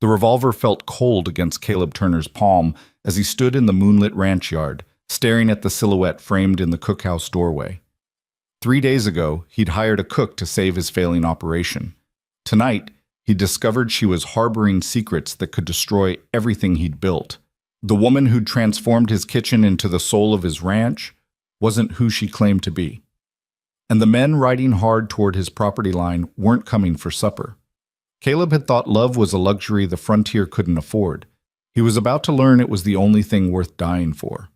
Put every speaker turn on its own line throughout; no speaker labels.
The revolver felt cold against Caleb Turner's palm as he stood in the moonlit ranch yard, staring at the silhouette framed in the cookhouse doorway. 3 days ago, he'd hired a cook to save his failing operation. Tonight, he discovered she was harboring secrets that could destroy everything he'd built. The woman who'd transformed his kitchen into the soul of his ranch wasn't who she claimed to be. And the men riding hard toward his property line weren't coming for supper. Caleb had thought love was a luxury the frontier couldn't afford. He was about to learn it was the only thing worth dying for.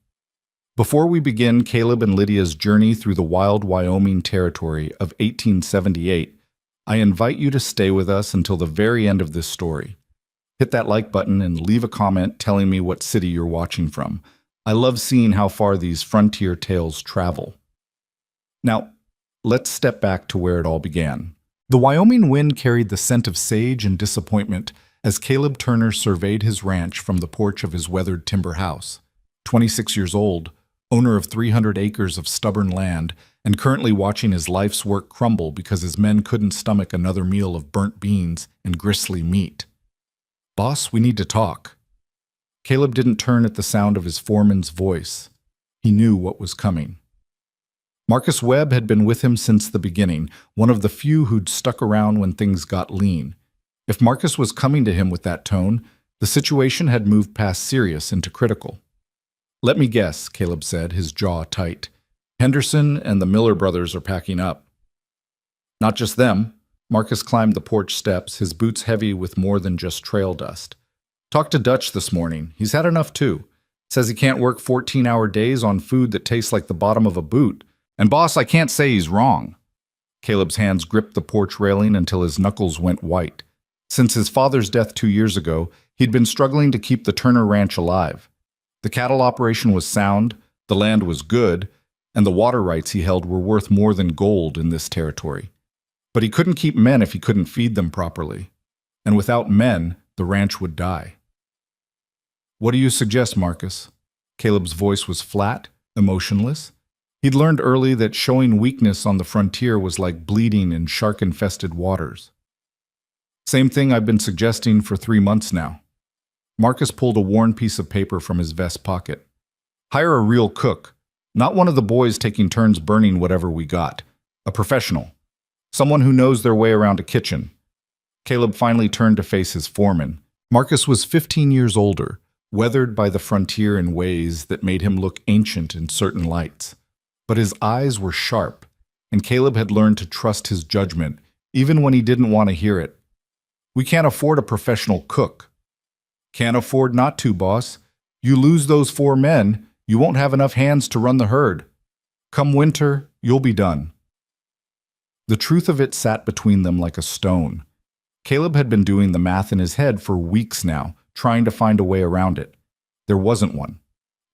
Before we begin Caleb and Lydia's journey through the wild Wyoming territory of 1878, I invite you to stay with us until the very end of this story. Hit that like button and leave a comment telling me what city you're watching from. I love seeing how far these frontier tales travel. Now, let's step back to where it all began. The Wyoming wind carried the scent of sage and disappointment as Caleb Turner surveyed his ranch from the porch of his weathered timber house. 26 years old, owner of 300 acres of stubborn land, and currently watching his life's work crumble because his men couldn't stomach another meal of burnt beans and gristly meat. "Boss, we need to talk." Caleb didn't turn at the sound of his foreman's voice. He knew what was coming. Marcus Webb had been with him since the beginning, one of the few who'd stuck around when things got lean. If Marcus was coming to him with that tone, the situation had moved past serious into critical. "Let me guess," Caleb said, his jaw tight. "Henderson and the Miller brothers are packing up." "Not just them." Marcus climbed the porch steps, his boots heavy with more than just trail dust. "Talked to Dutch this morning. He's had enough too. Says he can't work 14-hour days on food that tastes like the bottom of a boot. And boss, I can't say he's wrong." Caleb's hands gripped the porch railing until his knuckles went white. Since his father's death 2 years ago, he'd been struggling to keep the Turner Ranch alive. The cattle operation was sound, the land was good, and the water rights he held were worth more than gold in this territory. But he couldn't keep men if he couldn't feed them properly. And without men, the ranch would die. "What do you suggest, Marcus?" Caleb's voice was flat, emotionless. He'd learned early that showing weakness on the frontier was like bleeding in shark-infested waters. "Same thing I've been suggesting for 3 months now." Marcus pulled a worn piece of paper from his vest pocket. "Hire a real cook, not one of the boys taking turns burning whatever we got. A professional. Someone who knows their way around a kitchen." Caleb finally turned to face his foreman. Marcus was 15 years older, weathered by the frontier in ways that made him look ancient in certain lights. But his eyes were sharp, and Caleb had learned to trust his judgment, even when he didn't want to hear it. "We can't afford a professional cook." "Can't afford not to, boss. You lose those 4 men, you won't have enough hands to run the herd. Come winter, you'll be done." The truth of it sat between them like a stone. Caleb had been doing the math in his head for weeks now, trying to find a way around it. There wasn't one.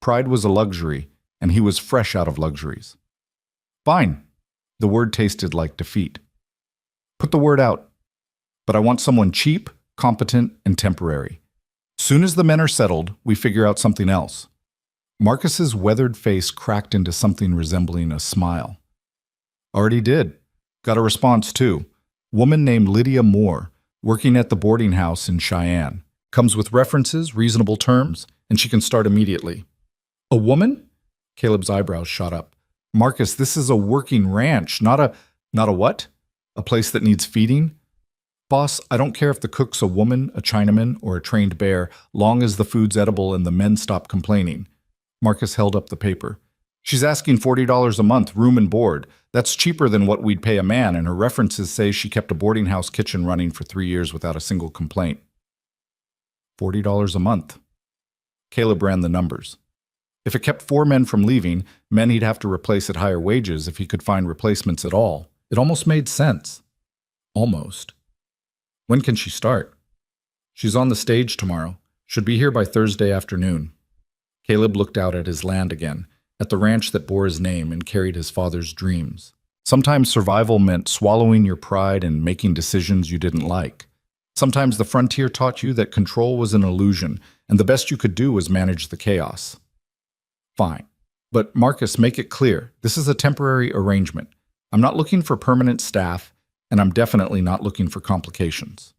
Pride was a luxury, and he was fresh out of luxuries. "Fine." The word tasted like defeat. "Put the word out. But I want someone cheap, competent, and temporary. Soon as the men are settled, we figure out something else." Marcus's weathered face cracked into something resembling a smile. "Already did. Got a response, too. Woman named Lydia Moore, working at the boarding house in Cheyenne. Comes with references, reasonable terms, and she can start immediately." "A woman?" Caleb's eyebrows shot up. "Marcus, this is a working ranch, not a what? A place that needs feeding?" "Boss, I don't care if the cook's a woman, a Chinaman, or a trained bear, long as the food's edible and the men stop complaining." Marcus held up the paper. "She's asking $40 a month, room and board. That's cheaper than what we'd pay a man, and her references say she kept a boarding house kitchen running for 3 years without a single complaint." $40 a month. Caleb ran the numbers. If it kept 4 men from leaving, men he'd have to replace at higher wages if he could find replacements at all. It almost made sense. Almost. "When can she start?" "She's on the stage tomorrow. Should be here by Thursday afternoon." Caleb looked out at his land again, at the ranch that bore his name and carried his father's dreams. Sometimes survival meant swallowing your pride and making decisions you didn't like. Sometimes the frontier taught you that control was an illusion, and the best you could do was manage the chaos. "Fine. But Marcus, make it clear, this is a temporary arrangement. I'm not looking for permanent staff, and I'm definitely not looking for complications."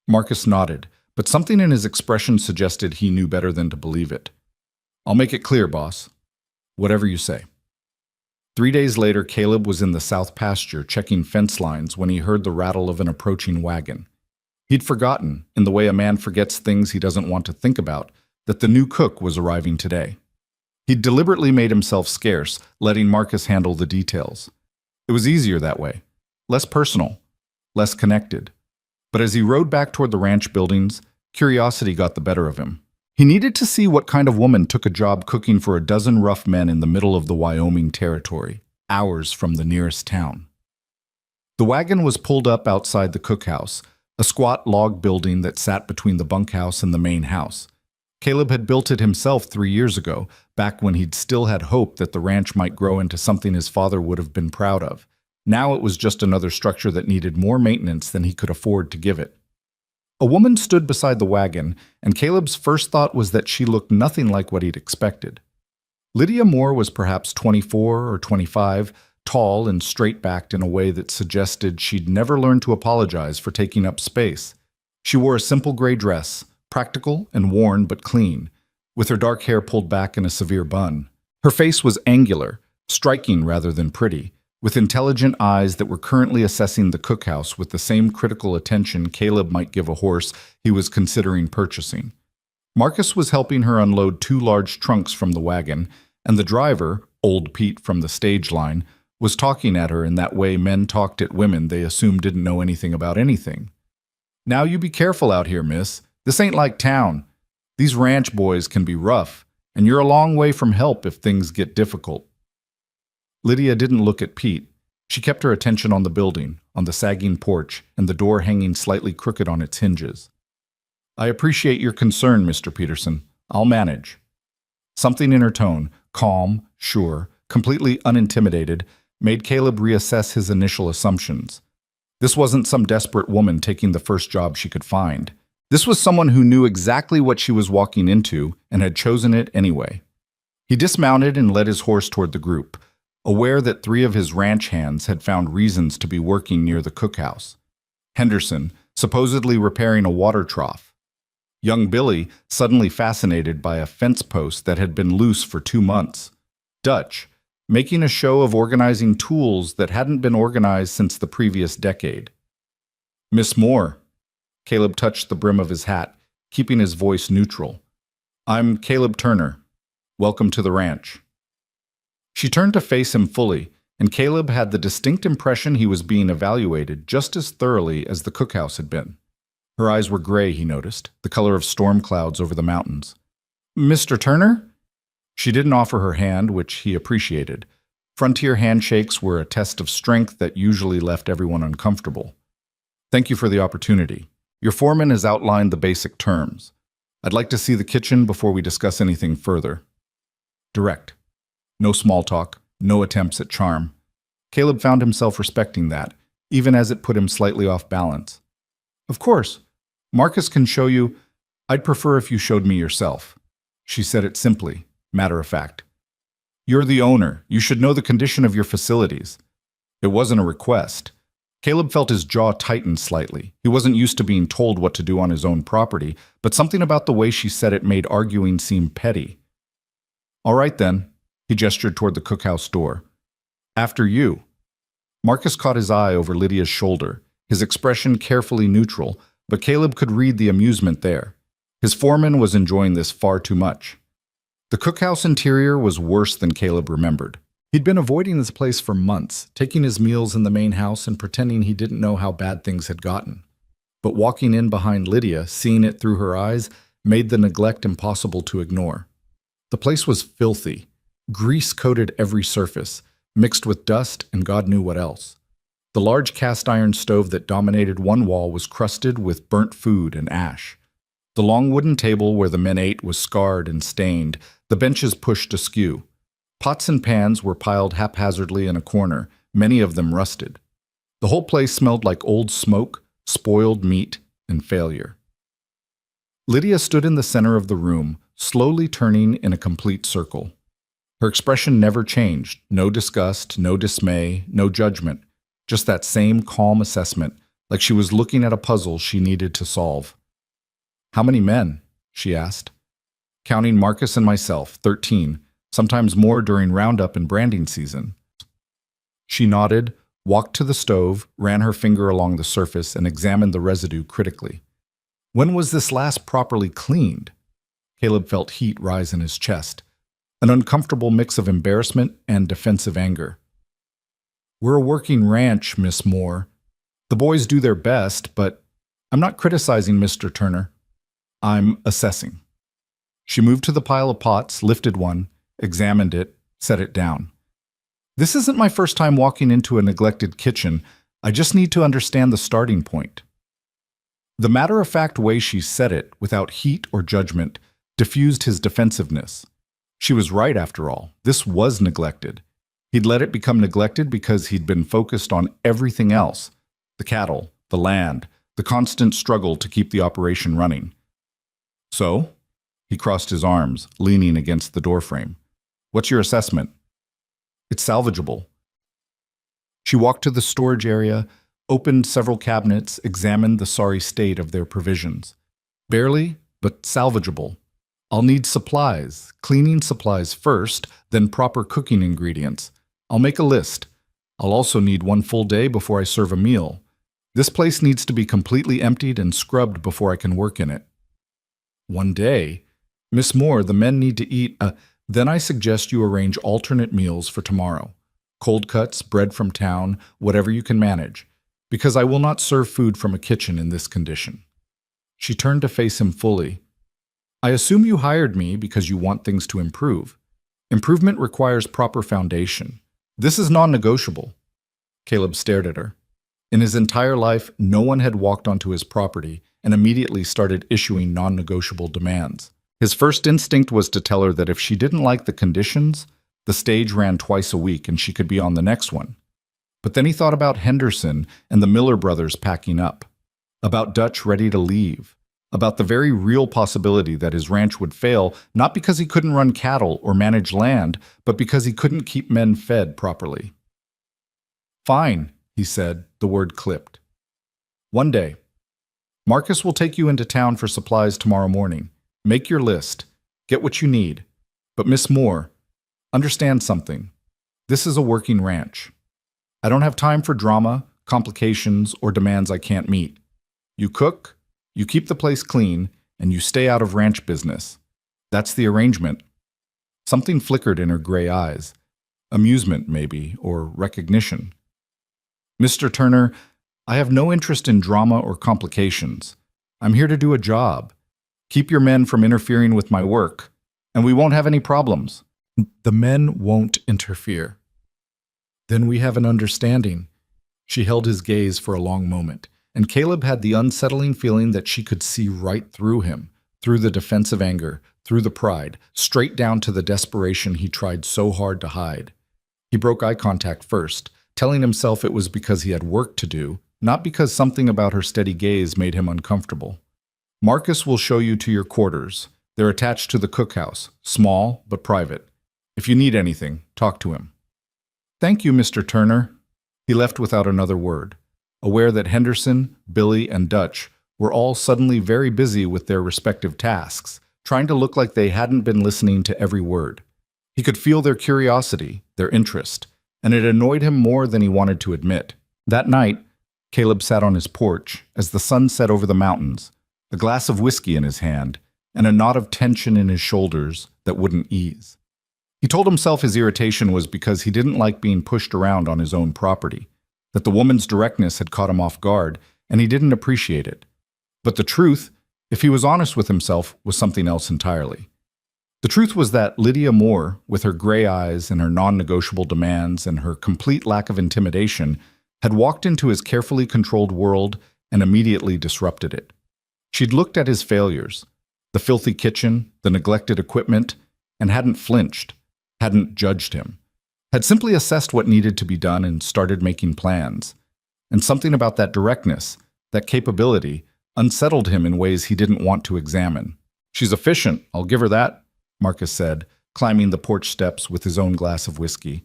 Marcus nodded, but something in his expression suggested he knew better than to believe it. "I'll make it clear, boss. Whatever you say." 3 days later, Caleb was in the south pasture checking fence lines when he heard the rattle of an approaching wagon. He'd forgotten, in the way a man forgets things he doesn't want to think about, that the new cook was arriving today. He'd deliberately made himself scarce, letting Marcus handle the details. It was easier that way, less personal, less connected. But as he rode back toward the ranch buildings, curiosity got the better of him. He needed to see what kind of woman took a job cooking for a dozen rough men in the middle of the Wyoming Territory, hours from the nearest town. The wagon was pulled up outside the cookhouse, a squat log building that sat between the bunkhouse and the main house. Caleb had built it himself 3 years ago, back when he'd still had hope that the ranch might grow into something his father would have been proud of. Now it was just another structure that needed more maintenance than he could afford to give it. A woman stood beside the wagon, and Caleb's first thought was that she looked nothing like what he'd expected. Lydia Moore was perhaps 24 or 25, tall and straight-backed in a way that suggested she'd never learned to apologize for taking up space. She wore a simple gray dress, practical and worn but clean, with her dark hair pulled back in a severe bun. Her face was angular, striking rather than pretty, with intelligent eyes that were currently assessing the cookhouse with the same critical attention Caleb might give a horse he was considering purchasing. Marcus was helping her unload 2 large trunks from the wagon, and the driver, old Pete from the stage line, was talking at her in that way men talked at women they assumed didn't know anything about anything. "Now you be careful out here, miss. This ain't like town. These ranch boys can be rough, and you're a long way from help if things get difficult." Lydia didn't look at Pete. She kept her attention on the building, on the sagging porch, and the door hanging slightly crooked on its hinges. "I appreciate your concern, Mr. Peterson. I'll manage." Something in her tone, calm, sure, completely unintimidated, made Caleb reassess his initial assumptions. This wasn't some desperate woman taking the first job she could find. This was someone who knew exactly what she was walking into and had chosen it anyway. He dismounted and led his horse toward the group, aware that 3 of his ranch hands had found reasons to be working near the cookhouse. Henderson, supposedly repairing a water trough. Young Billy, suddenly fascinated by a fence post that had been loose for 2 months. Dutch, making a show of organizing tools that hadn't been organized since the previous decade. "Miss Moore." Caleb touched the brim of his hat, keeping his voice neutral. "I'm Caleb Turner. Welcome to the ranch." She turned to face him fully, and Caleb had the distinct impression he was being evaluated just as thoroughly as the cookhouse had been. Her eyes were gray, he noticed, the color of storm clouds over the mountains. "Mr. Turner?" She didn't offer her hand, which he appreciated. Frontier handshakes were a test of strength that usually left everyone uncomfortable. "Thank you for the opportunity. Your foreman has outlined the basic terms. I'd like to see the kitchen before we discuss anything further." Direct. No small talk, no attempts at charm. Caleb found himself respecting that, even as it put him slightly off balance. "Of course. Marcus can show you. I'd prefer if you showed me yourself." She said it simply, matter of fact. "You're the owner. You should know the condition of your facilities." It wasn't a request. Caleb felt his jaw tighten slightly. He wasn't used to being told what to do on his own property, but something about the way she said it made arguing seem petty. "All right then." He gestured toward the cookhouse door. "After you." Marcus caught his eye over Lydia's shoulder, his expression carefully neutral, but Caleb could read the amusement there. His foreman was enjoying this far too much. The cookhouse interior was worse than Caleb remembered. He'd been avoiding this place for months, taking his meals in the main house and pretending he didn't know how bad things had gotten. But walking in behind Lydia, seeing it through her eyes, made the neglect impossible to ignore. The place was filthy. Grease coated every surface, mixed with dust and God knew what else. The large cast iron stove that dominated one wall was crusted with burnt food and ash. The long wooden table where the men ate was scarred and stained, the benches pushed askew. Pots and pans were piled haphazardly in a corner, many of them rusted. The whole place smelled like old smoke, spoiled meat, and failure. Lydia stood in the center of the room, slowly turning in a complete circle. Her expression never changed, no disgust, no dismay, no judgment, just that same calm assessment, like she was looking at a puzzle she needed to solve. How many men? She asked. Counting Marcus and myself, 13, sometimes more during roundup and branding season. She nodded, walked to the stove, ran her finger along the surface, and examined the residue critically. When was this last properly cleaned? Caleb felt heat rise in his chest, an uncomfortable mix of embarrassment and defensive anger. We're a working ranch, Miss Moore. The boys do their best, but I'm not criticizing Mr. Turner. I'm assessing. She moved to the pile of pots, lifted one, examined it, set it down. This isn't my first time walking into a neglected kitchen. I just need to understand the starting point. The matter-of-fact way she said it, without heat or judgment, diffused his defensiveness. She was right, after all. This was neglected. He'd let it become neglected because he'd been focused on everything else: the cattle, the land, the constant struggle to keep the operation running. So? He crossed his arms, leaning against the doorframe. What's your assessment? It's salvageable. She walked to the storage area, opened several cabinets, examined the sorry state of their provisions. Barely, but salvageable. I'll need supplies, cleaning supplies first, then proper cooking ingredients. I'll make a list. I'll also need 1 full day before I serve a meal. This place needs to be completely emptied and scrubbed before I can work in it. 1 day? Miss Moore, the men need to eat. Then I suggest you arrange alternate meals for tomorrow. Cold cuts, bread from town, whatever you can manage, because I will not serve food from a kitchen in this condition. She turned to face him fully. I assume you hired me because you want things to improve. Improvement requires proper foundation. This is non-negotiable. Caleb stared at her. In his entire life, no one had walked onto his property and immediately started issuing non-negotiable demands. His first instinct was to tell her that if she didn't like the conditions, the stage ran twice a week and she could be on the next one. But then he thought about Henderson and the Miller brothers packing up, about Dutch ready to leave, about the very real possibility that his ranch would fail, not because he couldn't run cattle or manage land, but because he couldn't keep men fed properly. Fine, he said, the word clipped. 1 day. Marcus will take you into town for supplies tomorrow morning. Make your list. Get what you need. But Miss Moore, understand something. This is a working ranch. I don't have time for drama, complications, or demands I can't meet. You cook, you keep the place clean, and you stay out of ranch business. That's the arrangement. Something flickered in her gray eyes. Amusement, maybe, or recognition. Mr. Turner, I have no interest in drama or complications. I'm here to do a job. Keep your men from interfering with my work, and we won't have any problems. The men won't interfere. Then we have an understanding. She held his gaze for a long moment, and Caleb had the unsettling feeling that she could see right through him, through the defensive anger, through the pride, straight down to the desperation he tried so hard to hide. He broke eye contact first, telling himself it was because he had work to do, not because something about her steady gaze made him uncomfortable. Marcus will show you to your quarters. They're attached to the cookhouse, small but private. If you need anything, talk to him. Thank you, Mr. Turner. He left without another word, aware that Henderson, Billy, and Dutch were all suddenly very busy with their respective tasks, trying to look like they hadn't been listening to every word. He could feel their curiosity, their interest, and it annoyed him more than he wanted to admit. That night, Caleb sat on his porch as the sun set over the mountains, a glass of whiskey in his hand, and a knot of tension in his shoulders that wouldn't ease. He told himself his irritation was because he didn't like being pushed around on his own property, that the woman's directness had caught him off guard, and he didn't appreciate it. But the truth, if he was honest with himself, was something else entirely. The truth was that Lydia Moore, with her gray eyes and her non-negotiable demands and her complete lack of intimidation, had walked into his carefully controlled world and immediately disrupted it. She'd looked at his failures, the filthy kitchen, the neglected equipment, and hadn't flinched, hadn't judged him, had simply assessed what needed to be done and started making plans. And something about that directness, that capability, unsettled him in ways he didn't want to examine. She's efficient, I'll give her that, Marcus said, climbing the porch steps with his own glass of whiskey.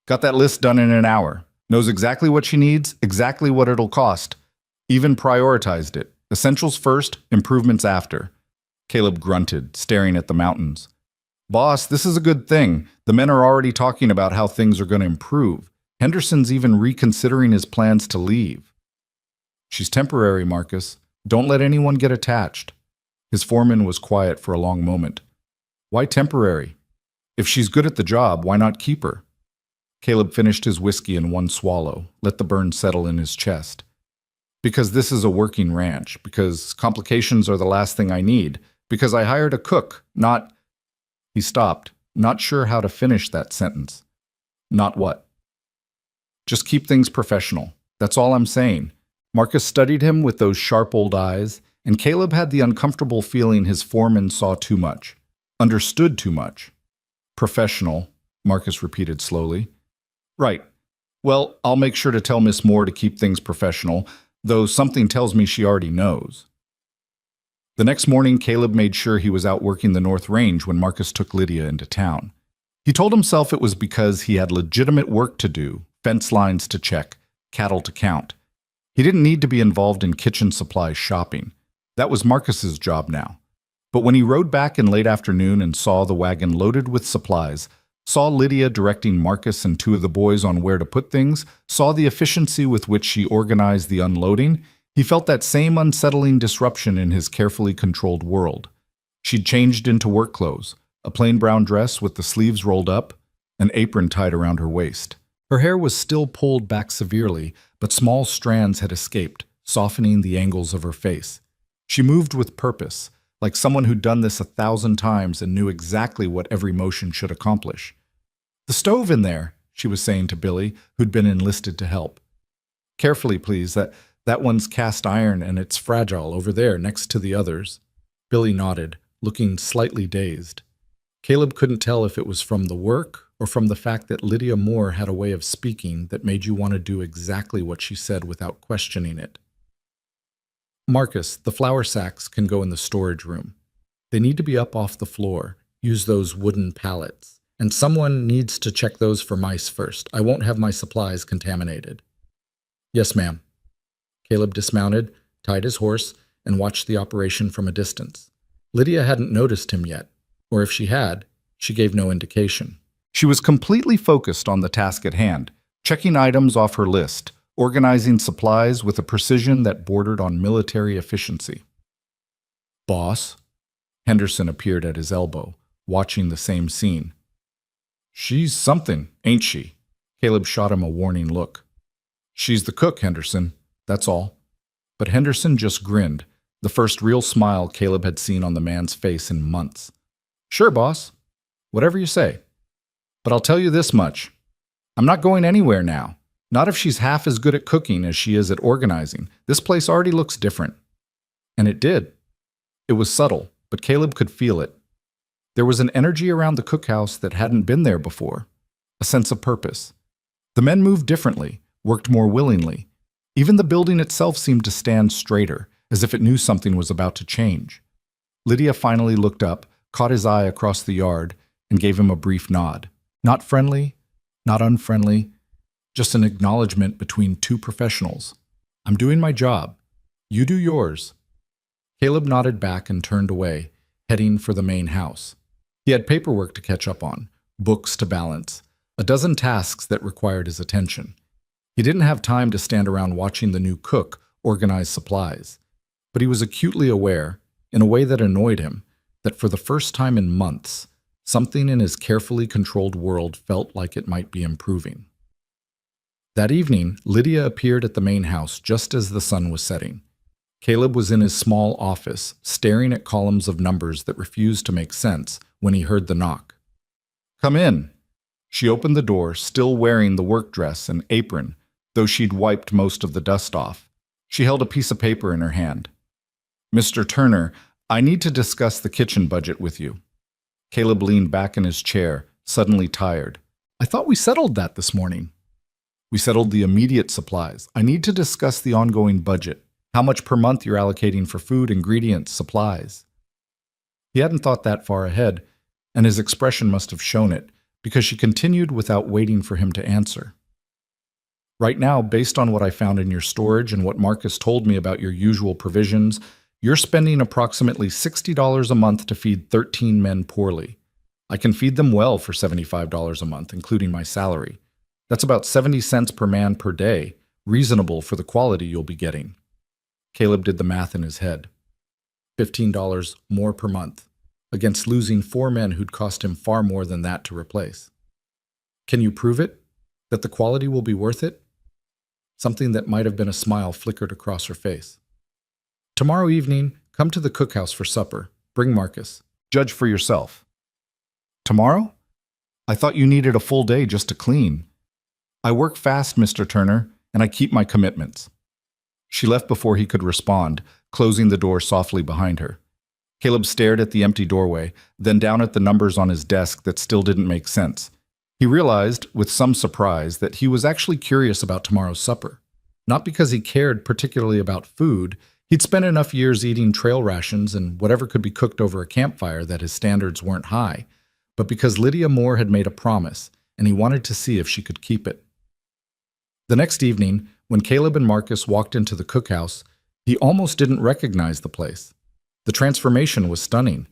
Got that list done in an hour. Knows exactly what she needs, exactly what it'll cost. Even prioritized it. Essentials first, improvements after. Caleb grunted, staring at the mountains. Boss, this is a good thing. The men are already talking about how things are going to improve. Henderson's even reconsidering his plans to leave. She's temporary, Marcus. Don't let anyone get attached. His foreman was quiet for a long moment. Why temporary? If she's good at the job, why not keep her? Caleb finished his whiskey in one swallow, let the burn settle in his chest. Because this is a working ranch, because complications are the last thing I need, because I hired a cook, not... He stopped, not sure how to finish that sentence. Not what? Just keep things professional. That's all I'm saying. Marcus studied him with those sharp old eyes, and Caleb had the uncomfortable feeling his foreman saw too much, understood too much. Professional, Marcus repeated slowly. Right. Well, I'll make sure to tell Miss Moore to keep things professional, though something tells me she already knows. The next morning, Caleb made sure he was out working the North Range when Marcus took Lydia into town. He told himself it was because he had legitimate work to do, fence lines to check, cattle to count. He didn't need to be involved in kitchen supplies shopping. That was Marcus's job now. But when he rode back in late afternoon and saw the wagon loaded with supplies, saw Lydia directing Marcus and two of the boys on where to put things, saw the efficiency with which she organized the unloading, he felt that same unsettling disruption in his carefully controlled world. She'd changed into work clothes, a plain brown dress with the sleeves rolled up, an apron tied around her waist. Her hair was still pulled back severely, but small strands had escaped, softening the angles of her face. She moved with purpose, like someone who'd done this 1,000 times and knew exactly what every motion should accomplish. "The stove in there," she was saying to Billy, who'd been enlisted to help. "Carefully, please. That one's cast iron and it's fragile over there next to the others." Billy nodded, looking slightly dazed. Caleb couldn't tell if it was from the work or from the fact that Lydia Moore had a way of speaking that made you want to do exactly what she said without questioning it. "Marcus, the flour sacks can go in the storage room. They need to be up off the floor. Use those wooden pallets. And someone needs to check those for mice first. I won't have my supplies contaminated." "Yes, ma'am." Caleb dismounted, tied his horse, and watched the operation from a distance. Lydia hadn't noticed him yet, or if she had, she gave no indication. She was completely focused on the task at hand, checking items off her list, organizing supplies with a precision that bordered on military efficiency. "Boss?" Henderson appeared at his elbow, watching the same scene. "She's something, ain't she?" Caleb shot him a warning look. "She's the cook, Henderson. That's all." But Henderson just grinned, the first real smile Caleb had seen on the man's face in months. "Sure, boss. Whatever you say. But I'll tell you this much. I'm not going anywhere now. Not if she's half as good at cooking as she is at organizing. This place already looks different." And it did. It was subtle, but Caleb could feel it. There was an energy around the cookhouse that hadn't been there before, a sense of purpose. The men moved differently, worked more willingly. Even the building itself seemed to stand straighter, as if it knew something was about to change. Lydia finally looked up, caught his eye across the yard, and gave him a brief nod. Not friendly, not unfriendly, just an acknowledgement between two professionals. "I'm doing my job. You do yours." Caleb nodded back and turned away, heading for the main house. He had paperwork to catch up on, books to balance, a dozen tasks that required his attention. He didn't have time to stand around watching the new cook organize supplies, but he was acutely aware, in a way that annoyed him, that for the first time in months, something in his carefully controlled world felt like it might be improving. That evening, Lydia appeared at the main house just as the sun was setting. Caleb was in his small office, staring at columns of numbers that refused to make sense, when he heard the knock. "Come in." She opened the door, still wearing the work dress and apron, though she'd wiped most of the dust off. She held a piece of paper in her hand. "Mr. Turner, I need to discuss the kitchen budget with you." Caleb leaned back in his chair, suddenly tired. "I thought we settled that this morning." "We settled the immediate supplies. I need to discuss the ongoing budget. How much per month you're allocating for food, ingredients, supplies." He hadn't thought that far ahead, and his expression must have shown it, because she continued without waiting for him to answer. Right now, based on what I found in your storage and what Marcus told me about your usual provisions, you're spending approximately $60 a month to feed 13 men poorly. I can feed them well for $75 a month, including my salary. That's about 70 cents per man per day, reasonable for the quality you'll be getting. Caleb did the math in his head. $15 more per month, against losing 4 men who'd cost him far more than that to replace. Can you prove it? That the quality will be worth it? Something that might have been a smile flickered across her face. Tomorrow evening, come to the cookhouse for supper. Bring Marcus. Judge for yourself. Tomorrow? I thought you needed a full day just to clean. I work fast, Mr. Turner, and I keep my commitments. She left before he could respond, closing the door softly behind her. Caleb stared at the empty doorway, then down at the numbers on his desk that still didn't make sense. He realized, with some surprise, that he was actually curious about tomorrow's supper. Not because he cared particularly about food. He'd spent enough years eating trail rations and whatever could be cooked over a campfire that his standards weren't high, but because Lydia Moore had made a promise, and he wanted to see if she could keep it. The next evening, when Caleb and Marcus walked into the cookhouse, he almost didn't recognize the place. The transformation was stunning.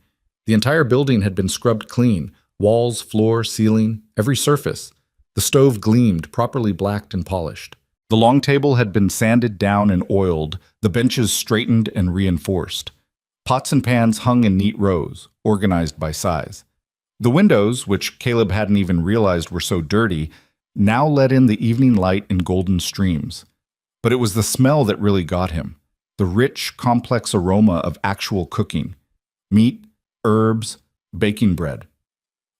The entire building had been scrubbed clean, walls, floor, ceiling, every surface. The stove gleamed, properly blacked and polished. The long table had been sanded down and oiled, the benches straightened and reinforced. Pots and pans hung in neat rows, organized by size. The windows, which Caleb hadn't even realized were so dirty, now let in the evening light in golden streams. But it was the smell that really got him. The rich, complex aroma of actual cooking. Meat, herbs, baking bread.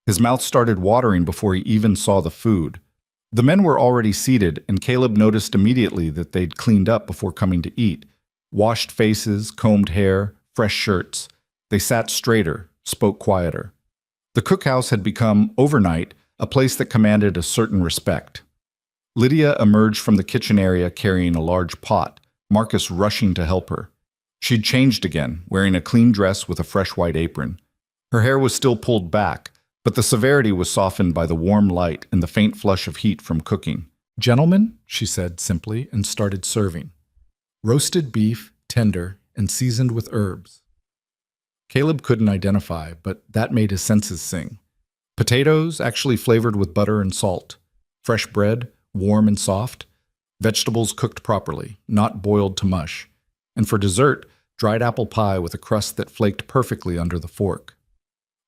His mouth started watering before he even saw the food. The men were already seated, and Caleb noticed immediately that they'd cleaned up before coming to eat. Washed faces, combed hair, fresh shirts. They sat straighter, spoke quieter. The cookhouse had become, overnight, a place that commanded a certain respect. Lydia emerged from the kitchen area carrying a large pot, Marcus rushing to help her. She'd changed again, wearing a clean dress with a fresh white apron. Her hair was still pulled back, but the severity was softened by the warm light and the faint flush of heat from cooking. "Gentlemen," she said simply, and started serving. Roasted beef, tender, and seasoned with herbs. Caleb couldn't identify, but that made his senses sing. Potatoes, actually flavored with butter and salt. Fresh bread, warm and soft. Vegetables cooked properly, not boiled to mush. And for dessert, dried apple pie with a crust that flaked perfectly under the fork.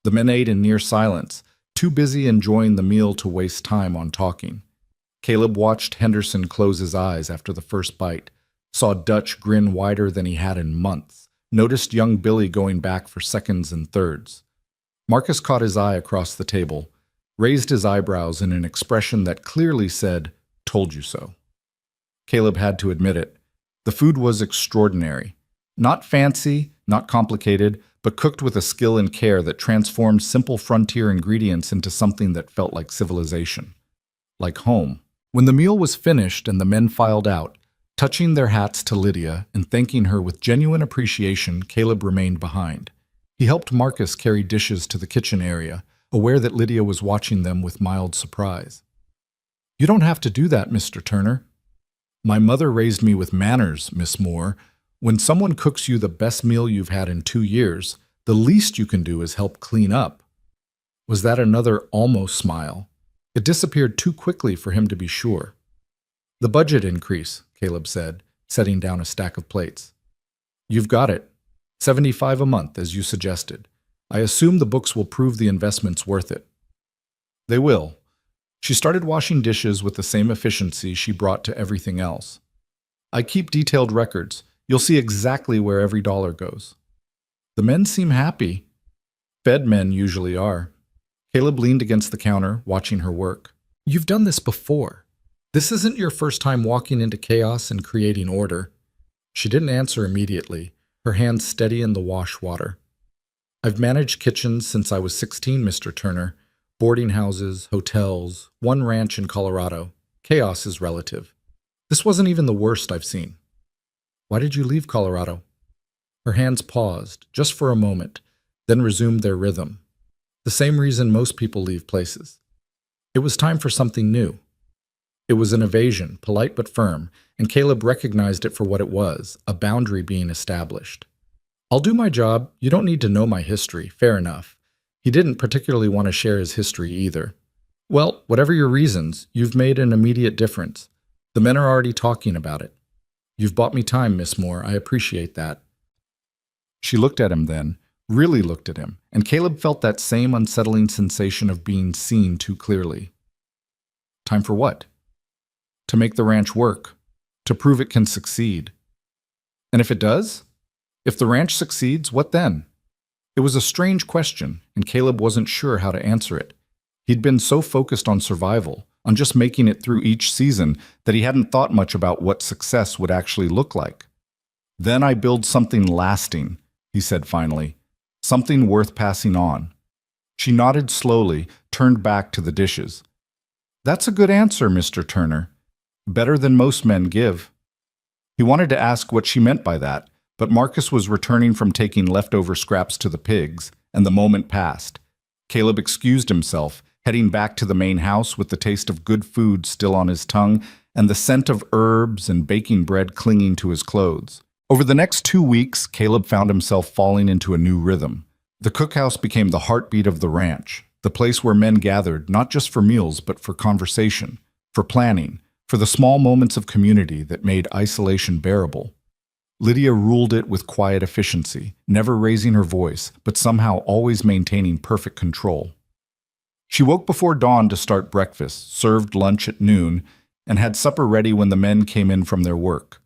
The men ate in near silence, too busy enjoying the meal to waste time on talking. Caleb watched Henderson close his eyes after the first bite, saw Dutch grin wider than he had in months, noticed young Billy going back for seconds and thirds. Marcus caught his eye across the table, raised his eyebrows in an expression that clearly said, "Told you so." Caleb had to admit it. The food was extraordinary. Not fancy, not complicated, but cooked with a skill and care that transformed simple frontier ingredients into something that felt like civilization. Like home. When the meal was finished and the men filed out, touching their hats to Lydia and thanking her with genuine appreciation, Caleb remained behind. He helped Marcus carry dishes to the kitchen area, aware that Lydia was watching them with mild surprise. "You don't have to do that, Mr. Turner." "My mother raised me with manners, Miss Moore. When someone cooks you the best meal you've had in 2 years, the least you can do is help clean up." Was that another almost smile? It disappeared too quickly for him to be sure. "The budget increase," Caleb said, setting down a stack of plates. "You've got it. $75 a month, as you suggested. I assume the books will prove the investment's worth it." "They will." She started washing dishes with the same efficiency she brought to everything else. "I keep detailed records. You'll see exactly where every dollar goes." The men seem happy. Fed men usually are. Caleb leaned against the counter, watching her work. "You've done this before. This isn't your first time walking into chaos and creating order." She didn't answer immediately, her hands steady in the wash water. "I've managed kitchens since I was 16, Mr. Turner. Boarding houses, hotels, one ranch in Colorado. Chaos is relative. This wasn't even the worst I've seen." "Why did you leave Colorado?" Her hands paused, just for a moment, then resumed their rhythm. The same reason most people leave places. It was time for something new. It was an evasion, polite but firm, and Caleb recognized it for what it was, a boundary being established. I'll do my job. You don't need to know my history. Fair enough. He didn't particularly want to share his history either. Well, whatever your reasons, you've made an immediate difference. The men are already talking about it. You've bought me time, Miss Moore. I appreciate that. She looked at him then, really looked at him, and Caleb felt that same unsettling sensation of being seen too clearly. Time for what? To make the ranch work, to prove it can succeed. And if it does? If the ranch succeeds, what then? It was a strange question, and Caleb wasn't sure how to answer it. He'd been so focused on survival, on just making it through each season, that he hadn't thought much about what success would actually look like. Then I build something lasting, he said finally. Something worth passing on. She nodded slowly, turned back to the dishes. That's a good answer, Mr. Turner. Better than most men give. He wanted to ask what she meant by that, but Marcus was returning from taking leftover scraps to the pigs, and the moment passed. Caleb excused himself, heading back to the main house with the taste of good food still on his tongue and the scent of herbs and baking bread clinging to his clothes. Over the next 2 weeks, Caleb found himself falling into a new rhythm. The cookhouse became the heartbeat of the ranch, the place where men gathered not just for meals but for conversation, for planning, for the small moments of community that made isolation bearable. Lydia ruled it with quiet efficiency, never raising her voice, but somehow always maintaining perfect control. She woke before dawn to start breakfast, served lunch at noon, and had supper ready when the men came in from their work.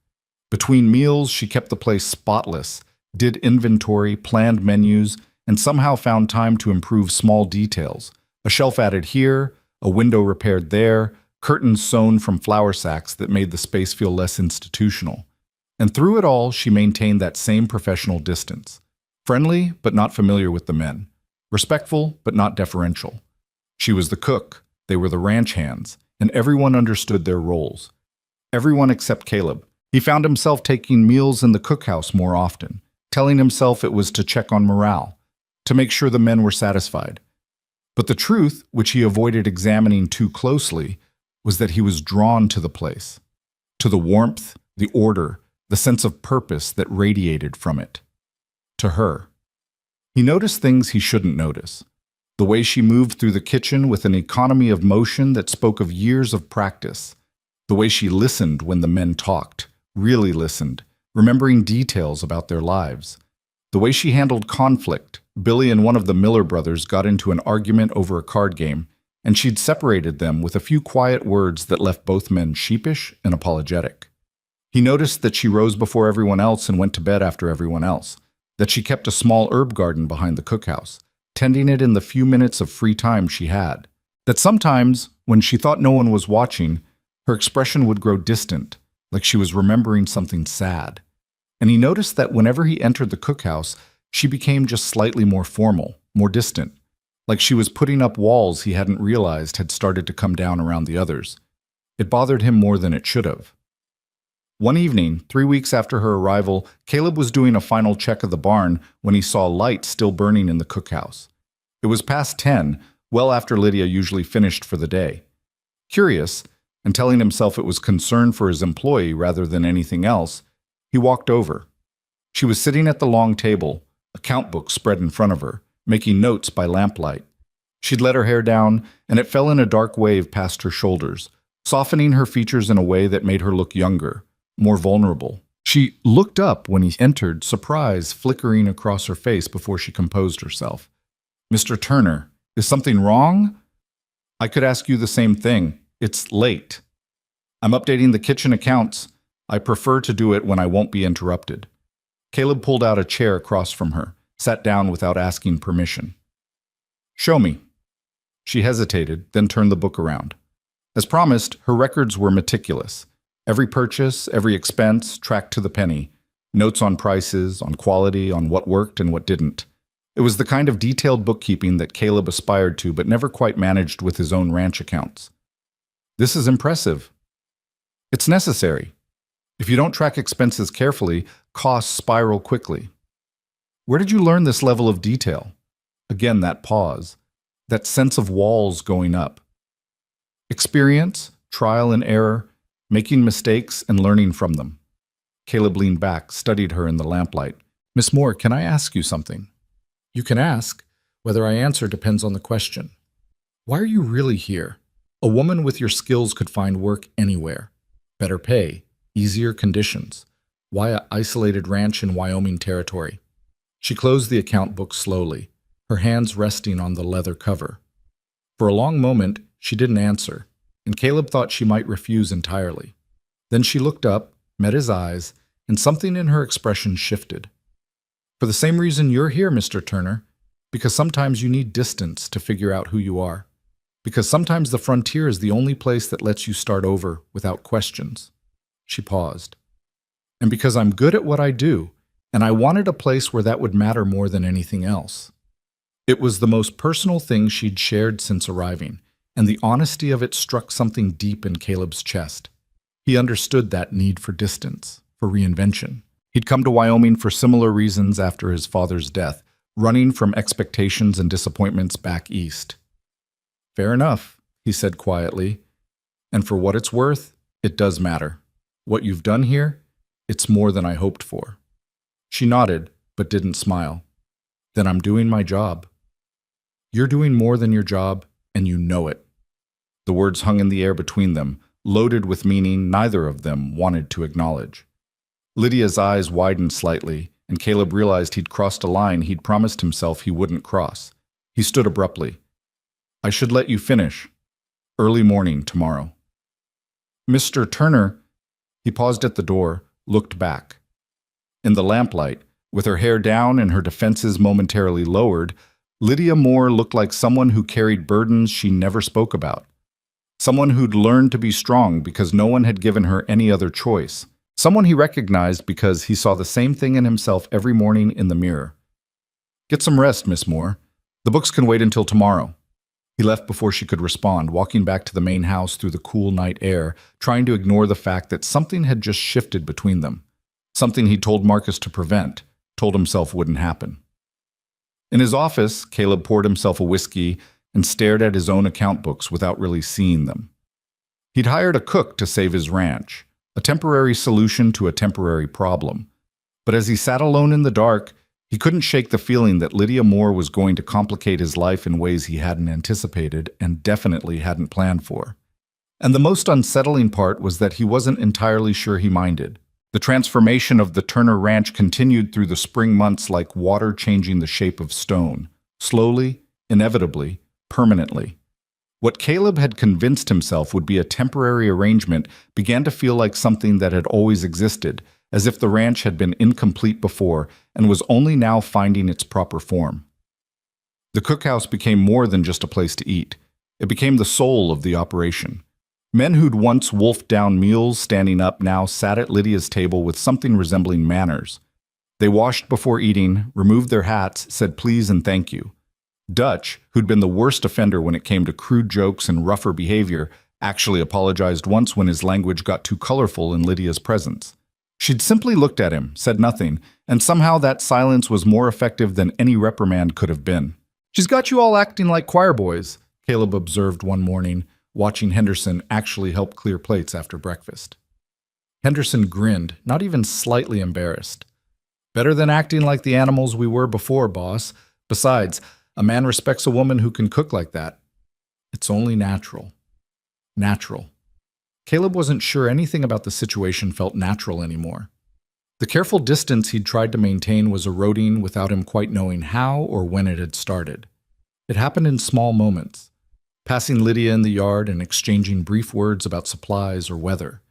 Between meals, she kept the place spotless, did inventory, planned menus, and somehow found time to improve small details. A shelf added here, a window repaired there, curtains sewn from flour sacks that made the space feel less institutional. And through it all, she maintained that same professional distance. Friendly, but not familiar with the men. Respectful, but not deferential. She was the cook, they were the ranch hands, and everyone understood their roles. Everyone except Caleb. He found himself taking meals in the cookhouse more often, telling himself it was to check on morale, to make sure the men were satisfied. But the truth, which he avoided examining too closely, was that he was drawn to the place, to the warmth, the order, the sense of purpose that radiated from it. To her. He noticed things he shouldn't notice. The way she moved through the kitchen with an economy of motion that spoke of years of practice. The way she listened when the men talked, really listened, remembering details about their lives. The way she handled conflict. Billy and one of the Miller brothers got into an argument over a card game, and she'd separated them with a few quiet words that left both men sheepish and apologetic. He noticed that she rose before everyone else and went to bed after everyone else, that she kept a small herb garden behind the cookhouse, tending it in the few minutes of free time she had, that sometimes, when she thought no one was watching, her expression would grow distant, like she was remembering something sad. And he noticed that whenever he entered the cookhouse, she became just slightly more formal, more distant, like she was putting up walls he hadn't realized had started to come down around the others. It bothered him more than it should have. One evening, 3 weeks after her arrival, Caleb was doing a final check of the barn when he saw light still burning in the cookhouse. It was past 10, well after Lydia usually finished for the day. Curious, and telling himself it was concern for his employee rather than anything else, he walked over. She was sitting at the long table, a count book spread in front of her, making notes by lamplight. She'd let her hair down, and it fell in a dark wave past her shoulders, softening her features in a way that made her look younger, more vulnerable. She looked up when he entered, surprise flickering across her face before she composed herself. Mr. Turner, is something wrong? I could ask you the same thing. It's late. I'm updating the kitchen accounts. I prefer to do it when I won't be interrupted. Caleb pulled out a chair across from her, sat down without asking permission. Show me. She hesitated, then turned the book around. As promised, her records were meticulous. Every purchase, every expense, tracked to the penny. Notes on prices, on quality, on what worked and what didn't. It was the kind of detailed bookkeeping that Caleb aspired to but never quite managed with his own ranch accounts. This is impressive. It's necessary. If you don't track expenses carefully, costs spiral quickly. Where did you learn this level of detail? Again, that pause. That sense of walls going up. Experience, trial and error, making mistakes and learning from them. Caleb leaned back, studied her in the lamplight. "Miss Moore, can I ask you something?" "You can ask. Whether I answer depends on the question." "Why are you really here? A woman with your skills could find work anywhere. Better pay, easier conditions. Why an isolated ranch in Wyoming territory?" She closed the account book slowly, her hands resting on the leather cover. For a long moment, she didn't answer, and Caleb thought she might refuse entirely. Then she looked up, met his eyes, and something in her expression shifted. "For the same reason you're here, Mr. Turner, because sometimes you need distance to figure out who you are. Because sometimes the frontier is the only place that lets you start over without questions." She paused. "And because I'm good at what I do, and I wanted a place where that would matter more than anything else." It was the most personal thing she'd shared since arriving, and the honesty of it struck something deep in Caleb's chest. He understood that need for distance, for reinvention. He'd come to Wyoming for similar reasons after his father's death, running from expectations and disappointments back east. "Fair enough," he said quietly. "And for what it's worth, it does matter. What you've done here, it's more than I hoped for." She nodded, but didn't smile. "Then I'm doing my job." "You're doing more than your job, and you know it." The words hung in the air between them, loaded with meaning neither of them wanted to acknowledge. Lydia's eyes widened slightly, and Caleb realized he'd crossed a line he'd promised himself he wouldn't cross. He stood abruptly. "I should let you finish. Early morning tomorrow." "Mr. Turner," he paused at the door, looked back. In the lamplight, with her hair down and her defenses momentarily lowered, Lydia Moore looked like someone who carried burdens she never spoke about. Someone who'd learned to be strong because no one had given her any other choice. Someone he recognized because he saw the same thing in himself every morning in the mirror. "Get some rest, Miss Moore. The books can wait until tomorrow." He left before she could respond, walking back to the main house through the cool night air, trying to ignore the fact that something had just shifted between them. Something he told Marcus to prevent, told himself wouldn't happen. In his office, Caleb poured himself a whiskey and stared at his own account books without really seeing them. He'd hired a cook to save his ranch, a temporary solution to a temporary problem. But as he sat alone in the dark, he couldn't shake the feeling that Lydia Moore was going to complicate his life in ways he hadn't anticipated and definitely hadn't planned for. And the most unsettling part was that he wasn't entirely sure he minded. The transformation of the Turner Ranch continued through the spring months like water changing the shape of stone, slowly, inevitably, permanently. What Caleb had convinced himself would be a temporary arrangement began to feel like something that had always existed, as if the ranch had been incomplete before and was only now finding its proper form. The cookhouse became more than just a place to eat. It became the soul of the operation. Men who'd once wolfed down meals standing up now sat at Lydia's table with something resembling manners. They washed before eating, removed their hats, said please and thank you. Dutch, who'd been the worst offender when it came to crude jokes and rougher behavior, actually apologized once when his language got too colorful in Lydia's presence. She'd simply looked at him, said nothing, and somehow that silence was more effective than any reprimand could have been. "She's got you all acting like choir boys," Caleb observed one morning, watching Henderson actually help clear plates after breakfast. Henderson grinned, not even slightly embarrassed. "Better than acting like the animals we were before, boss. Besides, a man respects a woman who can cook like that. It's only natural." Natural. Caleb wasn't sure anything about the situation felt natural anymore. The careful distance he'd tried to maintain was eroding without him quite knowing how or when it had started. It happened in small moments. Passing Lydia in the yard and exchanging brief words about supplies or weather.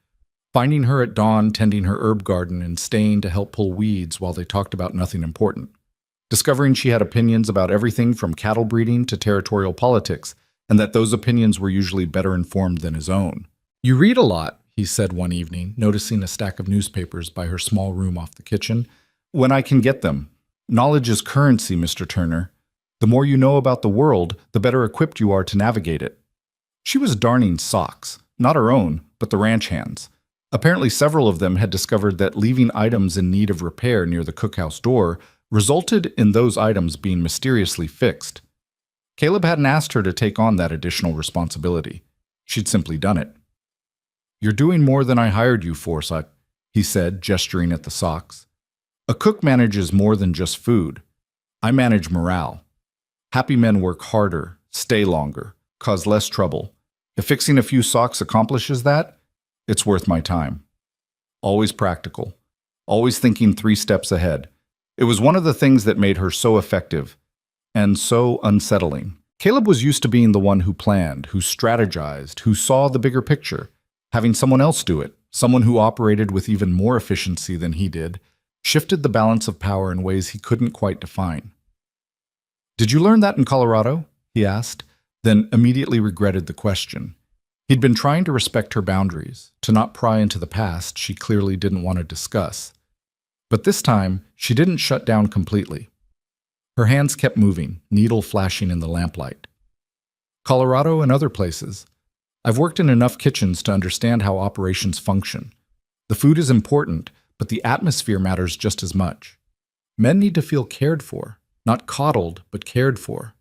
Finding her at dawn tending her herb garden and staying to help pull weeds while they talked about nothing important. Discovering she had opinions about everything from cattle breeding to territorial politics, and that those opinions were usually better informed than his own. "You read a lot," he said one evening, noticing a stack of newspapers by her small room off the kitchen. "When I can get them. Knowledge is currency, Mr. Turner. The more you know about the world, the better equipped you are to navigate it." She was darning socks, not her own, but the ranch hands. Apparently several of them had discovered that leaving items in need of repair near the cookhouse door resulted in those items being mysteriously fixed. Caleb hadn't asked her to take on that additional responsibility. She'd simply done it. You're doing more than I hired you for, he said, gesturing at the socks. A cook manages more than just food. I manage morale. Happy men work harder, stay longer, cause less trouble. If fixing a few socks accomplishes that, it's worth my time. Always practical. Always thinking 3 steps ahead. It was one of the things that made her so effective and so unsettling. Caleb was used to being the one who planned, who strategized, who saw the bigger picture. Having someone else do it, someone who operated with even more efficiency than he did, shifted the balance of power in ways he couldn't quite define. "Did you learn that in Colorado?" he asked, then immediately regretted the question. He'd been trying to respect her boundaries, to not pry into the past she clearly didn't want to discuss. But this time, she didn't shut down completely. Her hands kept moving, needle flashing in the lamplight. "Colorado and other places. I've worked in enough kitchens to understand how operations function. The food is important, but the atmosphere matters just as much. Men need to feel cared for, not coddled, but cared for.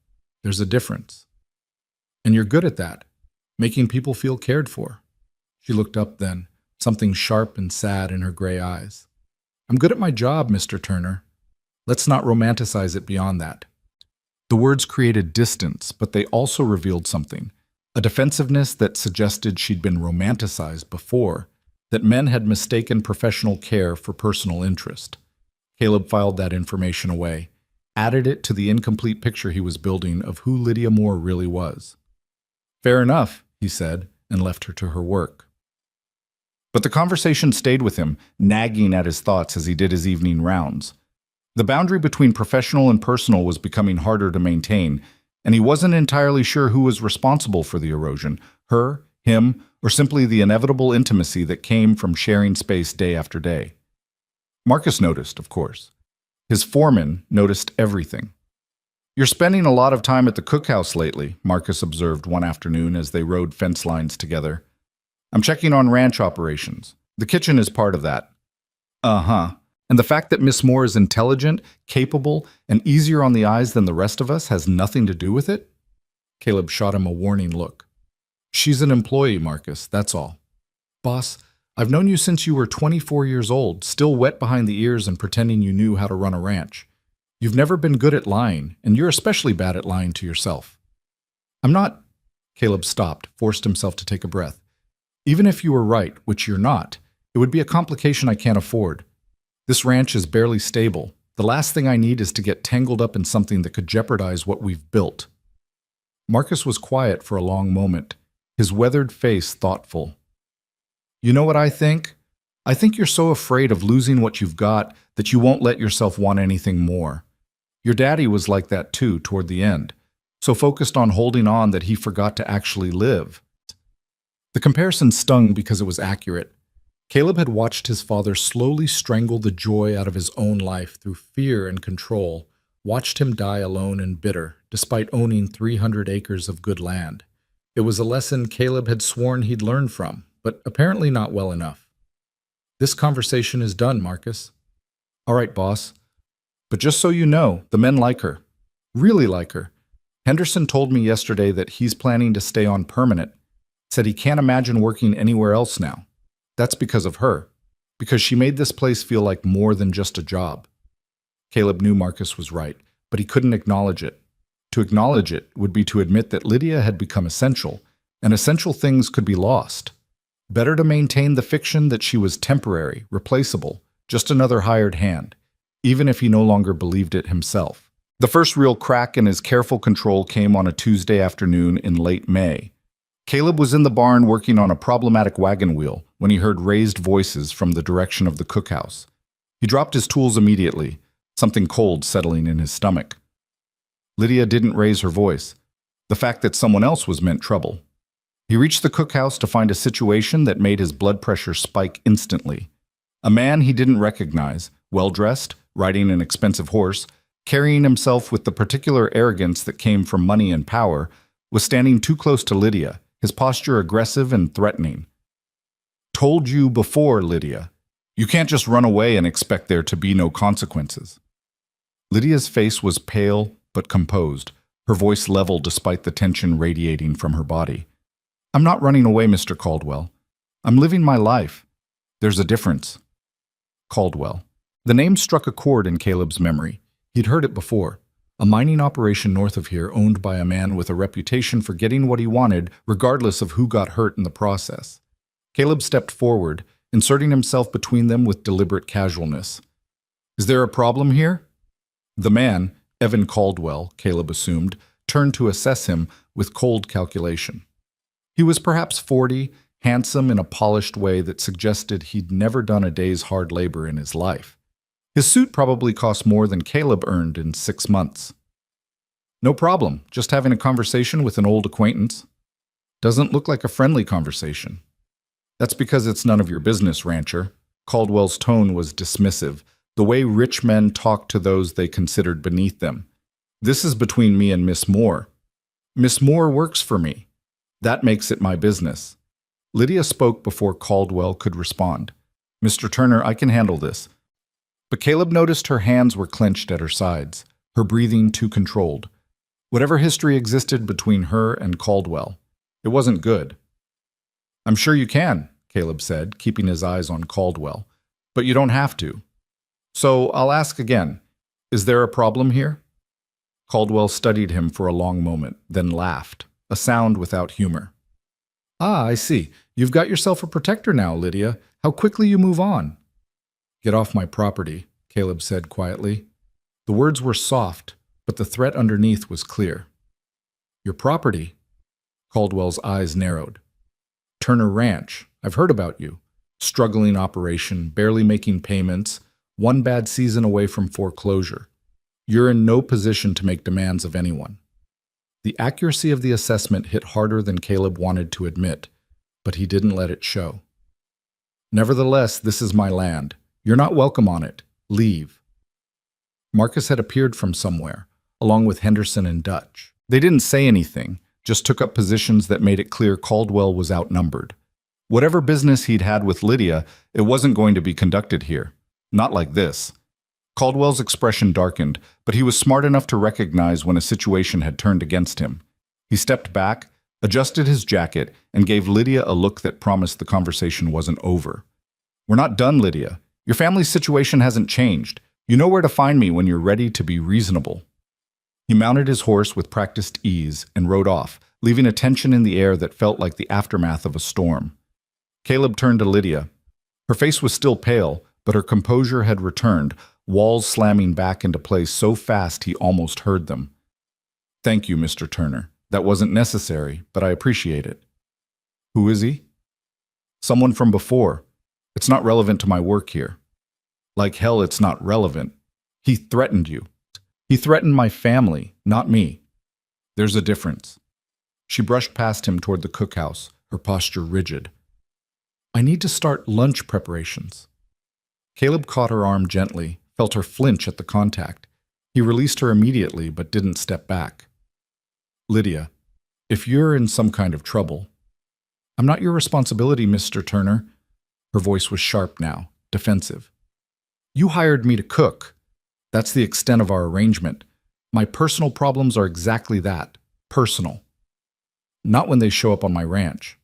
There's a difference. And you're good at that, making people feel cared for." She looked up then, something sharp and sad in her gray eyes. "I'm good at my job, Mr. Turner. Let's not romanticize it beyond that." The words created distance, but they also revealed something, a defensiveness that suggested she'd been romanticized before, that men had mistaken professional care for personal interest. Caleb filed that information away, added it to the incomplete picture he was building of who Lydia Moore really was. "Fair enough," he said, and left her to her work. But the conversation stayed with him, nagging at his thoughts as he did his evening rounds. The boundary between professional and personal was becoming harder to maintain, and he wasn't entirely sure who was responsible for the erosion, her, him, or simply the inevitable intimacy that came from sharing space day after day. Marcus noticed, of course. His foreman noticed everything. "You're spending a lot of time at the cookhouse lately," Marcus observed one afternoon as they rode fence lines together. "I'm checking on ranch operations. The kitchen is part of that." "Uh-huh. And the fact that Miss Moore is intelligent, capable, and easier on the eyes than the rest of us has nothing to do with it?" Caleb shot him a warning look. "She's an employee, Marcus, that's all. Boss, I've known you since you were 24 years old, still wet behind the ears and pretending you knew how to run a ranch. You've never been good at lying, and you're especially bad at lying to yourself." "I'm not—" Caleb stopped, forced himself to take a breath. "Even if you were right, which you're not, it would be a complication I can't afford. This ranch is barely stable. The last thing I need is to get tangled up in something that could jeopardize what we've built." Marcus was quiet for a long moment, his weathered face thoughtful. "You know what I think? I think you're so afraid of losing what you've got that you won't let yourself want anything more. Your daddy was like that too toward the end, so focused on holding on that he forgot to actually live." The comparison stung because it was accurate. Caleb had watched his father slowly strangle the joy out of his own life through fear and control, watched him die alone and bitter, despite owning 300 acres of good land. It was a lesson Caleb had sworn he'd learned from, but apparently not well enough. "This conversation is done, Marcus." "All right, boss. But just so you know, the men like her. Really like her. Henderson told me yesterday that he's planning to stay on permanent. Said he can't imagine working anywhere else now. That's because of her. Because she made this place feel like more than just a job." Caleb knew Marcus was right, but he couldn't acknowledge it. To acknowledge it would be to admit that Lydia had become essential, and essential things could be lost. Better to maintain the fiction that she was temporary, replaceable, just another hired hand, even if he no longer believed it himself. The first real crack in his careful control came on a Tuesday afternoon in late May. Caleb was in the barn working on a problematic wagon wheel when he heard raised voices from the direction of the cookhouse. He dropped his tools immediately, something cold settling in his stomach. Lydia didn't raise her voice. The fact that someone else was meant trouble. He reached the cookhouse to find a situation that made his blood pressure spike instantly. A man he didn't recognize, well-dressed, riding an expensive horse, carrying himself with the particular arrogance that came from money and power, was standing too close to Lydia, his posture aggressive and threatening. "Told you before, Lydia. You can't just run away and expect there to be no consequences." Lydia's face was pale but composed, her voice level despite the tension radiating from her body. "I'm not running away, Mr. Caldwell. I'm living my life. There's a difference. Caldwell. The name struck a chord in Caleb's memory. He'd heard it before. A mining operation north of here owned by a man with a reputation for getting what he wanted regardless of who got hurt in the process. Caleb stepped forward, inserting himself between them with deliberate casualness. Is there a problem here? The man, Evan Caldwell, Caleb assumed, turned to assess him with cold calculation. He was perhaps 40, handsome in a polished way that suggested he'd never done a day's hard labor in his life. His suit probably cost more than Caleb earned in 6 months. No problem, just having a conversation with an old acquaintance. Doesn't look like a friendly conversation. That's because it's none of your business, rancher. Caldwell's tone was dismissive, the way rich men talk to those they considered beneath them. This is between me and Miss Moore. Miss Moore works for me. That makes it my business. Lydia spoke before Caldwell could respond. Mr. Turner, I can handle this. But Caleb noticed her hands were clenched at her sides, her breathing too controlled. Whatever history existed between her and Caldwell, it wasn't good. I'm sure you can, Caleb said, keeping his eyes on Caldwell. But you don't have to. So I'll ask again, is there a problem here? Caldwell studied him for a long moment, then laughed, a sound without humor. Ah, I see. You've got yourself a protector now, Lydia. How quickly you move on. Get off my property, Caleb said quietly. The words were soft, but the threat underneath was clear. Your property? Caldwell's eyes narrowed. Turner Ranch. I've heard about you. Struggling operation, barely making payments, one bad season away from foreclosure. You're in no position to make demands of anyone. The accuracy of the assessment hit harder than Caleb wanted to admit, but he didn't let it show. Nevertheless, this is my land. You're not welcome on it. Leave. Marcus had appeared from somewhere, along with Henderson and Dutch. They didn't say anything, just took up positions that made it clear Caldwell was outnumbered. Whatever business he'd had with Lydia, it wasn't going to be conducted here. Not like this. Caldwell's expression darkened, but he was smart enough to recognize when a situation had turned against him. He stepped back, adjusted his jacket, and gave Lydia a look that promised the conversation wasn't over. We're not done, Lydia. Your family's situation hasn't changed. You know where to find me when you're ready to be reasonable. He mounted his horse with practiced ease and rode off, leaving a tension in the air that felt like the aftermath of a storm. Caleb turned to Lydia. Her face was still pale, but her composure had returned, walls slamming back into place so fast he almost heard them. Thank you, Mr. Turner. That wasn't necessary, but I appreciate it. Who is he? Someone from before. It's not relevant to my work here. Like hell, it's not relevant. He threatened you. He threatened my family, not me. There's a difference. She brushed past him toward the cookhouse, her posture rigid. I need to start lunch preparations. Caleb caught her arm gently, felt her flinch at the contact. He released her immediately, but didn't step back. Lydia, if you're in some kind of trouble, I'm not your responsibility, Mr. Turner. Her voice was sharp now, defensive. You hired me to cook. That's the extent of our arrangement. My personal problems are exactly that, personal. Not when they show up on my ranch.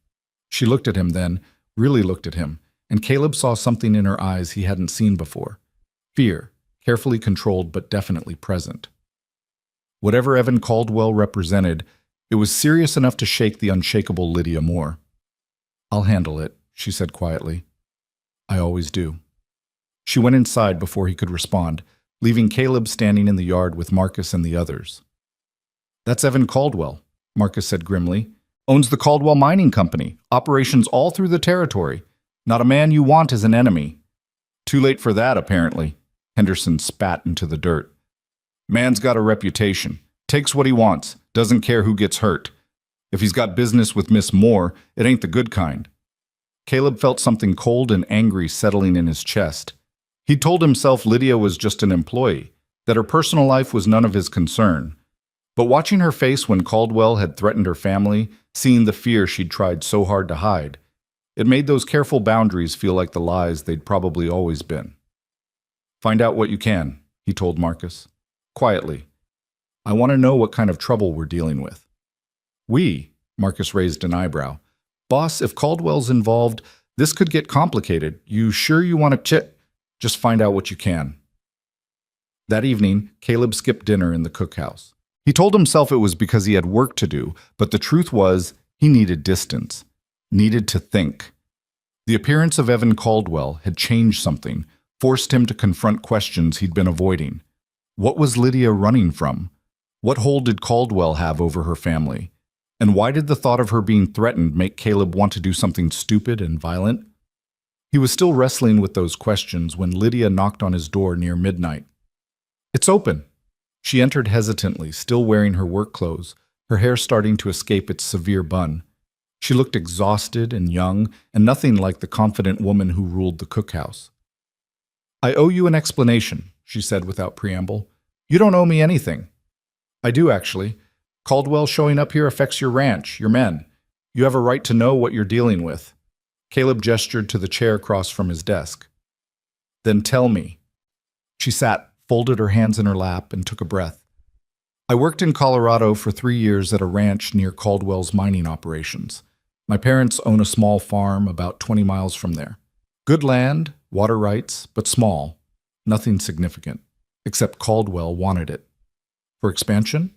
She looked at him then, really looked at him, and Caleb saw something in her eyes he hadn't seen before. Fear, carefully controlled but definitely present. Whatever Evan Caldwell represented, it was serious enough to shake the unshakable Lydia Moore. I'll handle it, she said quietly. I always do. She went inside before he could respond, leaving Caleb standing in the yard with Marcus and the others. That's Evan Caldwell, Marcus said grimly. Owns the Caldwell Mining Company, operations all through the territory. Not a man you want as an enemy. Too late for that, apparently. Henderson spat into the dirt. Man's got a reputation. Takes what he wants. Doesn't care who gets hurt. If he's got business with Miss Moore, it ain't the good kind. Caleb felt something cold and angry settling in his chest. He told himself Lydia was just an employee, that her personal life was none of his concern. But watching her face when Caldwell had threatened her family, seeing the fear she'd tried so hard to hide, it made those careful boundaries feel like the lies they'd probably always been. Find out what you can, he told Marcus. Quietly. I want to know what kind of trouble we're dealing with. We, Marcus raised an eyebrow. Boss, if Caldwell's involved, This could get complicated. You sure you want to chit? Just find out what you can. That evening, Caleb skipped dinner in the cookhouse. He told himself it was because he had work to do, but the truth was he needed distance, needed to think. The appearance of Evan Caldwell had changed something, forced him to confront questions he'd been avoiding. What was Lydia running from? What hold did Caldwell have over her family? And why did the thought of her being threatened make Caleb want to do something stupid and violent? He was still wrestling with those questions when Lydia knocked on his door near midnight. "It's open." She entered hesitantly, still wearing her work clothes, her hair starting to escape its severe bun. She looked exhausted and young, and nothing like the confident woman who ruled the cookhouse. "I owe you an explanation," she said without preamble. "You don't owe me anything." "I do, actually. Caldwell showing up here affects your ranch, your men. You have a right to know what you're dealing with." Caleb gestured to the chair across from his desk. "Then tell me." She sat, folded her hands in her lap, and took a breath. "I worked in Colorado for 3 years at a ranch near Caldwell's mining operations. My parents own a small farm about 20 miles from there. Good land, water rights, but small. Nothing significant, except Caldwell wanted it. For expansion?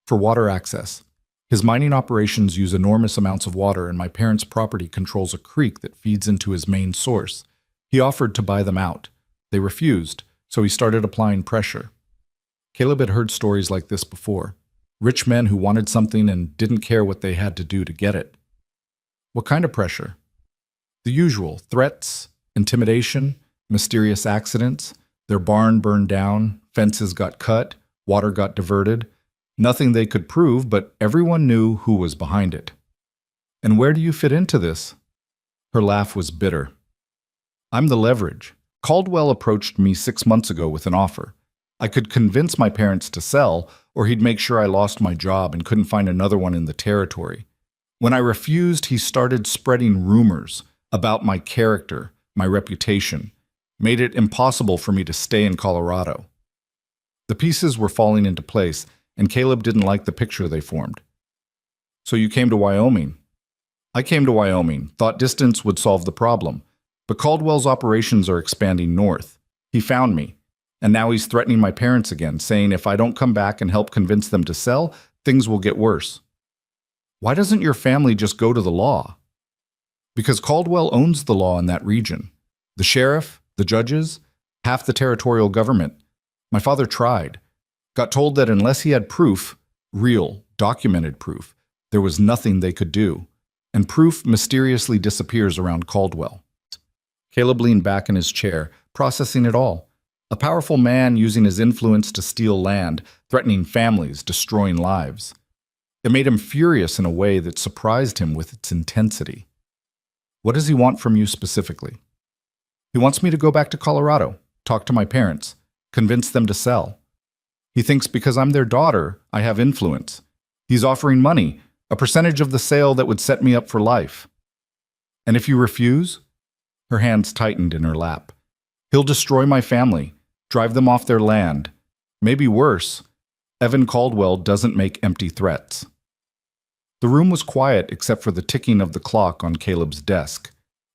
For water access. His mining operations use enormous amounts of water, and my parents' property controls a creek that feeds into his main source. He offered to buy them out. They refused, so he started applying pressure. Caleb had heard stories like this before. Rich men who wanted something and didn't care what they had to do to get it. What kind of pressure? The usual: threats, intimidation, mysterious accidents. Their barn burned down, fences got cut, water got diverted. Nothing they could prove, but everyone knew who was behind it. "And where do you fit into this?" Her laugh was bitter. "I'm the leverage. Caldwell approached me 6 months ago with an offer. I could convince my parents to sell, or he'd make sure I lost my job and couldn't find another one in the territory. When I refused, he started spreading rumors about my character, my reputation, made it impossible for me to stay in Colorado." The pieces were falling into place, and Caleb didn't like the picture they formed. "So you came to Wyoming?" "I came to Wyoming, thought distance would solve the problem. But Caldwell's operations are expanding north. He found me, and now he's threatening my parents again, saying if I don't come back and help convince them to sell, things will get worse." "Why doesn't your family just go to the law?" "Because Caldwell owns the law in that region. The sheriff, the judges, half the territorial government. My father tried. Got told that unless he had proof, real, documented proof, there was nothing they could do. And proof mysteriously disappears around Caldwell." Caleb leaned back in his chair, processing it all. A powerful man using his influence to steal land, threatening families, destroying lives. It made him furious in a way that surprised him with its intensity. "What does he want from you specifically?" "He wants me to go back to Colorado, talk to my parents, convince them to sell. He thinks because I'm their daughter, I have influence. He's offering money, a percentage of the sale that would set me up for life." "And if you refuse?" Her hands tightened in her lap. "He'll destroy my family, drive them off their land. Maybe worse. Evan Caldwell doesn't make empty threats." The room was quiet except for the ticking of the clock on Caleb's desk.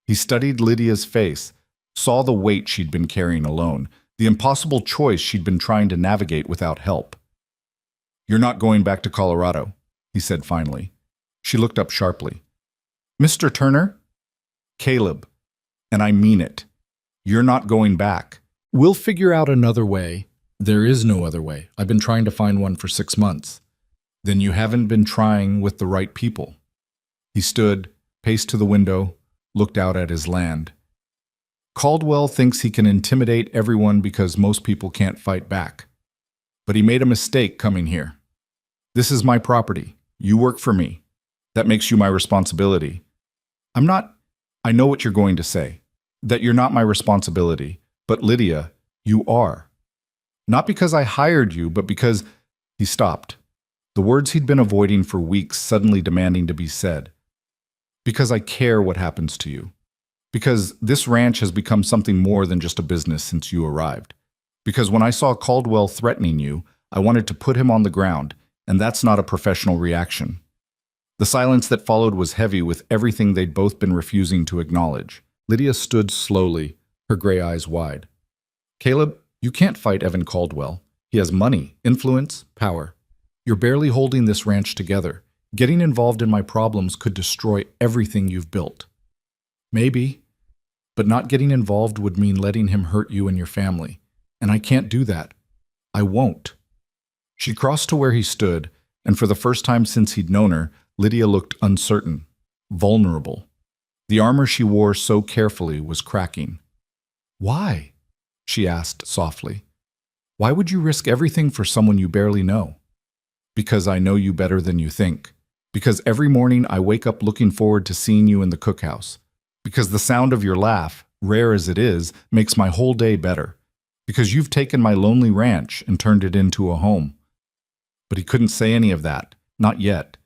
He studied Lydia's face, saw the weight she'd been carrying alone, the impossible choice she'd been trying to navigate without help. "You're not going back to Colorado," he said finally. She looked up sharply. "Mr. Turner?" "Caleb, and I mean it. You're not going back. We'll figure out another way." "There is no other way. I've been trying to find one for 6 months." "Then you haven't been trying with the right people." He stood, paced to the window, looked out at his land. "Caldwell thinks he can intimidate everyone because most people can't fight back. But he made a mistake coming here. This is my property. You work for me. That makes you my responsibility. I'm not... I know what you're going to say. That you're not my responsibility. But Lydia, you are. Not because I hired you, but because..." He stopped. The words he'd been avoiding for weeks suddenly demanding to be said. "Because I care what happens to you. Because this ranch has become something more than just a business since you arrived. Because when I saw Caldwell threatening you, I wanted to put him on the ground, and that's not a professional reaction." The silence that followed was heavy with everything they'd both been refusing to acknowledge. Lydia stood slowly, her gray eyes wide. Caleb, you can't fight Evan Caldwell. He has money, influence, power. You're barely holding this ranch together. Getting involved in my problems could destroy everything you've built. Maybe, but not getting involved would mean letting him hurt you and your family. And I can't do that. I won't. She crossed to where he stood, and for the first time since he'd known her, Lydia looked uncertain, vulnerable. The armor she wore so carefully was cracking. Why? She asked softly. Why would you risk everything for someone you barely know? Because I know you better than you think. Because every morning I wake up looking forward to seeing you in the cookhouse. Because the sound of your laugh, rare as it is, makes my whole day better. Because you've taken my lonely ranch and turned it into a home. But he couldn't say any of that, not yet.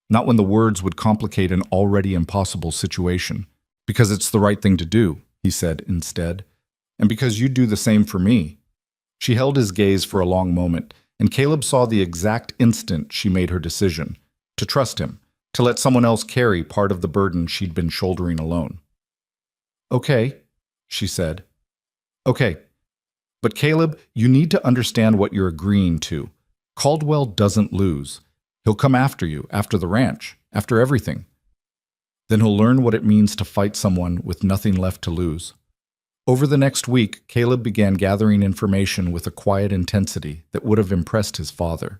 Not when the words would complicate an already impossible situation. Because it's the right thing to do, he said instead. And because you'd do the same for me. She held his gaze for a long moment, and Caleb saw the exact instant she made her decision. To trust him, to let someone else carry part of the burden she'd been shouldering alone. Okay, she said. Okay. But Caleb, you need to understand what you're agreeing to. Caldwell doesn't lose. He'll come after you, after the ranch, after everything. Then he'll learn what it means to fight someone with nothing left to lose. Over the next week, Caleb began gathering information with a quiet intensity that would have impressed his father.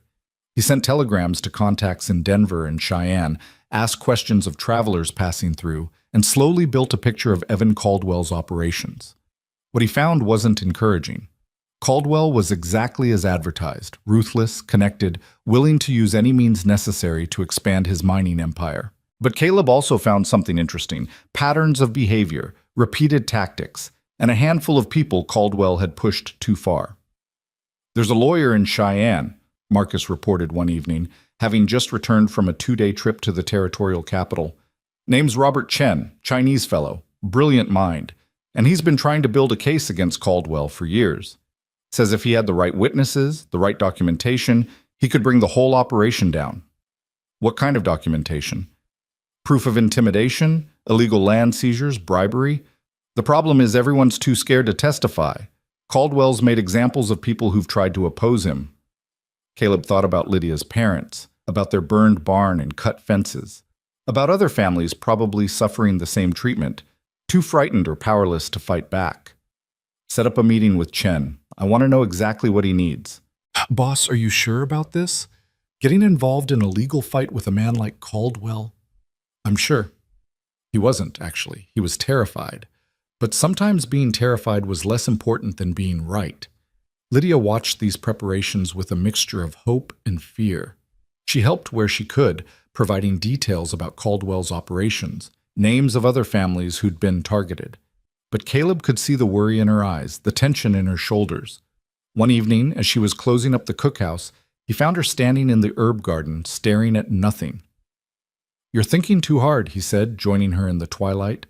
He sent telegrams to contacts in Denver and Cheyenne, asked questions of travelers passing through, and slowly built a picture of Evan Caldwell's operations. What he found wasn't encouraging. Caldwell was exactly as advertised, ruthless, connected, willing to use any means necessary to expand his mining empire. But Caleb also found something interesting: patterns of behavior, repeated tactics, and a handful of people Caldwell had pushed too far. There's a lawyer in Cheyenne, Marcus reported one evening, having just returned from a 2-day trip to the territorial capital. Name's Robert Chen, Chinese fellow, brilliant mind, and he's been trying to build a case against Caldwell for years. Says if he had the right witnesses, the right documentation, he could bring the whole operation down. What kind of documentation? Proof of intimidation, illegal land seizures, bribery? The problem is everyone's too scared to testify. Caldwell's made examples of people who've tried to oppose him. Caleb thought about Lydia's parents, about their burned barn and cut fences, about other families probably suffering the same treatment, too frightened or powerless to fight back. Set up a meeting with Chen. I want to know exactly what he needs. Boss, are you sure about this? Getting involved in a legal fight with a man like Caldwell? I'm sure. He wasn't, actually. He was terrified. But sometimes being terrified was less important than being right. Lydia watched these preparations with a mixture of hope and fear. She helped where she could, providing details about Caldwell's operations, names of other families who'd been targeted. But Caleb could see the worry in her eyes, the tension in her shoulders. One evening, as she was closing up the cookhouse, he found her standing in the herb garden, staring at nothing. You're thinking too hard, he said, joining her in the twilight.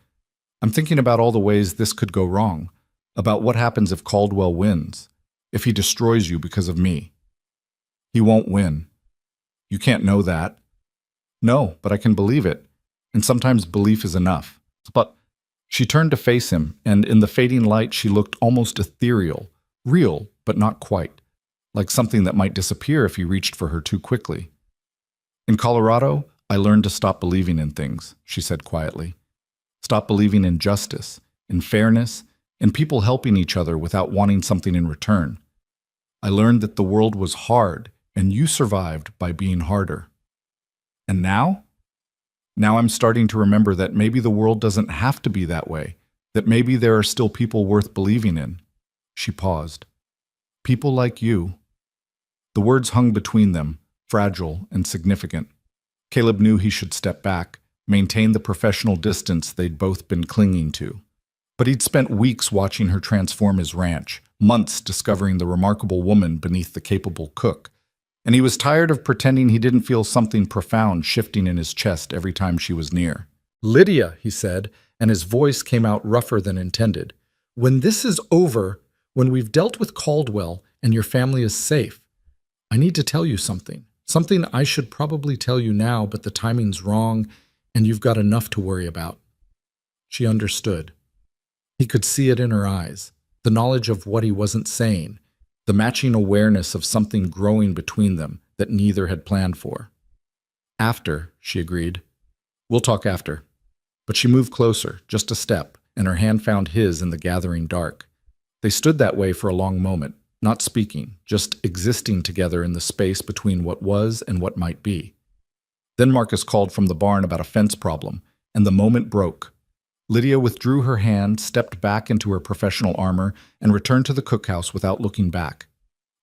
I'm thinking about all the ways this could go wrong, about what happens if Caldwell wins, if he destroys you because of me. He won't win. You can't know that. No, but I can believe it, and sometimes belief is enough. But she turned to face him, and in the fading light she looked almost ethereal, real, but not quite, like something that might disappear if he reached for her too quickly. In Colorado, I learned to stop believing in things, she said quietly. Stop believing in justice, in fairness, in people helping each other without wanting something in return. I learned that the world was hard, and you survived by being harder. And now? Now I'm starting to remember that maybe the world doesn't have to be that way, that maybe there are still people worth believing in. She paused. People like you. The words hung between them, fragile and significant. Caleb knew he should step back, maintain the professional distance they'd both been clinging to. But he'd spent weeks watching her transform his ranch, months discovering the remarkable woman beneath the capable cook, and he was tired of pretending he didn't feel something profound shifting in his chest every time she was near. Lydia, he said, and his voice came out rougher than intended. When this is over, when we've dealt with Caldwell and your family is safe, I need to tell you something.
Something I should probably tell you now, but the timing's wrong, and you've got enough to worry about." She understood. He could see it in her eyes, the knowledge of what he wasn't saying, the matching awareness of something growing between them that neither had planned for. "After," she agreed. "We'll talk after." But she moved closer, just a step, and her hand found his in the gathering dark. They stood that way for a long moment, not speaking, just existing together in the space between what was and what might be. Then Marcus called from the barn about a fence problem, and the moment broke. Lydia withdrew her hand, stepped back into her professional armor, and returned to the cookhouse without looking back.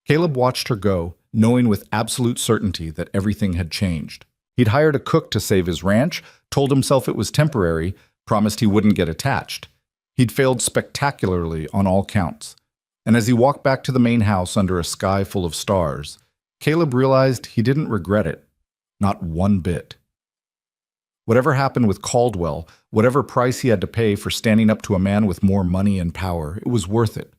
Caleb watched her go, knowing with absolute certainty that everything had changed. He'd hired a cook to save his ranch, told himself it was temporary, promised he wouldn't get attached. He'd failed spectacularly on all counts. And as he walked back to the main house under a sky full of stars, Caleb realized he didn't regret it. Not one bit. Whatever happened with Caldwell, whatever price he had to pay for standing up to a man with more money and power, it was worth it.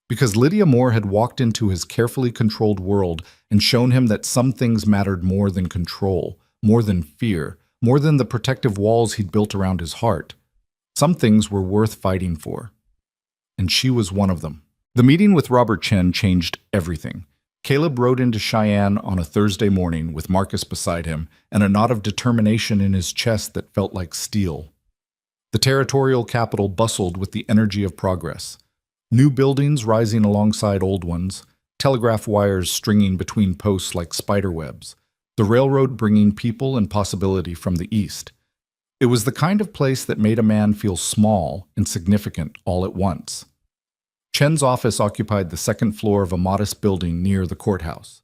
Because Lydia Moore had walked into his carefully controlled world and shown him that some things mattered more than control, more than fear, more than the protective walls he'd built around his heart. Some things were worth fighting for. And she was one of them. The meeting with Robert Chen changed everything. Caleb rode into Cheyenne on a Thursday morning with Marcus beside him and a knot of determination in his chest that felt like steel. The territorial capital bustled with the energy of progress. New buildings rising alongside old ones, telegraph wires stringing between posts like spiderwebs, the railroad bringing people and possibility from the east. It was the kind of place that made a man feel small and significant all at once. Chen's office occupied the second floor of a modest building near the courthouse.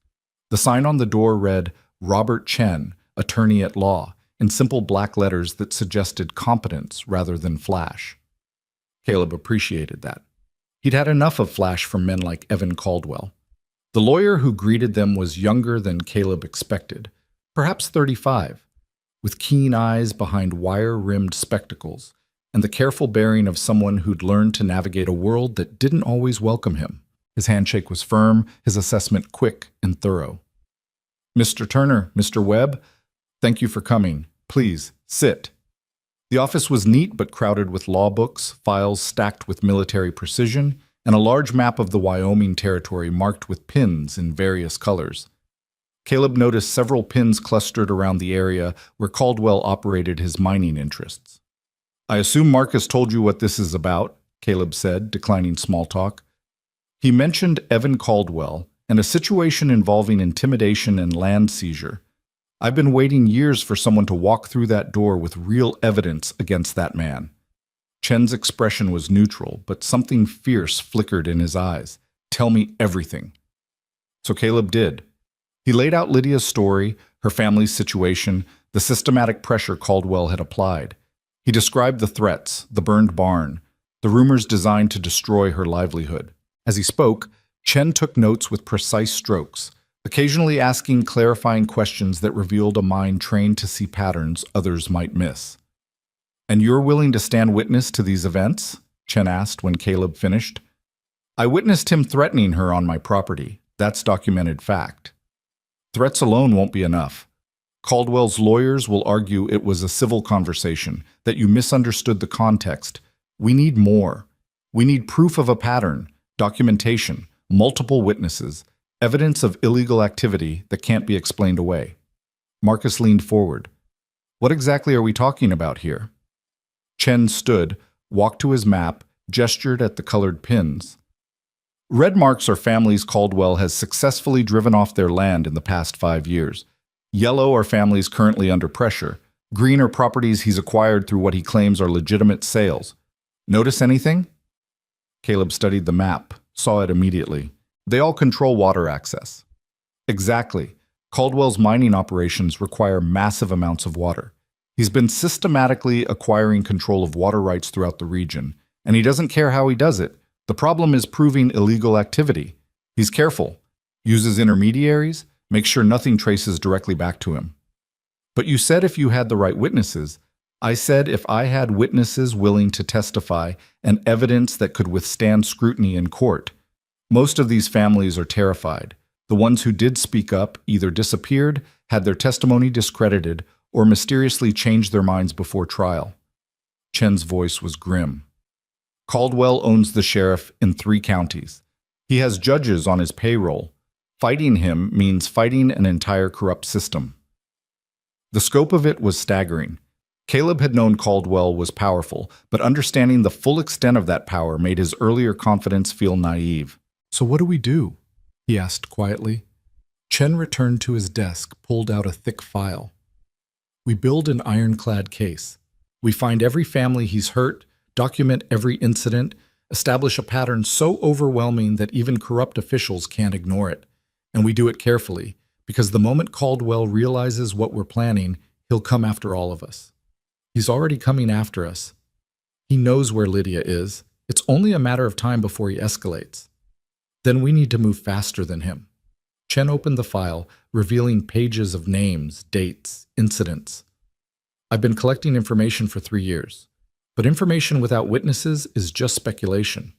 The sign on the door read, "Robert Chen, Attorney at Law," in simple black letters that suggested competence rather than flash. Caleb appreciated that. He'd had enough of flash from men like Evan Caldwell. The lawyer who greeted them was younger than Caleb expected, perhaps 35, with keen eyes behind wire-rimmed spectacles, and the careful bearing of someone who'd learned to navigate a world that didn't always welcome him. His handshake was firm, his assessment quick and thorough. "Mr. Turner, Mr. Webb, thank you for coming. Please, sit." The office was neat but crowded with law books, files stacked with military precision, and a large map of the Wyoming territory marked with pins in various colors. Caleb noticed several pins clustered around the area where Caldwell operated his mining interests. "I assume Marcus told you what this is about," Caleb said, declining small talk. He mentioned Evan Caldwell and a situation involving intimidation and land seizure. "I've been waiting years for someone to walk through that door with real evidence against that man." Chen's expression was neutral, but something fierce flickered in his eyes. "Tell me everything." So Caleb did. He laid out Lydia's story, her family's situation, the systematic pressure Caldwell had applied. He described the threats, the burned barn, the rumors designed to destroy her livelihood. As he spoke, Chen took notes with precise strokes, occasionally asking clarifying questions that revealed a mind trained to see patterns others might miss. "And you're willing to stand witness to these events?" Chen asked when Caleb finished. "I witnessed him threatening her on my property. That's documented fact. Threats alone won't be enough. Caldwell's lawyers will argue it was a civil conversation, that you misunderstood the context. We need more. We need proof of a pattern, documentation, multiple witnesses, evidence of illegal activity that can't be explained away." Marcus leaned forward. "What exactly are we talking about here?" Chen stood, walked to his map, gestured at the colored pins. "Red marks are families Caldwell has successfully driven off their land in the past 5 years. Yellow are families currently under pressure. Green are properties he's acquired through what he claims are legitimate sales. Notice anything?" Caleb studied the map, saw it immediately. They all control water access. Exactly. Caldwell's mining operations require massive amounts of water. He's been systematically acquiring control of water rights throughout the region, and he doesn't care how he does it. The problem is proving illegal activity. He's careful, uses intermediaries, makes sure nothing traces directly back to him. "But you said if you had the right witnesses." "I said if I had witnesses willing to testify and evidence that could withstand scrutiny in court. Most of these families are terrified.
The ones who did speak up either disappeared, had their testimony discredited, or mysteriously changed their minds before trial. Chen's voice was grim. Caldwell owns the sheriff in 3 counties. He has judges on his payroll. Fighting him means fighting an entire corrupt system. The scope of it was staggering. Caleb had known Caldwell was powerful, but understanding the full extent of that power made his earlier confidence feel naive.
"So what do we do?" he asked quietly. Chen returned to his desk, pulled out a thick file. "We build an ironclad case. We find every family he's hurt, document every incident, establish a pattern so overwhelming that even corrupt officials can't ignore it. And we do it carefully, because the moment Caldwell realizes what we're planning, he'll come after all of us. He's already coming after us. He knows where Lydia is. It's only a matter of time before he escalates. Then we need to move faster than him." Chen opened the file, revealing pages of names, dates, incidents. "I've been collecting information for 3 years. But information without witnesses is just speculation.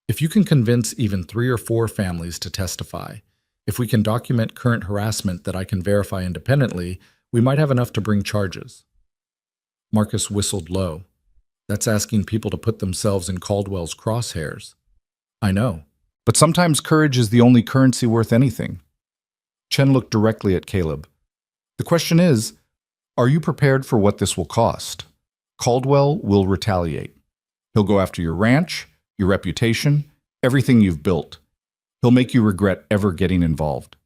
If you can convince even 3 or 4 families to testify, if we can document current harassment that I can verify independently, we might have enough to bring charges." Marcus whistled low. "That's asking people to put themselves in Caldwell's crosshairs." "I know.
But sometimes courage is the only currency worth anything." Chen looked directly at Caleb. "The question is, are you prepared for what this will cost? Caldwell will retaliate. He'll go after your ranch, your reputation, everything you've built. He'll make you regret ever getting involved."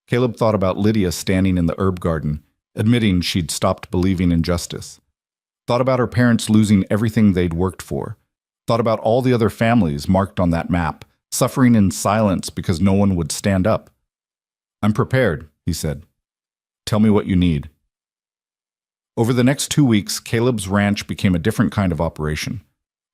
Caleb thought about Lydia standing in the herb garden, admitting she'd stopped believing in justice. Thought about her parents losing everything they'd worked for. Thought about all the other families marked on that map, suffering in silence because no one would stand up. "I'm prepared," he said. "Tell me what you need." Over the next 2 weeks, Caleb's ranch became a different kind of operation.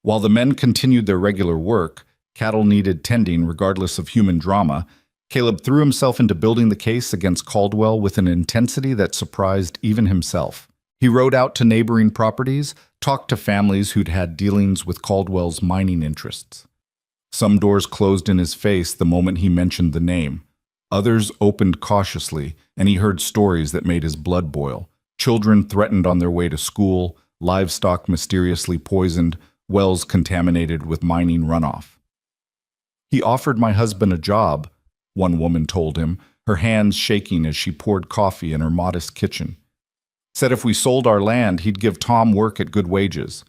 While the men continued their regular work, cattle needed tending regardless of human drama, Caleb threw himself into building the case against Caldwell with an intensity that surprised even himself. He rode out to neighboring properties, talked to families who'd had dealings with Caldwell's mining interests. Some doors closed in his face the moment he mentioned the name. Others opened cautiously, and he heard stories that made his blood boil. Children threatened on their way to school, livestock mysteriously poisoned, wells contaminated with mining runoff. "He offered my husband a job," one woman told him, her hands shaking as she poured coffee in her modest kitchen. "Said if we sold our land, he'd give Tom work at good wages.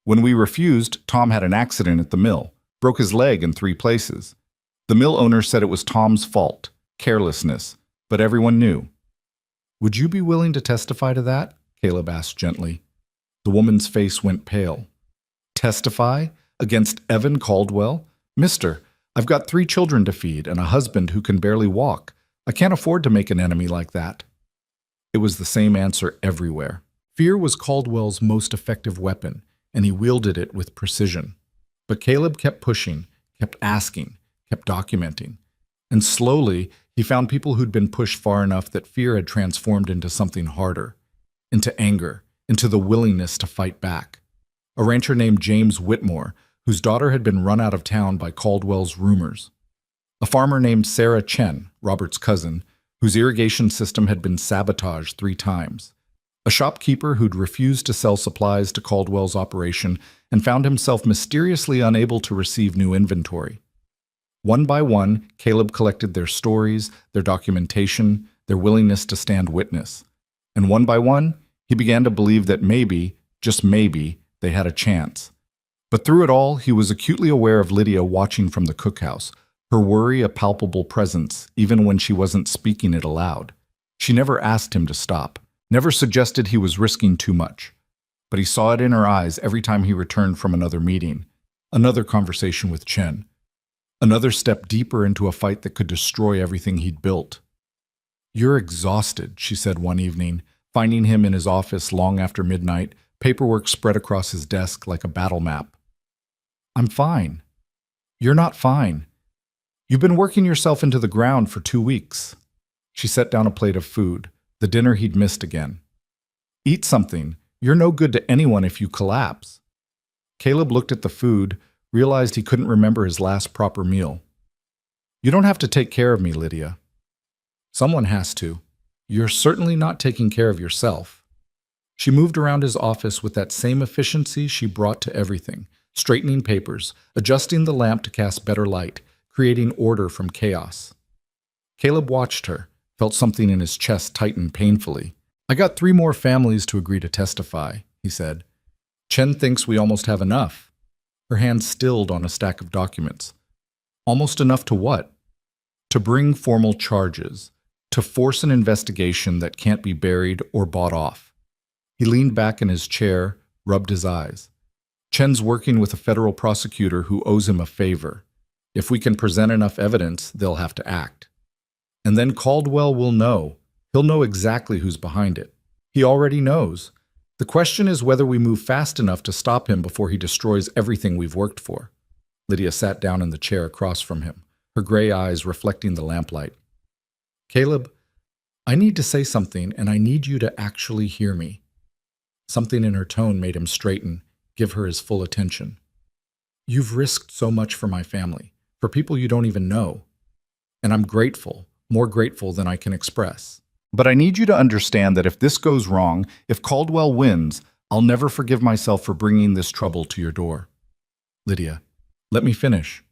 When we refused, Tom had an accident at the mill, broke his leg in 3 places. The mill owner said it was Tom's fault, carelessness, but everyone knew." "Would you be willing to testify to that?" Caleb asked gently. The woman's face went pale. "Testify? Against Evan Caldwell? Mister, I've got 3 children to feed and a husband who can barely walk. I can't afford to make an enemy like that." It was the same answer everywhere. Fear was Caldwell's most effective weapon, and he wielded it with precision. But Caleb kept pushing, kept asking, kept documenting. And slowly, he found people who'd been pushed far enough that fear had transformed into something harder, into anger, into the willingness to fight back. A rancher named James Whitmore, whose daughter had been run out of town by Caldwell's rumors. A farmer named Sarah Chen, Robert's cousin, whose irrigation system had been sabotaged 3 times. A shopkeeper who'd refused to sell supplies to Caldwell's operation and found himself mysteriously unable to receive new inventory. One by one, Caleb collected their stories, their documentation, their willingness to stand witness. And one by one, he began to believe that maybe, just maybe, they had a chance. But through it all, he was acutely aware of Lydia watching from the cookhouse, her worry a palpable presence, even when she wasn't speaking it aloud. She never asked him to stop, never suggested he was risking too much. But he saw it in her eyes every time he returned from another meeting, another conversation with Chen. Another step deeper into a fight that could destroy everything he'd built. "You're exhausted," she said one evening, finding him in his office long after midnight, paperwork spread across his desk like a battle map. "I'm fine." "You're not fine. You've been working yourself into the ground for 2 weeks." She set down a plate of food, the dinner he'd missed again. "Eat something. You're no good to anyone if you collapse." Caleb looked at the food, realized he couldn't remember his last proper meal. "You don't have to take care of me, Lydia.
Someone has to. You're certainly not taking care of yourself. She moved around his office with that same efficiency she brought to everything, straightening papers, adjusting the lamp to cast better light, creating order from chaos. Caleb watched her, felt something in his chest tighten painfully. I got 3 more families to agree to testify, he said. Chen thinks we almost have enough. Her hand stilled on a stack of documents. Almost enough to what? To bring formal charges, to force an investigation that can't be buried or bought off. He leaned back in his chair, rubbed his eyes. Chen's working with a federal prosecutor who owes him a favor. If we can present enough evidence, they'll have to act. And then Caldwell will know. He'll know exactly who's behind it. He already knows. The question is whether we move fast enough to stop him before he destroys everything we've worked for. Lydia sat down in the chair across from him, her gray eyes reflecting the lamplight. Caleb, I need to say something, and I need you to actually hear me. Something in her tone made him straighten, give her his full attention. You've risked so much for my family, for people you don't even know. And I'm grateful, more grateful than I can express.
But I need you to understand that if this goes wrong, if Caldwell wins, I'll never forgive myself for bringing this trouble to your door.
Lydia, let me finish.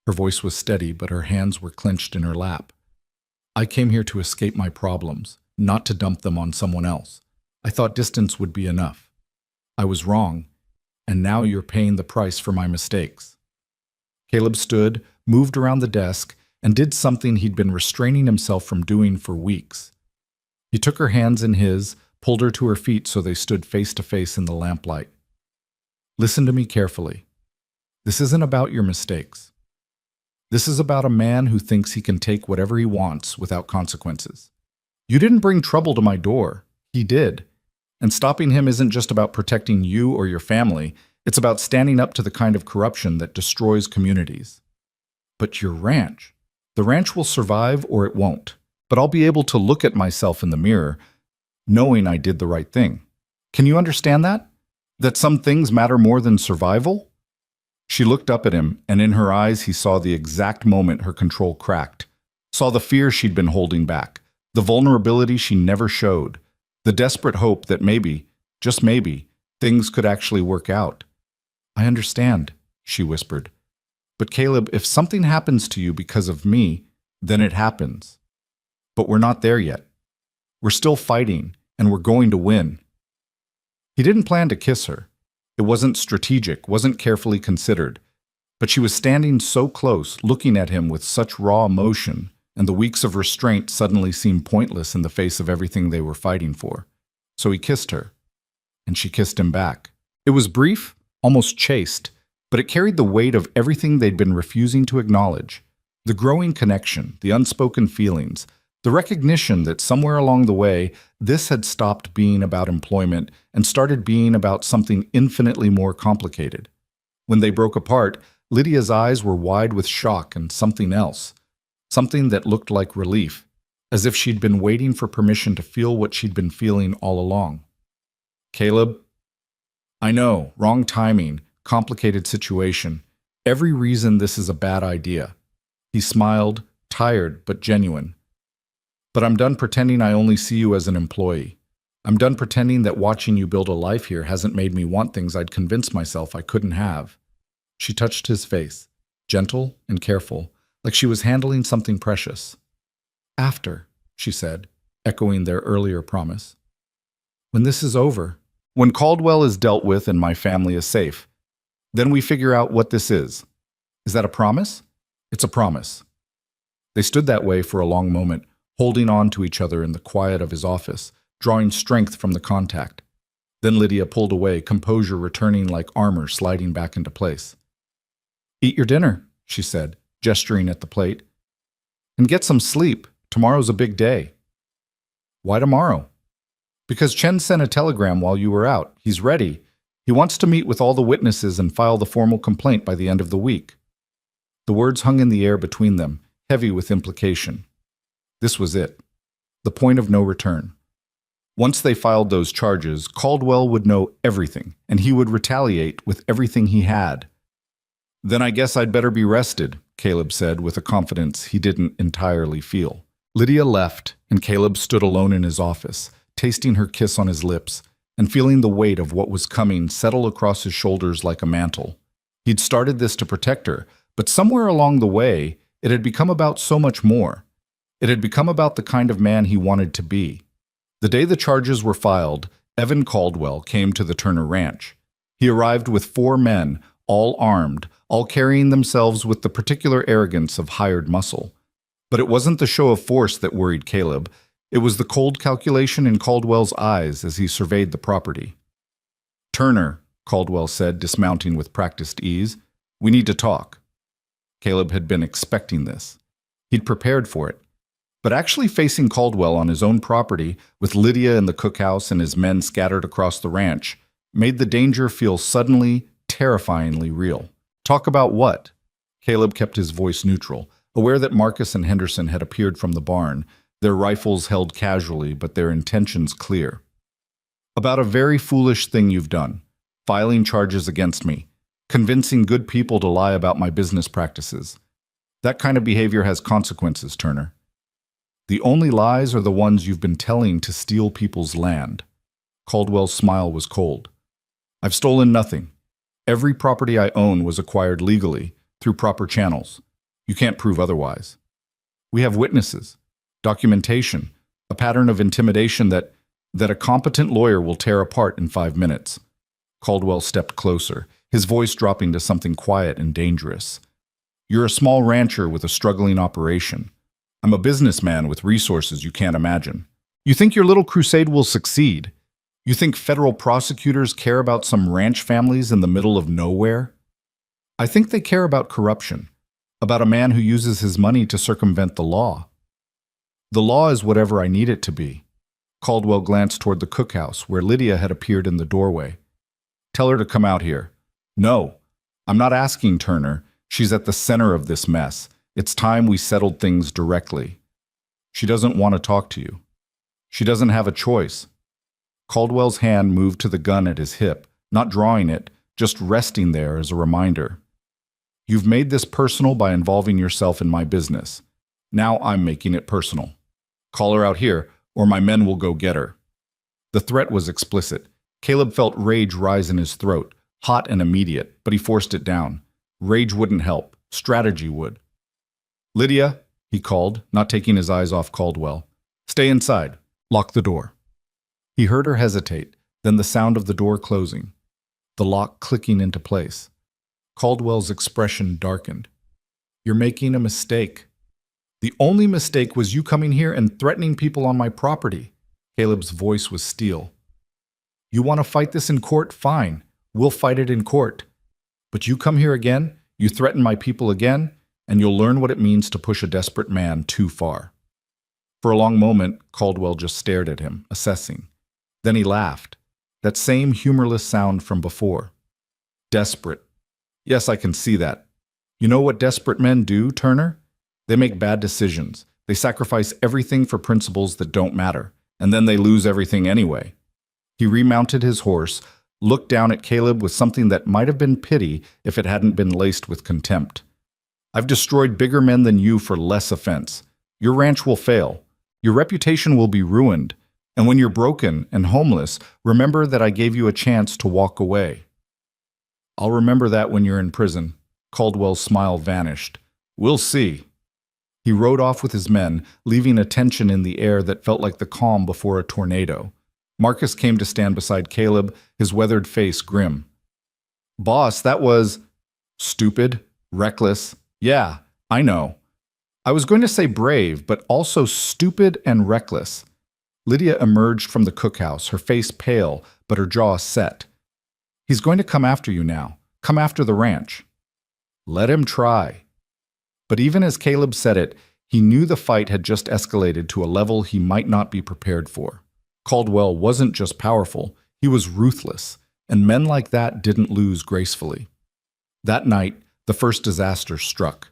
Her voice was steady, but her hands were clenched in her lap. I came here to escape my problems, not to dump them on someone else. I thought distance would be enough. I was wrong, and now you're paying the price for my mistakes. Caleb stood, moved around the desk, and did something he'd been restraining himself from doing for weeks. He took her hands in his, pulled her to her feet so they stood face to face in the lamplight. Listen to me carefully. This isn't about your mistakes. This is about a man who thinks he can take whatever he wants without consequences. You didn't bring trouble to my door. He did. And stopping him isn't just about protecting you or your family. It's about standing up to the kind of corruption that destroys communities. But your ranch, the ranch will survive or it won't. But I'll be able to look at myself in the mirror, knowing I did the right thing. Can you understand that? That some things matter more than survival? She looked up at him, and in her eyes he saw the exact moment her control cracked, saw the fear she'd been holding back, the vulnerability she never showed, the desperate hope that maybe, just maybe, things could actually work out. I understand, she whispered. But Caleb, if something happens to you because of me, then it happens. But we're not there yet. We're still fighting, and we're going to win. He didn't plan to kiss her. It wasn't strategic, wasn't carefully considered. But she was standing so close, looking at him with such raw emotion, and the weeks of restraint suddenly seemed pointless in the face of everything they were fighting for. So he kissed her, and she kissed him back. It was brief, almost chaste, but it carried the weight of everything they'd been refusing to acknowledge. The growing connection, the unspoken feelings, the recognition that somewhere along the way, this had stopped being about employment and started being about something infinitely more complicated. When they broke apart, Lydia's eyes were wide with shock and something else, something that looked like relief, as if she'd been waiting for permission to feel what she'd been feeling all along. Caleb, I know, wrong timing, complicated situation, every reason this is a bad idea. He smiled, tired but genuine. But I'm done pretending I only see you as an employee. I'm done pretending that watching you build a life here hasn't made me want things I'd convinced myself I couldn't have. She touched his face, gentle and careful, like she was handling something precious. After, she said, echoing their earlier promise. When this is over, when Caldwell is dealt with and my family is safe, then we figure out what this is. Is that a promise? It's a promise. They stood that way for a long moment, holding on to each other in the quiet of his office, drawing strength from the contact. Then Lydia pulled away, composure returning like armor sliding back into place. Eat your dinner, she said, gesturing at the plate. And get some sleep. Tomorrow's a big day. Why tomorrow? Because Chen sent a telegram while you were out. He's ready. He wants to meet with all the witnesses and file the formal complaint by the end of the week. The words hung in the air between them, heavy with implication. This was it. The point of no return. Once they filed those charges, Caldwell would know everything, and he would retaliate with everything he had. Then I guess I'd better be rested, Caleb said with a confidence he didn't entirely feel.
Lydia left, and Caleb stood alone in his office, tasting her kiss on his lips, and feeling the weight of what was coming settle across his shoulders like a mantle. He'd started this to protect her, but somewhere along the way, it had become about so much more. It had become about the kind of man he wanted to be. The day the charges were filed, Evan Caldwell came to the Turner Ranch. He arrived with 4 men, all armed, all carrying themselves with the particular arrogance of hired muscle. But it wasn't the show of force that worried Caleb. It was the cold calculation in Caldwell's eyes as he surveyed the property. "Turner," Caldwell said, dismounting with practiced ease, "we need to talk." Caleb had been expecting this. He'd prepared for it. But actually facing Caldwell on his own property, with Lydia in the cookhouse and his men scattered across the ranch, made the danger feel suddenly, terrifyingly real. Talk about what? Caleb kept his voice neutral, aware that Marcus and Henderson had appeared from the barn, their rifles held casually, but their intentions clear. "About a very foolish thing you've done, filing charges against me, convincing good people to lie about my business practices. That kind of behavior has consequences, Turner. The only lies are the ones you've been telling to steal people's land." Caldwell's smile was cold. "I've stolen nothing. Every property I own was acquired legally, through proper channels. You can't prove otherwise. We have witnesses, documentation, a pattern of intimidation that a competent lawyer will tear apart in 5 minutes." Caldwell stepped closer, his voice dropping to something quiet and dangerous. "You're a small rancher with a struggling operation. I'm a businessman with resources you can't imagine. You think your little crusade will succeed? You think federal prosecutors care about some ranch families in the middle of nowhere? I think they care about corruption, about a man who uses his money to circumvent the law. The law is whatever I need it to be." Caldwell glanced toward the cookhouse, where Lydia had appeared in the doorway. "Tell her to come out here." "No, I'm not asking Turner. She's at the center of this mess. It's time we settled things directly. She doesn't want to talk to you. She doesn't have a choice." Caldwell's hand moved to the gun at his hip, not drawing it, just resting there as a reminder. "You've made this personal by involving yourself in my business. Now I'm making it personal. Call her out here, or my men will go get her." The threat was explicit. Caleb felt rage rise in his throat, hot and immediate, but he forced it down. Rage wouldn't help. Strategy would. "Lydia," he called, not taking his eyes off Caldwell. "Stay inside. Lock the door." He heard her hesitate, then the sound of the door closing, the lock clicking into place. Caldwell's expression darkened. "You're making a mistake. The only mistake was you coming here and threatening people on my property." Caleb's voice was steel. "You want to fight this in court? Fine. We'll fight it in court. But you come here again, you threaten my people again, and you'll learn what it means to push a desperate man too far." For a long moment, Caldwell just stared at him, assessing. Then he laughed, that same humorless sound from before. "Desperate. Yes, I can see that. You know what desperate men do, Turner? They make bad decisions. They sacrifice everything for principles that don't matter, and then they lose everything anyway." He remounted his horse, looked down at Caleb with something that might have been pity if it hadn't been laced with contempt. "I've destroyed bigger men than you for less offense. Your ranch will fail. Your reputation will be ruined. And when you're broken and homeless, remember that I gave you a chance to walk away." "I'll remember that when you're in prison." Caldwell's smile vanished. "We'll see." He rode off with his men, leaving a tension in the air that felt like the calm before a tornado. Marcus came to stand beside Caleb, his weathered face grim. "Boss, that was stupid, reckless. Yeah, I know. I was going to say brave, but also stupid and reckless." Lydia emerged from the cookhouse, her face pale, but her jaw set. "He's going to come after you now. Come after the ranch." "Let him try." But even as Caleb said it, he knew the fight had just escalated to a level he might not be prepared for. Caldwell wasn't just powerful, he was ruthless, and men like that didn't lose gracefully. That night, the first disaster struck.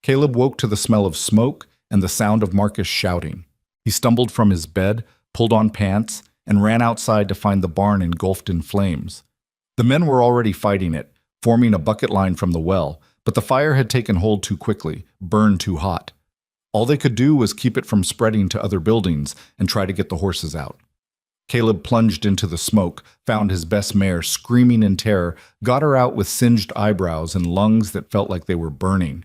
Caleb woke to the smell of smoke and the sound of Marcus shouting. He stumbled from his bed, pulled on pants, and ran outside to find the barn engulfed in flames. The men were already fighting it, forming a bucket line from the well, but the fire had taken hold too quickly, burned too hot. All they could do was keep it from spreading to other buildings and try to get the horses out. Caleb plunged into the smoke, found his best mare screaming in terror, got her out with singed eyebrows and lungs that felt like they were burning.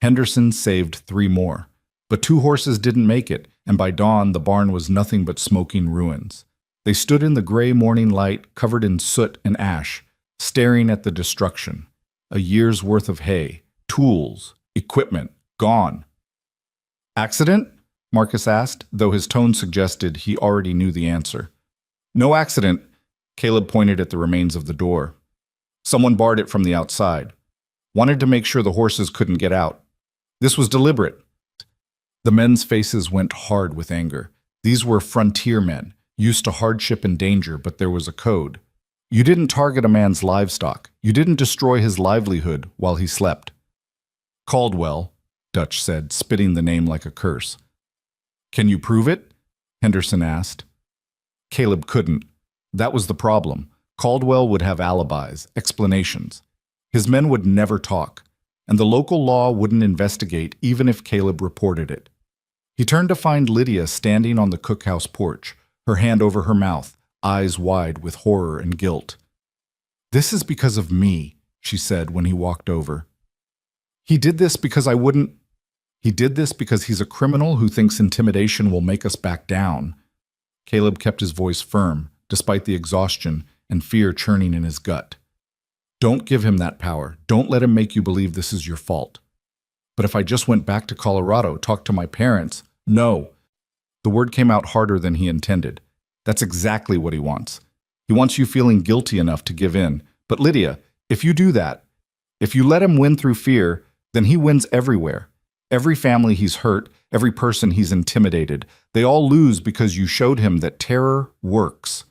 Henderson saved 3 more. But 2 horses didn't make it, and by dawn the barn was nothing but smoking ruins. They stood in the gray morning light, covered in soot and ash, staring at the destruction. A year's worth of hay, tools, equipment, gone. Accident? Marcus asked, though his tone suggested he already knew the answer. No accident, Caleb pointed at the remains of the door. Someone barred it from the outside. Wanted to make sure the horses couldn't get out. This was deliberate. The men's faces went hard with anger. These were frontier men, used to hardship and danger, but there was a code. You didn't target a man's livestock. You didn't destroy his livelihood while he slept. Caldwell, Dutch said, spitting the name like a curse. Can you prove it? Henderson asked. Caleb couldn't. That was the problem. Caldwell would have alibis, explanations. His men would never talk, and the local law wouldn't investigate even if Caleb reported it. He turned to find Lydia standing on the cookhouse porch, her hand over her mouth, eyes wide with horror and guilt. This is because of me, she said when he walked over. He did this because he's a criminal who thinks intimidation will make us back down. Caleb kept his voice firm, despite the exhaustion and fear churning in his gut. Don't give him that power. Don't let him make you believe this is your fault. But if I just went back to Colorado, talked to my parents, no. The word came out harder than he intended. That's exactly what he wants. He wants you feeling guilty enough to give in. But Lydia, if you do that, if you let him win through fear, then he wins everywhere. Every family he's hurt, every person he's intimidated, they all lose because you showed him that terror works.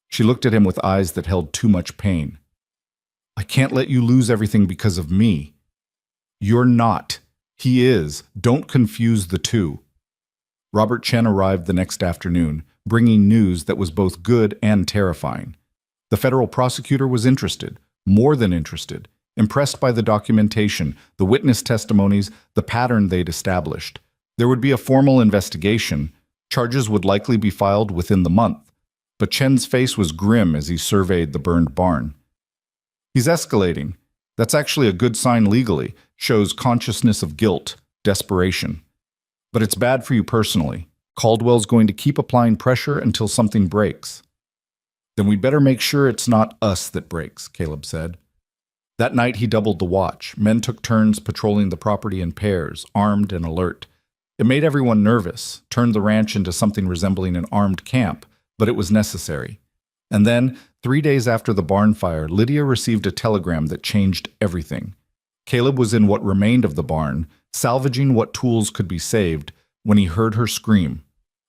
She looked at him with eyes that held too much pain. I can't let you lose everything because of me. You're not. He is. Don't confuse the two. Robert Chen arrived the next afternoon, bringing news that was both good and terrifying. The federal prosecutor was interested, more than interested, impressed by the documentation, the witness testimonies, the pattern they'd established. There would be a formal investigation. Charges would likely be filed within the month. But Chen's face was grim as he surveyed the burned barn. He's escalating. That's actually a good sign legally. Shows consciousness of guilt, desperation. But it's bad for you personally. Caldwell's going to keep applying pressure until something breaks. Then we'd better make sure it's not us that breaks, Caleb said. That night he doubled the watch. Men took turns patrolling the property in pairs, armed and alert. It made everyone nervous, turned the ranch into something resembling an armed camp, but it was necessary. And then, 3 days after the barn fire, Lydia received a telegram that changed everything. Caleb was in what remained of the barn, salvaging what tools could be saved, when he heard her scream.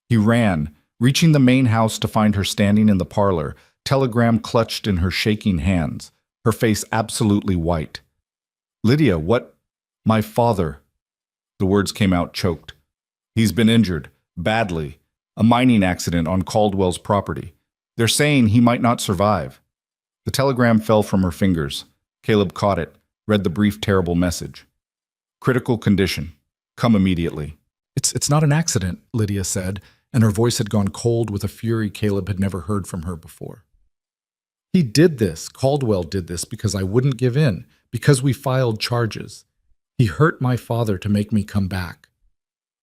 He ran, reaching the main house to find her standing in the parlor, telegram clutched in her shaking hands, her face absolutely white. Lydia, what? My father. The words came out choked. He's been injured, badly. A mining accident on Caldwell's property. They're saying he might not survive. The telegram fell from her fingers. Caleb caught it, read the brief, terrible message. Critical condition. Come immediately. It's not an accident, Lydia said, and her voice had gone cold with a fury Caleb had never heard from her before. He did this, Caldwell did this, because I wouldn't give in, because we filed charges. He hurt my father to make me come back.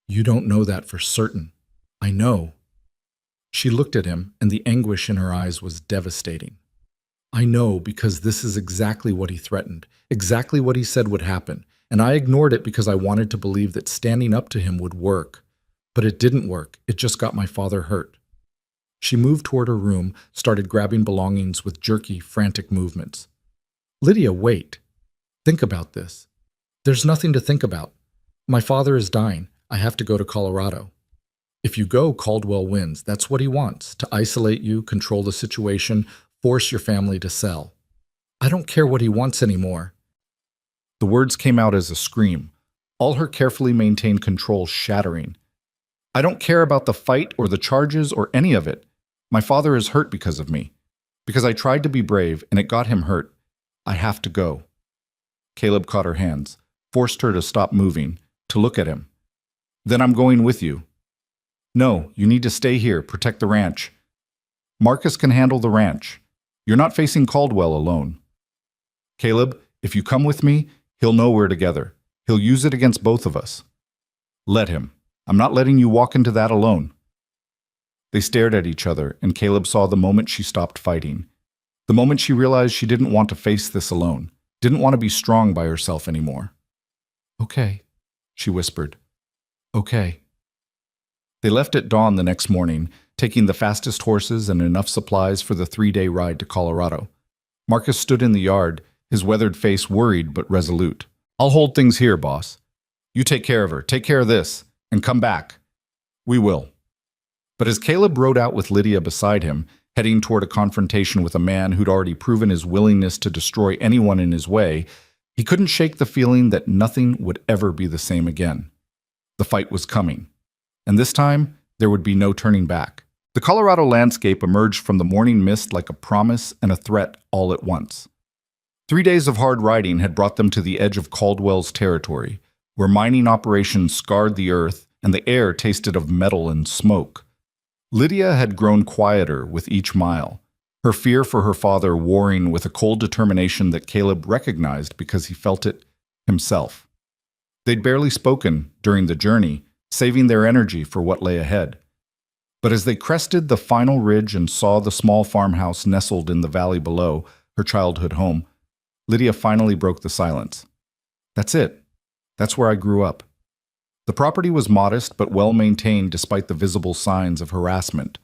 You don't know that for certain. I know. She looked at him, and the anguish in her eyes was devastating. I know because this is exactly what he threatened, exactly what he said would happen, and I ignored it because I wanted to believe that standing up to him would work. But it didn't work. It just got my father hurt. She moved toward her room, started grabbing belongings with jerky, frantic movements. Lydia, wait. Think about this. There's nothing to think about. My father is dying. I have to go to Colorado. If you go, Caldwell wins. That's what he wants, to isolate you, control the situation, force your family to sell. I don't care what he wants anymore. The words came out as a scream, all her carefully maintained control shattering. I don't care about the fight or the charges or any of it. My father is hurt because of me. Because I tried to be brave and it got him hurt. I have to go. Caleb caught her hands, forced her to stop moving, to look at him. Then I'm going with you. No, you need to stay here, protect the ranch. Marcus can handle the ranch. You're not facing Caldwell alone. Caleb, if you come with me, he'll know we're together. He'll use it against both of us. Let him. I'm not letting you walk into that alone. They stared at each other, and Caleb saw the moment she stopped fighting. The moment she realized she didn't want to face this alone, didn't want to be strong by herself anymore. Okay, she whispered. Okay. They left at dawn the next morning, taking the fastest horses and enough supplies for the 3-day ride to Colorado. Marcus stood in the yard, his weathered face worried but resolute. I'll hold things here, boss. You take care of her, take care of this, and come back. We will. But as Caleb rode out with Lydia beside him, heading toward a confrontation with a man who'd already proven his willingness to destroy anyone in his way, he couldn't shake the feeling that nothing would ever be the same again. The fight was coming, and this time there would be no turning back. The Colorado landscape emerged from the morning mist like a promise and a threat all at once. 3 days of hard riding had brought them to the edge of Caldwell's territory, where mining operations scarred the earth and the air tasted of metal and smoke. Lydia had grown quieter with each mile, her fear for her father warring with a cold determination that Caleb recognized because he felt it himself. They'd barely spoken during the journey, saving their energy for what lay ahead. But as they crested the final ridge and saw the small farmhouse nestled in the valley below, her childhood home, Lydia finally broke the silence. That's it. That's where I grew up. The property was modest but well-maintained despite the visible signs of harassment.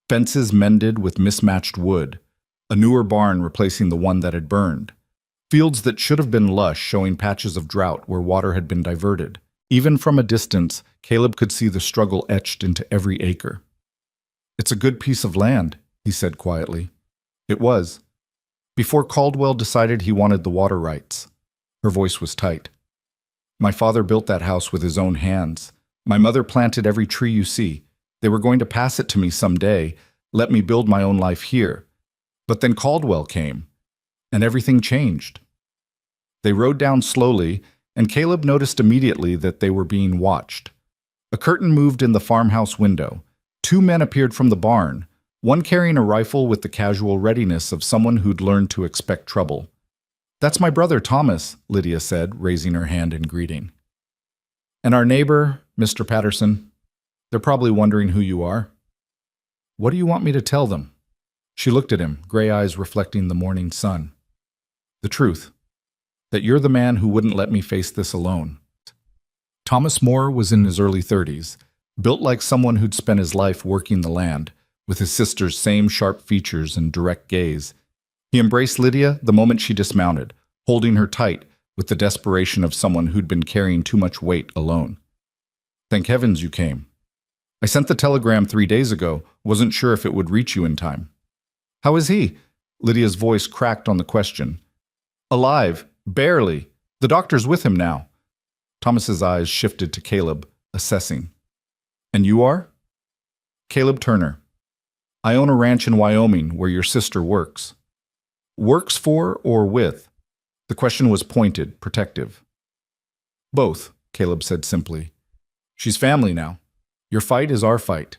Fences mended with mismatched wood, a newer barn replacing the one that had burned, fields that should have been lush showing patches of drought where water had been diverted. Even from a distance, Caleb could see the struggle etched into every acre. It's a good piece of land, he said quietly. It was. Before Caldwell decided he wanted the water rights. Her voice was tight. My father built that house with his own hands. My mother planted every tree you see. They were going to pass it to me someday, let me build my own life here. But then Caldwell came, and everything changed. They rode down slowly, and Caleb noticed immediately that they were being watched. A curtain moved in the farmhouse window. 2 men appeared from the barn, one carrying a rifle with the casual readiness of someone who'd learned to expect trouble. That's my brother Thomas, Lydia said, raising her hand in greeting. And our neighbor, Mr. Patterson. They're probably wondering who you are. What do you want me to tell them? She looked at him, gray eyes reflecting the morning sun. The truth. That you're the man who wouldn't let me face this alone. Thomas Moore was in his early 30s, built like someone who'd spent his life working the land, with his sister's same sharp features and direct gaze. He embraced Lydia the moment she dismounted, holding her tight with the desperation of someone who'd been carrying too much weight alone. Thank heavens you came. I sent the telegram 3 days ago, wasn't sure if it would reach you in time. How is he? Lydia's voice cracked on the question. Alive, barely. The doctor's with him now. Thomas's eyes shifted to Caleb, assessing. And you are? Caleb Turner. I own a ranch in Wyoming where your sister works. Works for or with? The question was pointed, protective. Both, Caleb said simply. She's family now. Your fight is our fight.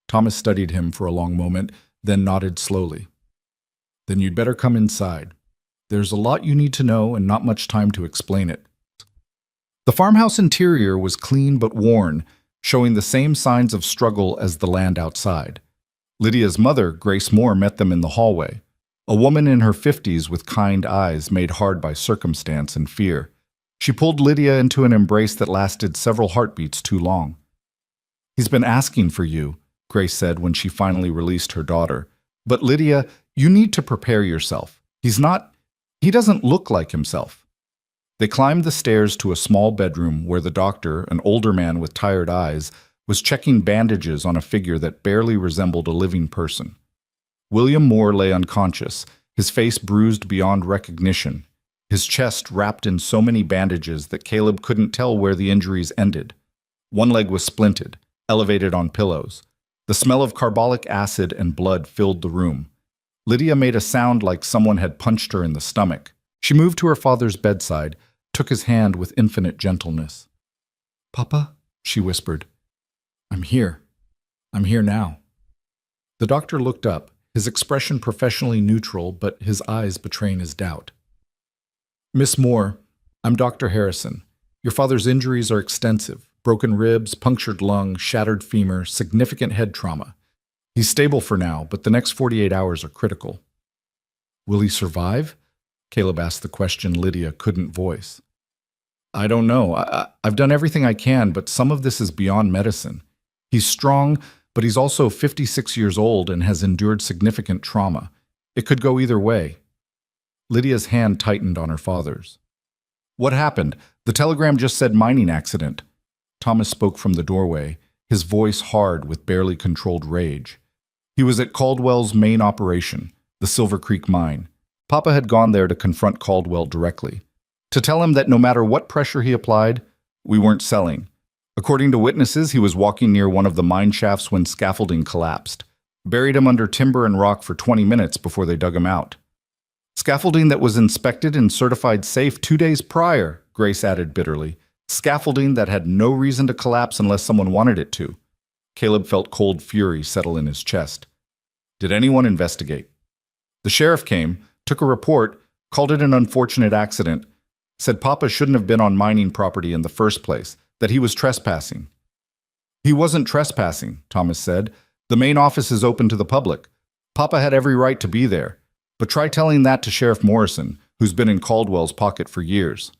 Thomas studied him for a long moment, then nodded slowly. Then you'd better come inside. There's a lot you need to know and not much time to explain it. The farmhouse interior was clean but worn, showing the same signs of struggle as the land outside. Lydia's mother, Grace Moore, met them in the hallway. A woman in her 50s with kind eyes made hard by circumstance and fear. She pulled Lydia into an embrace that lasted several heartbeats too long. He's been asking for you, Grace said when she finally released her daughter. But Lydia, you need to prepare yourself. He doesn't look like himself. They climbed the stairs to a small bedroom where the doctor, an older man with tired eyes, was checking bandages on a figure that barely resembled a living person. William Moore lay unconscious, his face bruised beyond recognition, his chest wrapped in so many bandages that Caleb couldn't tell where the injuries ended. One leg was splinted, elevated on pillows. The smell of carbolic acid and blood filled the room. Lydia made a sound like someone had punched her in the stomach. She moved to her father's bedside, took his hand with infinite gentleness. Papa,
she whispered. I'm here. I'm here now. The doctor looked up, his expression professionally neutral, but his eyes betraying his doubt. Miss Moore, I'm Dr. Harrison. Your father's injuries are extensive. Broken ribs, punctured lung, shattered femur, significant head trauma. He's stable for now, but the next 48 hours are critical. Will he survive? Caleb asked the question Lydia couldn't voice. I don't know. I've done everything I can, but some of this is beyond medicine. He's strong, but he's also 56 years old and has endured significant trauma. It could go either way. Lydia's hand tightened on her father's. What happened? The telegram just said mining accident. Thomas spoke from the doorway, his voice hard with barely controlled rage. He was at Caldwell's main operation, the Silver Creek mine. Papa had gone there to confront Caldwell directly, to tell him that no matter what pressure he applied, we weren't selling. According to witnesses, he was walking near one of the mine shafts when scaffolding collapsed, buried him under timber and rock for 20 minutes before they dug him out. Scaffolding that was inspected and certified safe 2 days prior, Grace added bitterly. Scaffolding that had no reason to collapse unless someone wanted it to. Caleb felt cold fury settle in his chest. Did anyone investigate? The sheriff came, took a report, called it an unfortunate accident, said Papa shouldn't have been on mining property in the first place, that he was trespassing. He wasn't trespassing, Thomas said. The main office is open to the public. Papa had every right to be there. But try telling that to Sheriff Morrison, who's been in Caldwell's pocket for years.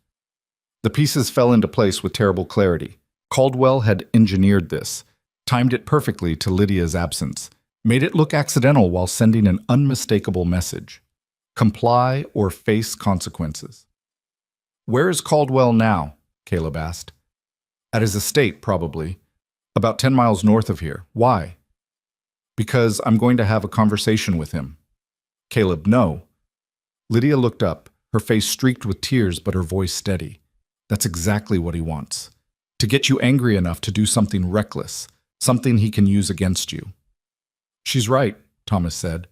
The pieces fell into place with terrible clarity. Caldwell had engineered this, timed it perfectly to Lydia's absence, made it look accidental while sending an unmistakable message. Comply or face consequences. Where is Caldwell now? Caleb asked. At his estate, probably. About 10 miles north of here. Why? Because I'm going to have a conversation with him. Caleb, no. Lydia looked up, her face streaked with tears but her voice steady. That's exactly what he wants. To get you angry enough to do something reckless, something he can use against you. She's right, Thomas said.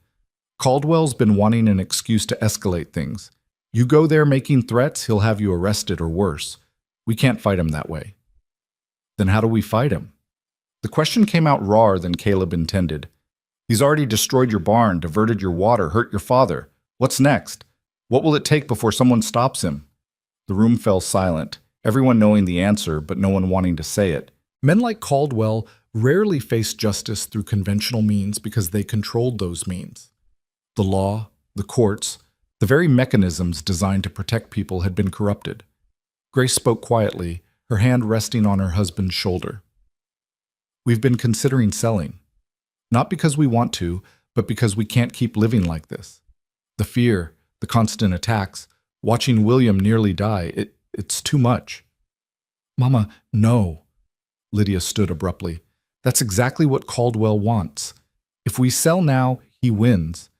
Caldwell's been wanting an excuse to escalate things. You go there making threats, he'll have you arrested or worse. We can't fight him that way. Then how do we fight him? The question came out rawer than Caleb intended. He's already destroyed your barn, diverted your water, hurt your father. What's next? What will it take before someone stops him? The room fell silent, everyone knowing the answer, but no one wanting to say it. Men like Caldwell rarely faced justice through conventional means because they controlled those means. The law, the courts, the very mechanisms designed to protect people had been corrupted. Grace spoke quietly, her hand resting on her husband's shoulder. We've been considering selling. Not because we want to, but because we can't keep living like this. The fear, the constant attacks, watching William nearly die, it's too much. Mama, no. Lydia stood abruptly. That's exactly what Caldwell wants. If we sell now, he wins.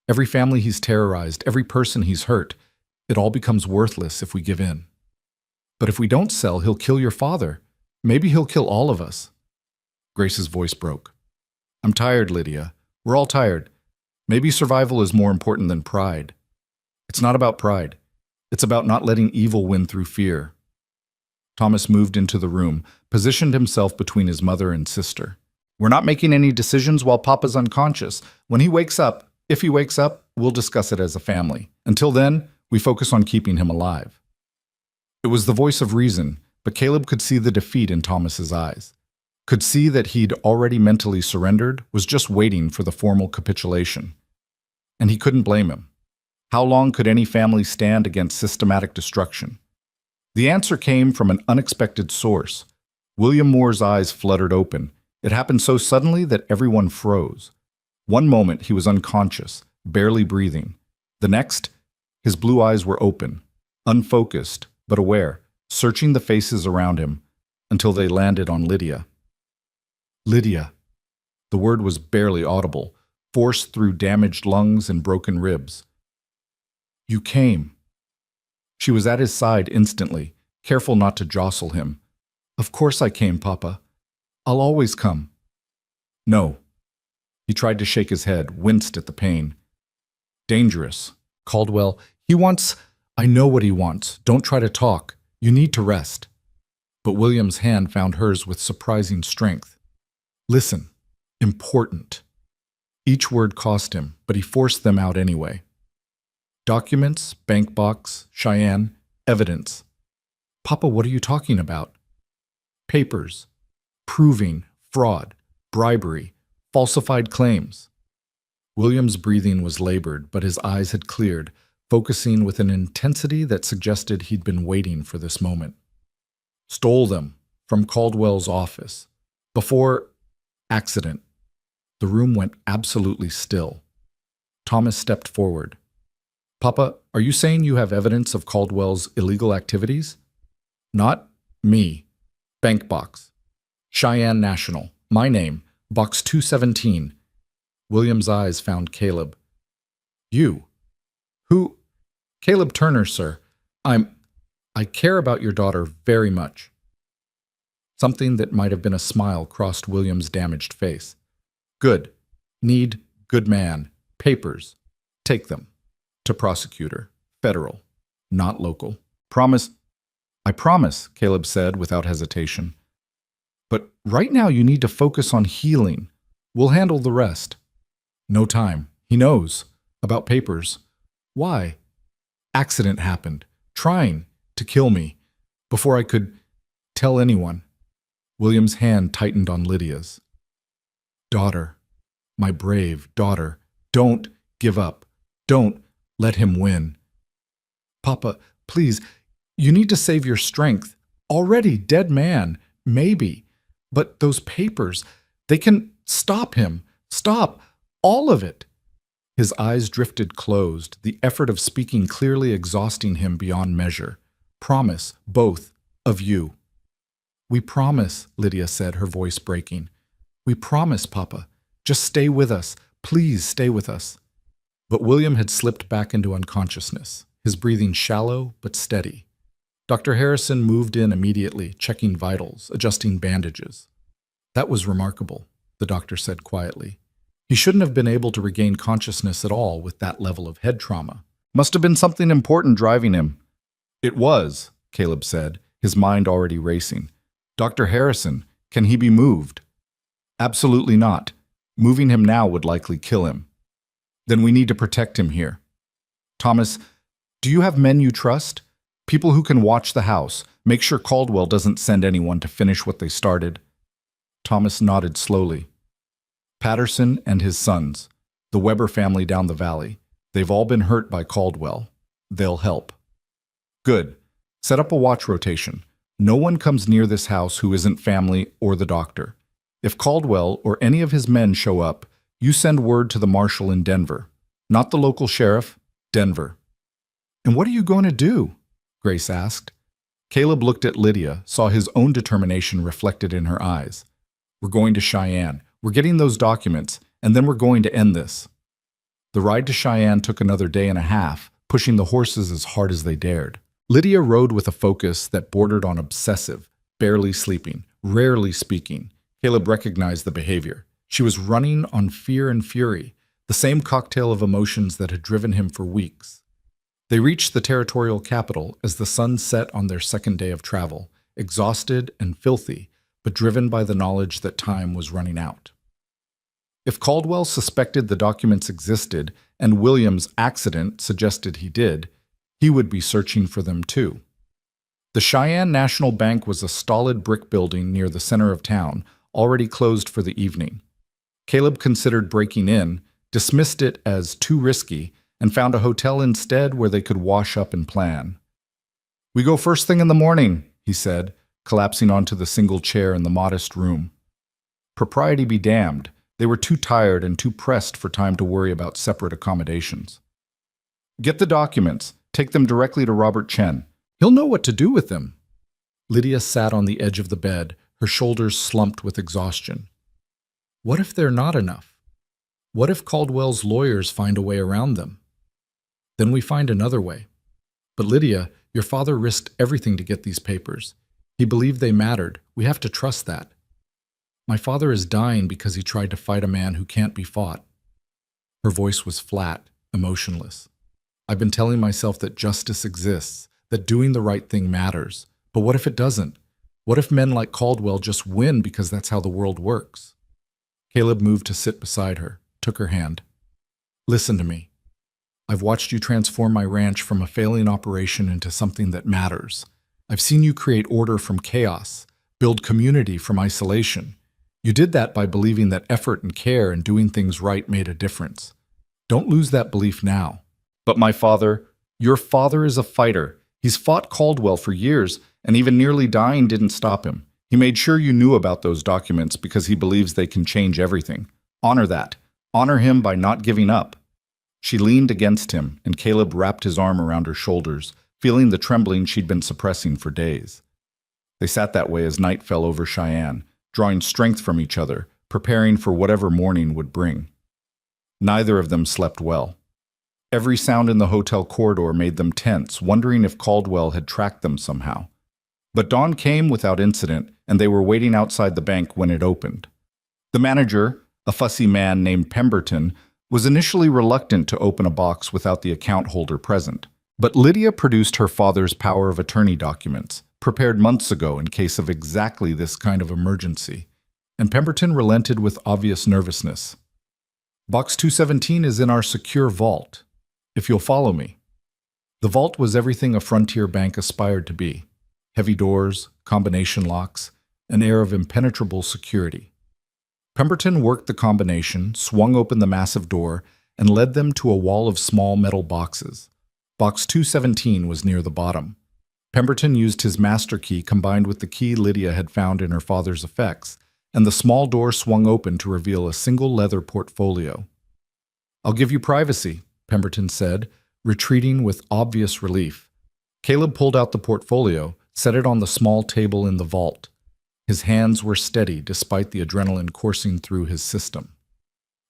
Every family he's terrorized, every person he's hurt, it all becomes worthless if we give in. But if we don't sell, he'll kill your father. Maybe he'll kill all of us. Grace's voice broke. I'm tired, Lydia. We're all tired. Maybe survival is more important than pride. It's not about pride. It's about not letting evil win through fear. Thomas moved into the room, positioned himself between his mother and sister. We're not making any decisions while Papa's unconscious. When he wakes up, if he wakes up, we'll discuss it as a family. Until then, we focus on keeping him alive. It was the voice of reason, but Caleb could see the defeat in Thomas's eyes. Could see that he'd already mentally surrendered, was just waiting for the formal capitulation. And he couldn't blame him. How long could any family stand against systematic destruction? The answer came from an unexpected source. William Moore's eyes fluttered open. It happened so suddenly that everyone froze. One moment he was unconscious, barely breathing. The next, his blue eyes were open, unfocused, but aware, searching the faces around him until they landed on Lydia. Lydia. The word was barely audible, forced through damaged lungs and broken ribs. You came. She was at his side instantly, careful not to jostle him. Of course I came, Papa. I'll always come. No. He tried to shake his head, winced at the pain. Dangerous. Caldwell, he wants... I know what he wants. Don't try to talk. You need to rest. but William's hand found hers with surprising strength. Listen, important. Each word cost him, but he forced them out anyway. Documents, bank box, Cheyenne, evidence. Papa, what are you talking about? Papers. Proving fraud, bribery, falsified claims. William's breathing was labored, but his eyes had cleared, focusing with an intensity that suggested he'd been waiting for this moment. Stole them from Caldwell's office. Before accident. The room went absolutely still. Thomas stepped forward. Papa, are you saying you have evidence of Caldwell's illegal activities? Not me. Bank box. Cheyenne National. My name. Box 217. William's eyes found Caleb. You? Who? Caleb Turner, sir. I care about your daughter very much. Something that might have been a smile crossed William's damaged face. Good. Need, good man. Papers. Take them. To prosecutor. Federal. Not local. Promise. I promise, Caleb said without hesitation. But right now you need to focus on healing. We'll handle the rest. No time. He knows. About papers. Why? Accident happened. Trying to kill me. Before I could tell anyone. William's hand tightened on Lydia's. Daughter. My brave daughter. Don't give up. Don't let him win. Papa, please, you need to save your strength. Already dead man. Maybe. But those papers, they can stop him. Stop. All of it. His eyes drifted closed, the effort of speaking clearly exhausting him beyond measure. Promise, both, of you. We promise, Lydia said, her voice breaking. We promise, Papa. Just stay with us. Please stay with us. But William had slipped back into unconsciousness, his breathing shallow but steady. Dr. Harrison moved in immediately, checking vitals, adjusting bandages. That was remarkable, the doctor said quietly. He shouldn't have been able to regain consciousness at all with that level of head trauma. Must have been something important driving him. It was, Caleb said, his mind already racing. Dr. Harrison, can he be moved? Absolutely not. Moving him now would likely kill him. Then we need to protect him here. Thomas, do you have men you trust? People who can watch the house, make sure Caldwell doesn't send anyone to finish what they started. Thomas nodded slowly. Patterson and his sons, the Weber family down the valley. They've all been hurt by Caldwell. They'll help. Good. Set up a watch rotation. No one comes near this house who isn't family or the doctor. If Caldwell or any of his men show up, you send word to the marshal in Denver. Not the local sheriff, Denver. And what are you going to do? Grace asked. Caleb looked at Lydia, saw his own determination reflected in her eyes. We're going to Cheyenne. We're getting those documents, and then we're going to end this. The ride to Cheyenne took another day and a half, pushing the horses as hard as they dared. Lydia rode with a focus that bordered on obsessive, barely sleeping, rarely speaking. Caleb recognized the behavior. She was running on fear and fury, the same cocktail of emotions that had driven him for weeks. They reached the territorial capital as the sun set on their second day of travel, exhausted and filthy, but driven by the knowledge that time was running out. If Caldwell suspected the documents existed, and William's accident suggested he did, he would be searching for them too. The Cheyenne National Bank was a stolid brick building near the center of town, already closed for the evening. Caleb considered breaking in, dismissed it as too risky, and found a hotel instead where they could wash up and plan. We go first thing in the morning, he said, collapsing onto the single chair in the modest room. Propriety be damned, they were too tired and too pressed for time to worry about separate accommodations. Get the documents, take them directly to Robert Chen. He'll know what to do with them. Lydia sat on the edge of the bed, her shoulders slumped with exhaustion. What if they're not enough? What if Caldwell's lawyers find a way around them? Then we find another way. But Lydia, your father risked everything to get these papers. He believed they mattered. We have to trust that. My father is dying because he tried to fight a man who can't be fought. Her voice was flat, emotionless. I've been telling myself that justice exists, that doing the right thing matters. But what if it doesn't? What if men like Caldwell just win because that's how the world works? Caleb moved to sit beside her, took her hand. Listen to me. I've watched you transform my ranch from a failing operation into something that matters. I've seen you create order from chaos, build community from isolation. You did that by believing that effort and care and doing things right made a difference. Don't lose that belief now.
But my father, your father is a fighter. He's fought Caldwell for years, and even nearly dying didn't stop him. He made sure you knew about those documents because he believes they can change everything. Honor that. Honor him by not giving up. She leaned against him, and Caleb wrapped his arm around her shoulders, feeling the trembling she'd been suppressing for days. They sat that way as night fell over Cheyenne, drawing strength from each other, preparing for whatever morning would bring. Neither of them slept well. Every sound in the hotel corridor made them tense, wondering if Caldwell had tracked them somehow. But dawn came without incident, and they were waiting outside the bank when it opened. The manager, a fussy man named Pemberton, was initially reluctant to open a box without the account holder present. But Lydia produced her father's power of attorney documents, prepared months ago in case of exactly this kind of emergency, and Pemberton relented with obvious nervousness. Box 217 is in our secure vault, if you'll follow me. The vault was everything a frontier bank aspired to be. Heavy doors, combination locks, an air of impenetrable security. Pemberton worked the combination, swung open the massive door, and led them to a wall of small metal boxes. Box 217 was near the bottom. Pemberton used his master key combined with the key Lydia had found in her father's effects, and the small door swung open to reveal a single leather portfolio. "I'll give you privacy," Pemberton said, retreating with obvious relief. Caleb pulled out the portfolio, set it on the small table in the vault. His hands were steady despite the adrenaline coursing through his system.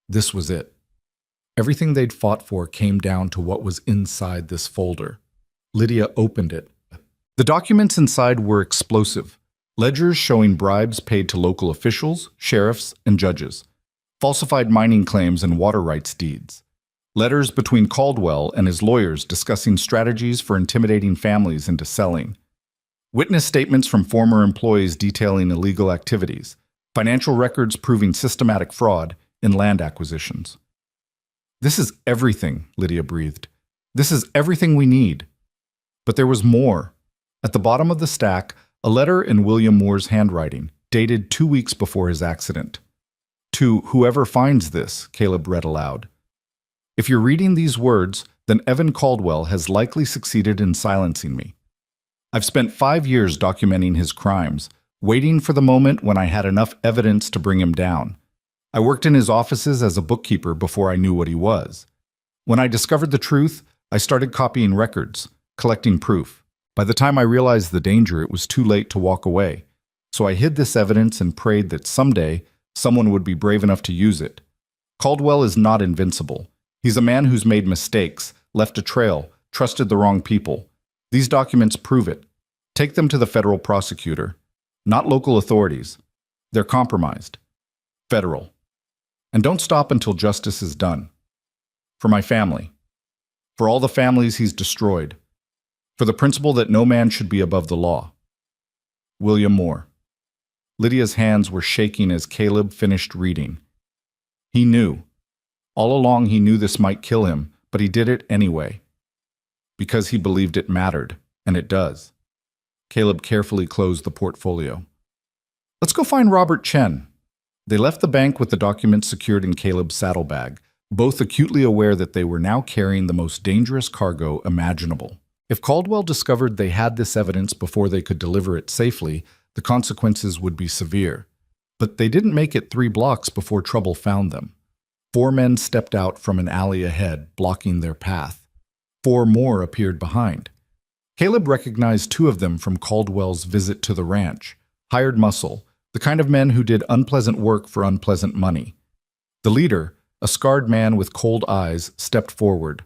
This was it. Everything they'd fought for came down to what was inside this folder. Lydia opened it. The documents inside were explosive. Ledgers showing bribes paid to local officials, sheriffs, and judges. Falsified mining claims and water rights deeds. Letters between Caldwell and his lawyers discussing strategies for intimidating families into selling. Witness statements from former employees detailing illegal activities. Financial records proving systematic fraud in land acquisitions. "This is everything," Lydia breathed. "This is everything we need." But there was more. At the bottom of the stack, a letter in William Moore's handwriting, dated 2 weeks before his accident. "To whoever finds this," Caleb read aloud. "If you're reading these words, then Evan Caldwell has likely succeeded in silencing me. I've spent 5 years documenting his crimes, waiting for the moment when I had enough evidence to bring him down. I worked in his offices as a bookkeeper before I knew what he was. When I discovered the truth, I started copying records, collecting proof. By the time I realized the danger, it was too late to walk away. So I hid this evidence and prayed that someday someone would be brave enough to use it. Caldwell is not invincible. He's a man who's made mistakes, left a trail, trusted the wrong people. These documents prove it. Take them to the federal prosecutor, not local authorities. They're compromised. Federal. And don't stop until justice is done. For my family. For all the families he's destroyed. For the principle that no man should be above the law. William Moore." Lydia's hands were shaking as Caleb finished reading. He knew. All along he knew this might kill him, but he did it anyway. Because he believed it mattered, and it does. Caleb carefully closed the portfolio. "Let's go find Robert Chen." They left the bank with the documents secured in Caleb's saddlebag, both acutely aware that they were now carrying the most dangerous cargo imaginable. If Caldwell discovered they had this evidence before they could deliver it safely, the consequences would be severe. But they didn't make it 3 blocks before trouble found them. 4 men stepped out from an alley ahead, blocking their path. 4 more appeared behind. Caleb recognized 2 of them from Caldwell's visit to the ranch. Hired muscle, the kind of men who did unpleasant work for unpleasant money. The leader, a scarred man with cold eyes, stepped forward.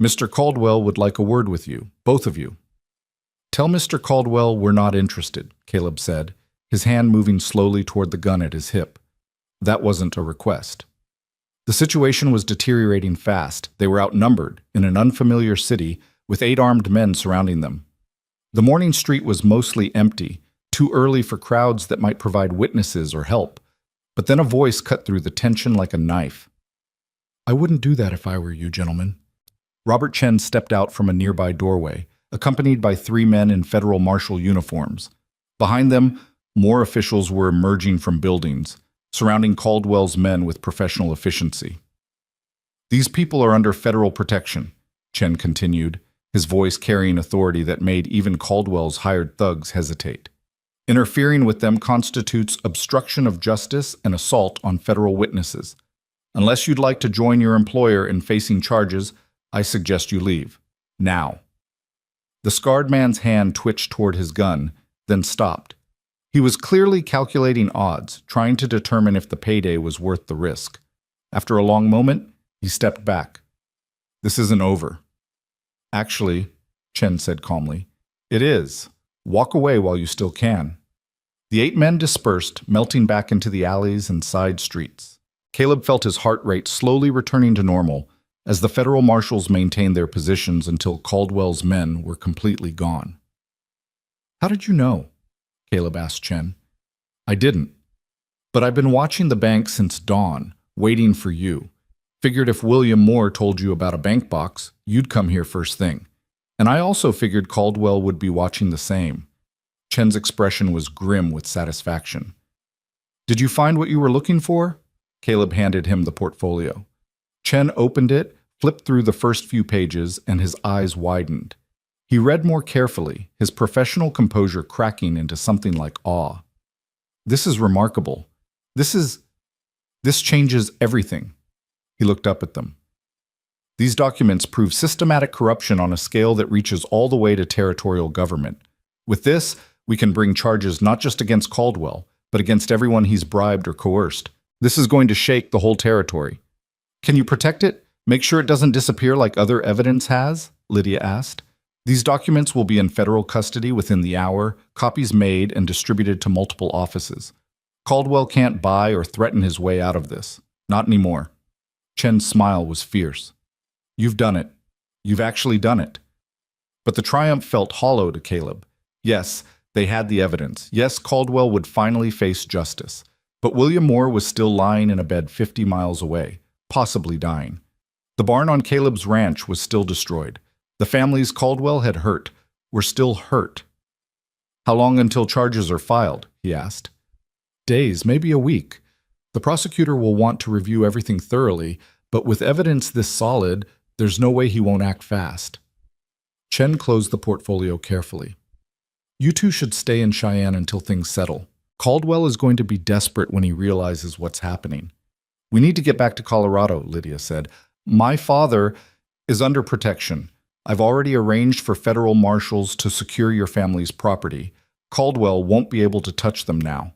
"Mr. Caldwell would like a word with you, both of you." "Tell Mr. Caldwell we're not interested," Caleb said, his hand moving slowly toward the gun at his hip. That wasn't a request. The situation was deteriorating fast. They were outnumbered, in an unfamiliar city, with 8 armed men surrounding them. The morning street was mostly empty. too early for crowds that might provide witnesses or help. But then a voice cut through the tension like a knife.
I wouldn't do that if I were you, gentlemen.
Robert Chen stepped out from a nearby doorway, accompanied by 3 men in federal marshal uniforms. Behind them, more officials were emerging from buildings, surrounding Caldwell's men with professional efficiency. These people are under federal protection, Chen continued, his voice carrying authority that made even Caldwell's hired thugs hesitate. Interfering with them constitutes obstruction of justice and assault on federal witnesses. Unless you'd like to join your employer in facing charges, I suggest you leave. Now. The scarred man's hand twitched toward his gun, then stopped. He was clearly calculating odds, trying to determine if the payday was worth the risk. After a long moment, he stepped back. This isn't over. Actually, Chen said calmly, it is. Walk away while you still can. The 8 men dispersed, melting back into the alleys and side streets. Caleb felt his heart rate slowly returning to normal as the federal marshals maintained their positions until Caldwell's men were completely gone.
How did you know?
Caleb asked Chen. I didn't. But I've been watching the bank since dawn, waiting for you. Figured if William Moore told you about a bank box, you'd come here first thing. And I also figured Caldwell would be watching the same. Chen's expression was grim with satisfaction. Did you find what you were looking for? Caleb handed him the portfolio. Chen opened it, flipped through the first few pages, and his eyes widened. He read more carefully, his professional composure cracking into something like awe. This is remarkable. This changes everything. He looked up at them. These documents prove systematic corruption on a scale that reaches all the way to territorial government. With this, we can bring charges not just against Caldwell, but against everyone he's bribed or coerced. This is going to shake the whole territory. Can you protect it? Make sure it doesn't disappear like other evidence has? Lydia asked. These documents will be in federal custody within the hour, copies made and distributed to multiple offices. Caldwell can't buy or threaten his way out of this. Not anymore. Chen's smile was fierce. You've done it. You've actually done it. But the triumph felt hollow to Caleb. Yes, they had the evidence. Yes, Caldwell would finally face justice. But William Moore was still lying in a bed 50 miles away, possibly dying. The barn on Caleb's ranch was still destroyed. The families Caldwell had hurt were still hurt. How long until charges are filed? He asked. Days, maybe a week. The prosecutor will want to review everything thoroughly, but with evidence this solid, there's no way he won't act fast. Chen closed the portfolio carefully. You two should stay in Cheyenne until things settle. Caldwell is going to be desperate when he realizes what's happening. We need to get back to Colorado, Lydia said. My father is under protection. I've already arranged for federal marshals to secure your family's property. Caldwell won't be able to touch them now.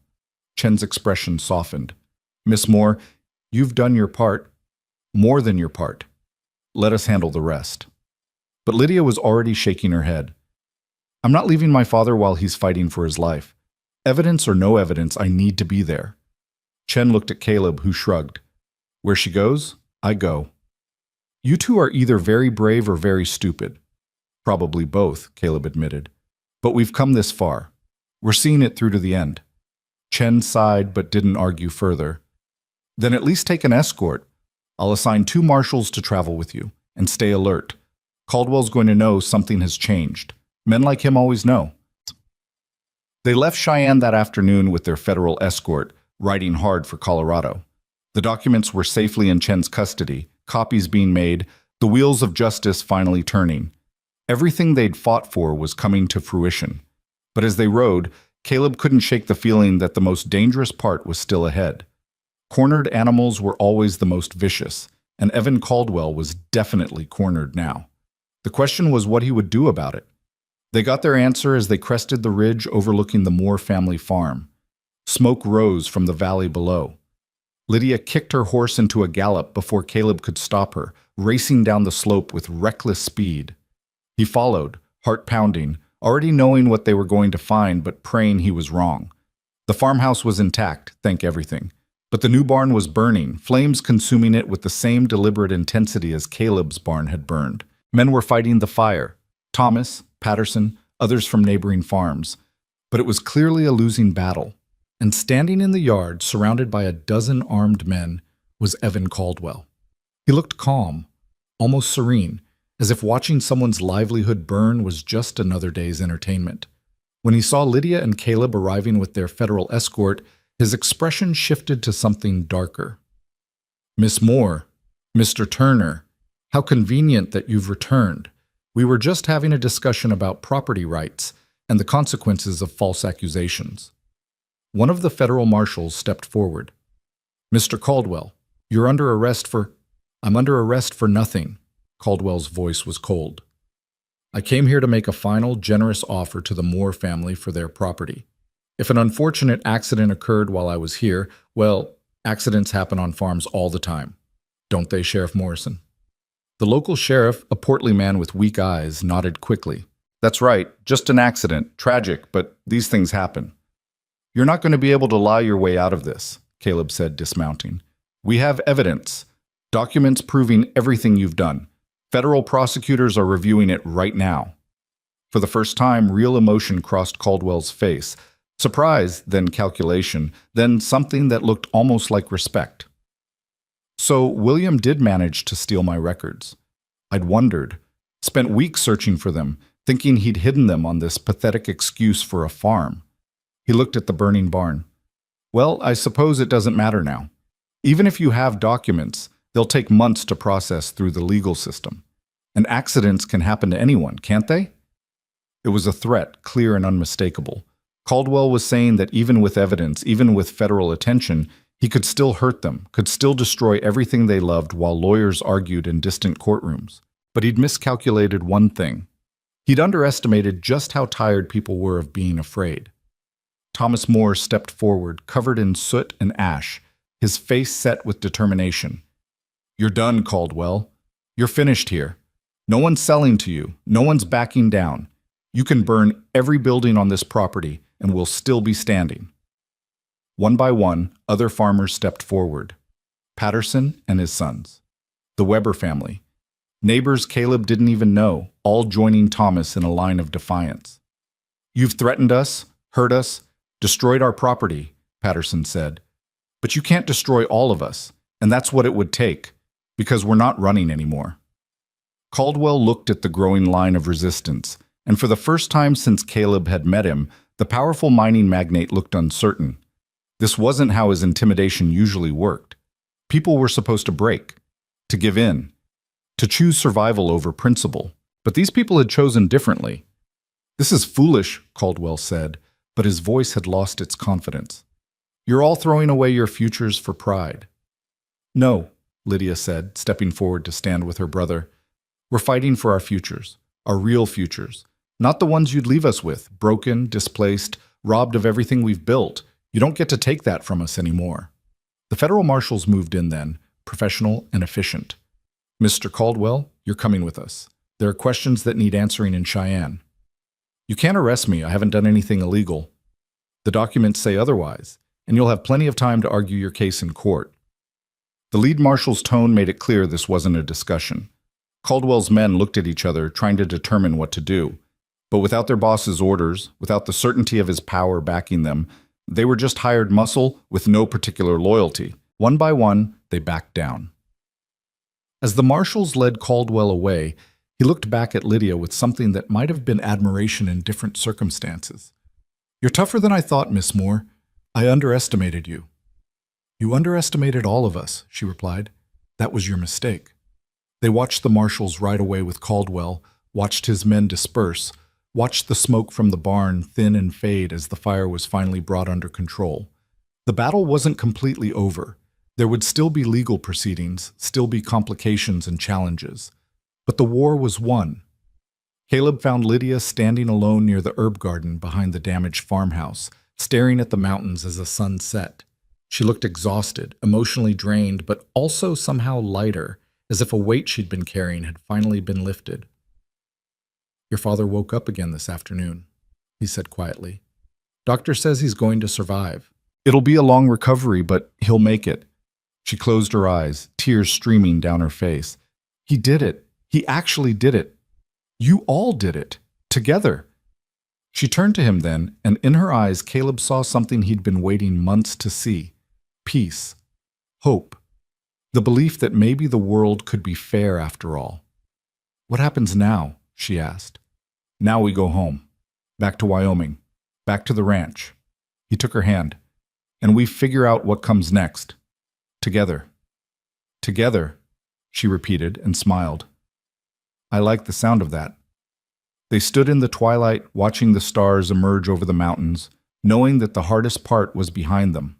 Chen's expression softened. Miss Moore, you've done your part. More than your part. Let us handle the rest. But Lydia was already shaking her head. I'm not leaving my father while he's fighting for his life. Evidence or no evidence, I need to be there. Chen looked at Caleb, who shrugged. Where she goes, I go. You two are either very brave or very stupid. Probably both, Caleb admitted. But we've come this far. We're seeing it through to the end. Chen sighed but didn't argue further. Then at least take an escort. I'll assign 2 marshals to travel with you, and stay alert. Caldwell's going to know something has changed. Men like him always know. They left Cheyenne that afternoon with their federal escort, riding hard for Colorado. The documents were safely in Chen's custody, copies being made, the wheels of justice finally turning. Everything they'd fought for was coming to fruition. But as they rode, Caleb couldn't shake the feeling that the most dangerous part was still ahead. Cornered animals were always the most vicious, and Evan Caldwell was definitely cornered now. The question was what he would do about it. They got their answer as they crested the ridge overlooking the Moore family farm. Smoke rose from the valley below. Lydia kicked her horse into a gallop before Caleb could stop her, racing down the slope with reckless speed. He followed, heart pounding, already knowing what they were going to find but praying he was wrong. The farmhouse was intact, thank everything. But the new barn was burning, flames consuming it with the same deliberate intensity as Caleb's barn had burned. Men were fighting the fire. Thomas, Patterson, others from neighboring farms. But it was clearly a losing battle, and standing in the yard, surrounded by a dozen armed men, was Evan Caldwell. He looked calm, almost serene, as if watching someone's livelihood burn was just another day's entertainment. When he saw Lydia and Caleb arriving with their federal escort, his expression shifted to something darker. "Miss Moore, Mr. Turner, how convenient that you've returned. We were just having a discussion about property rights and the consequences of false accusations." One of the federal marshals stepped forward. "Mr. Caldwell, you're under arrest for—" "I'm under arrest for nothing." Caldwell's voice was cold. "I came here to make a final, generous offer to the Moore family for their property. If an unfortunate accident occurred while I was here, well, accidents happen on farms all the time. Don't they, Sheriff Morrison?" The local sheriff, a portly man with weak eyes, nodded quickly. "That's right, just an accident. Tragic, but these things happen." "You're not going to be able to lie your way out of this," Caleb said, dismounting. "We have evidence. Documents proving everything you've done. Federal prosecutors are reviewing it right now." For the first time, real emotion crossed Caldwell's face. Surprise, then calculation, then something that looked almost like respect. "So William did manage to steal my records. I'd wondered, spent weeks searching for them, thinking he'd hidden them on this pathetic excuse for a farm." He looked at the burning barn. "Well, I suppose it doesn't matter now. Even if you have documents, they'll take months to process through the legal system. And accidents can happen to anyone, can't they?" It was a threat, clear and unmistakable. Caldwell was saying that even with evidence, even with federal attention, he could still hurt them, could still destroy everything they loved while lawyers argued in distant courtrooms. But he'd miscalculated one thing. He'd underestimated just how tired people were of being afraid. Thomas Moore stepped forward, covered in soot and ash, his face set with determination. "You're done, Caldwell. You're finished here. No one's selling to you. No one's backing down. You can burn every building on this property, and we'll still be standing." One by one, other farmers stepped forward. Patterson and his sons. The Weber family. Neighbors Caleb didn't even know, all joining Thomas in a line of defiance. "You've threatened us, hurt us, destroyed our property," Patterson said. "But you can't destroy all of us, and that's what it would take, because we're not running anymore." Caldwell looked at the growing line of resistance, and for the first time since Caleb had met him, the powerful mining magnate looked uncertain. This wasn't how his intimidation usually worked. People were supposed to break, to give in, to choose survival over principle, but these people had chosen differently. "This is foolish," Caldwell said, but his voice had lost its confidence. "You're all throwing away your futures for pride." "No," Lydia said, stepping forward to stand with her brother. "We're fighting for our futures, our real futures, not the ones you'd leave us with, broken, displaced, robbed of everything we've built. You don't get to take that from us anymore." The federal marshals moved in then, professional and efficient. "Mr. Caldwell, you're coming with us. There are questions that need answering in Cheyenne." "You can't arrest me. I haven't done anything illegal." "The documents say otherwise, and you'll have plenty of time to argue your case in court." The lead marshal's tone made it clear this wasn't a discussion. Caldwell's men looked at each other, trying to determine what to do. But without their boss's orders, without the certainty of his power backing them, they were just hired muscle with no particular loyalty. One by one, they backed down. As the marshals led Caldwell away, he looked back at Lydia with something that might have been admiration in different circumstances. "You're tougher than I thought, Miss Moore. I underestimated you." "You underestimated all of us," she replied. "That was your mistake." They watched the marshals ride away with Caldwell, watched his men disperse, watched the smoke from the barn thin and fade as the fire was finally brought under control. The battle wasn't completely over. There would still be legal proceedings, still be complications and challenges. But the war was won. Caleb found Lydia standing alone near the herb garden behind the damaged farmhouse, staring at the mountains as the sun set. She looked exhausted, emotionally drained, but also somehow lighter, as if a weight she'd been carrying had finally been lifted. "Your father woke up again this afternoon," he said quietly. "Doctor says he's going to survive. It'll be a long recovery, but he'll make it." She closed her eyes, tears streaming down her face. "He did it. He actually did it. You all did it. Together." She turned to him then, and in her eyes Caleb saw something he'd been waiting months to see. Peace. Hope. The belief that maybe the world could be fair after all. "What happens now?" she asked. "Now we go home. Back to Wyoming. Back to the ranch." He took her hand. "And we figure out what comes next. Together." "Together," she repeated and smiled. "I like the sound of that." They stood in the twilight, watching the stars emerge over the mountains, knowing that the hardest part was behind them.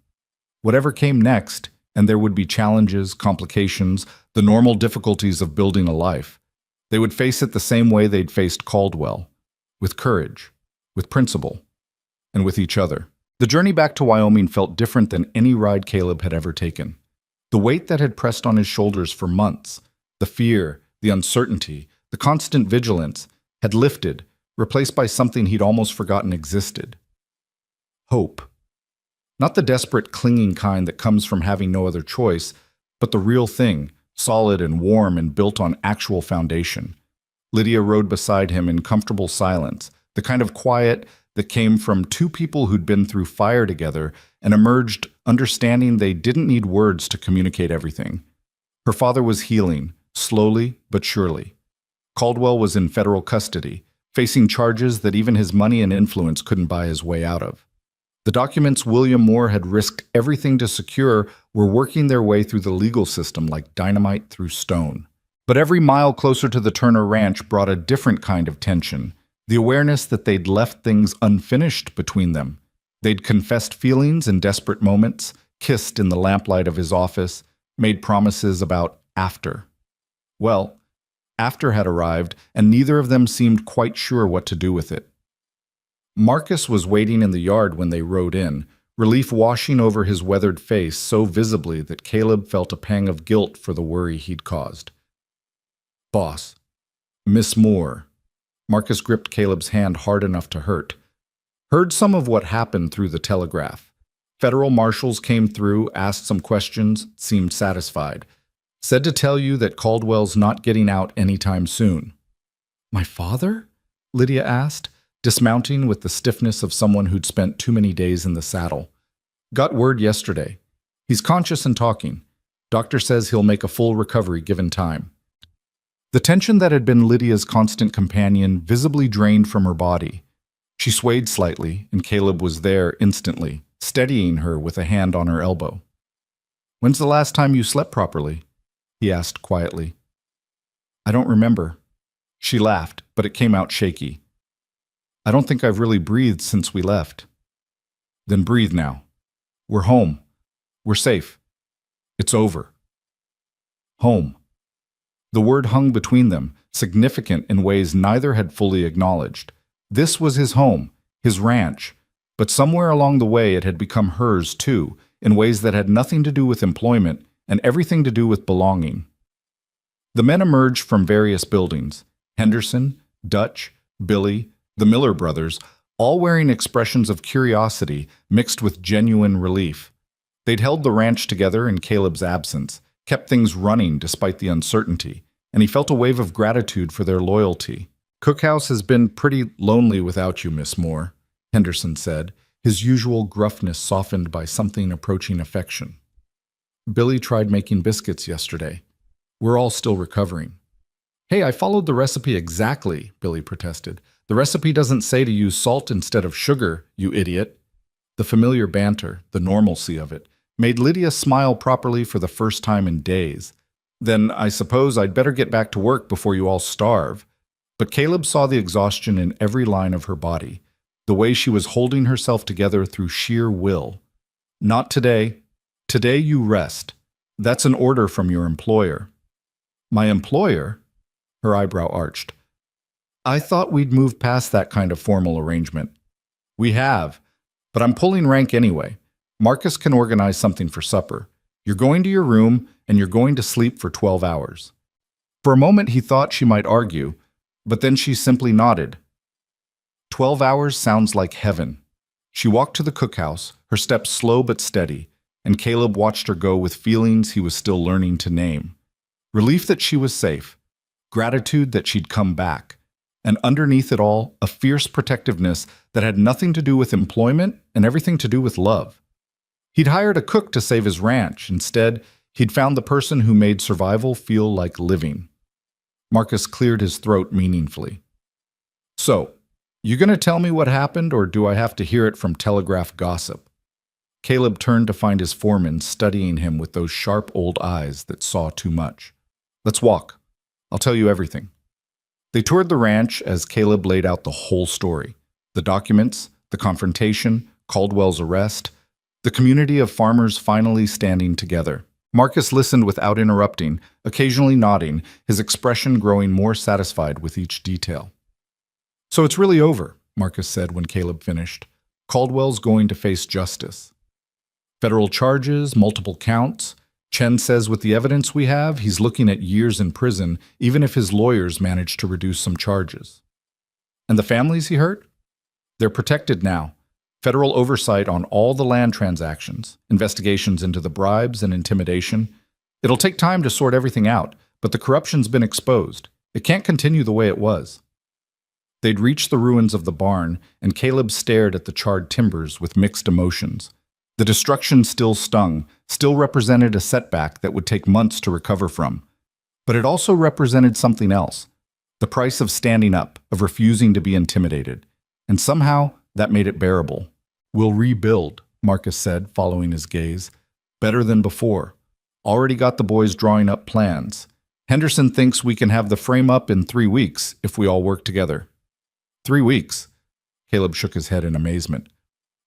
Whatever came next, and there would be challenges, complications, the normal difficulties of building a life, they would face it the same way they'd faced Caldwell, with courage, with principle, and with each other. The journey back to Wyoming felt different than any ride Caleb had ever taken. The weight that had pressed on his shoulders for months, the fear, the uncertainty, the constant vigilance, had lifted, replaced by something he'd almost forgotten existed. Hope. Not the desperate, clinging kind that comes from having no other choice, but the real thing, solid and warm and built on actual foundation. Lydia rode beside him in comfortable silence, the kind of quiet that came from two people who'd been through fire together and emerged understanding they didn't need words to communicate everything. Her father was healing, slowly but surely. Caldwell was in federal custody, facing charges that even his money and influence couldn't buy his way out of. The documents William Moore had risked everything to secure were working their way through the legal system like dynamite through stone. But every mile closer to the Turner Ranch brought a different kind of tension, the awareness that they'd left things unfinished between them. They'd confessed feelings in desperate moments, kissed in the lamplight of his office, made promises about after. Well, after had arrived, and neither of them seemed quite sure what to do with it. Marcus was waiting in the yard when they rode in, relief washing over his weathered face so visibly that Caleb felt a pang of guilt for the worry he'd caused. "Boss. Miss Moore." Marcus gripped Caleb's hand hard enough to hurt. "Heard some of what happened through the telegraph. Federal marshals came through, asked some questions, seemed satisfied. Said to tell you that Caldwell's not getting out anytime soon." "My father?" Lydia asked, dismounting with the stiffness of someone who'd spent too many days in the saddle. "Got word yesterday. He's conscious and talking. Doctor says he'll make a full recovery given time." The tension that had been Lydia's constant companion visibly drained from her body. She swayed slightly, and Caleb was there instantly, steadying her with a hand on her elbow. "When's the last time you slept properly?" he asked quietly. "I don't remember." She laughed, but it came out shaky. "I don't think I've really breathed since we left." "Then breathe now. We're home. We're safe. It's over." Home. The word hung between them, significant in ways neither had fully acknowledged. This was his home, his ranch, but somewhere along the way it had become hers too, in ways that had nothing to do with employment and everything to do with belonging. The men emerged from various buildings, Henderson, Dutch, Billy, the Miller brothers, all wearing expressions of curiosity mixed with genuine relief. They'd held the ranch together in Caleb's absence, kept things running despite the uncertainty, and he felt a wave of gratitude for their loyalty. "Cookhouse has been pretty lonely without you, Miss Moore," Henderson said, his usual gruffness softened by something approaching affection. "Billy tried making biscuits yesterday. We're all still recovering." "Hey, I followed the recipe exactly," Billy protested. "The recipe doesn't say to use salt instead of sugar, you idiot." The familiar banter, the normalcy of it, made Lydia smile properly for the first time in days. "Then I suppose I'd better get back to work before you all starve." But Caleb saw the exhaustion in every line of her body, the way she was holding herself together through sheer will. "Not today. Today you rest. That's an order from your employer." "My employer?" Her eyebrow arched. "I thought we'd moved past that kind of formal arrangement." "We have, but I'm pulling rank anyway. Marcus can organize something for supper. You're going to your room, and you're going to sleep for 12 hours. For a moment he thought she might argue, but then she simply nodded. 12 hours sounds like heaven. She walked to the cookhouse, her steps slow but steady, and Caleb watched her go with feelings he was still learning to name. Relief that she was safe, gratitude that she'd come back, and underneath it all, a fierce protectiveness that had nothing to do with employment and everything to do with love. He'd hired a cook to save his ranch. Instead, he'd found the person who made survival feel like living. Marcus cleared his throat meaningfully. So, you gonna tell me what happened, or do I have to hear it from telegraph gossip? Caleb turned to find his foreman studying him with those sharp old eyes that saw too much. Let's walk. I'll tell you everything. They toured the ranch as Caleb laid out the whole story. The documents, the confrontation, Caldwell's arrest, the community of farmers finally standing together. Marcus listened without interrupting, occasionally nodding, his expression growing more satisfied with each detail. So it's really over, Marcus said when Caleb finished. Caldwell's going to face justice. Federal charges, multiple counts. Chen says with the evidence we have, he's looking at years in prison, even if his lawyers manage to reduce some charges. And the families he hurt? They're protected now. Federal oversight on all the land transactions, investigations into the bribes and intimidation. It'll take time to sort everything out, but the corruption's been exposed. It can't continue the way it was. They'd reached the ruins of the barn, and Caleb stared at the charred timbers with mixed emotions. The destruction still stung, still represented a setback that would take months to recover from. But it also represented something else, the price of standing up, of refusing to be intimidated. And somehow, that made it bearable. We'll rebuild, Marcus said, following his gaze. Better than before. Already got the boys drawing up plans. Henderson thinks we can have the frame up in 3 weeks if we all work together. 3 weeks? Caleb shook his head in amazement.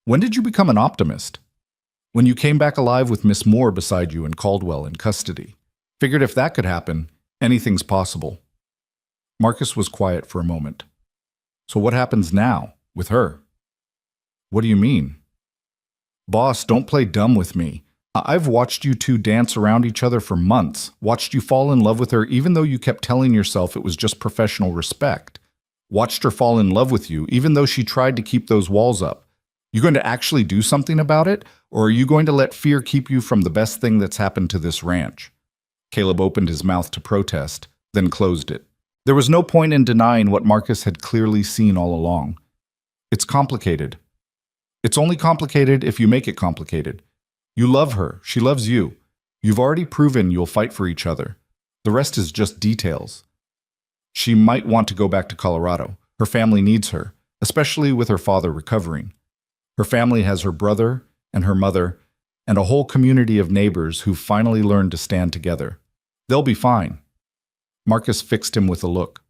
When did you become an optimist? When you came back alive with Miss Moore beside you and Caldwell in custody. Figured if that could happen, anything's possible. Marcus was quiet for a moment. So what happens now, with her? What do you mean? Boss, don't play dumb with me. I've watched you two dance around each other for months, watched you fall in love with her even though you kept telling yourself it was just professional respect. Watched her fall in love with you even though she tried to keep those walls up. You going to actually do something about it, or are you going to let fear keep you from the best thing that's happened to this ranch? Caleb opened his mouth to protest, then closed it. There was no point in denying what Marcus had clearly seen all along. It's complicated. It's only complicated if you make it complicated. You love her. She loves you. You've already proven you'll fight for each other. The rest is just details. She might want to go back to Colorado. Her family needs her, especially with her father recovering. Her family has her brother and her mother and a whole community of neighbors who've finally learned to stand together. They'll be fine. Marcus fixed him with a look.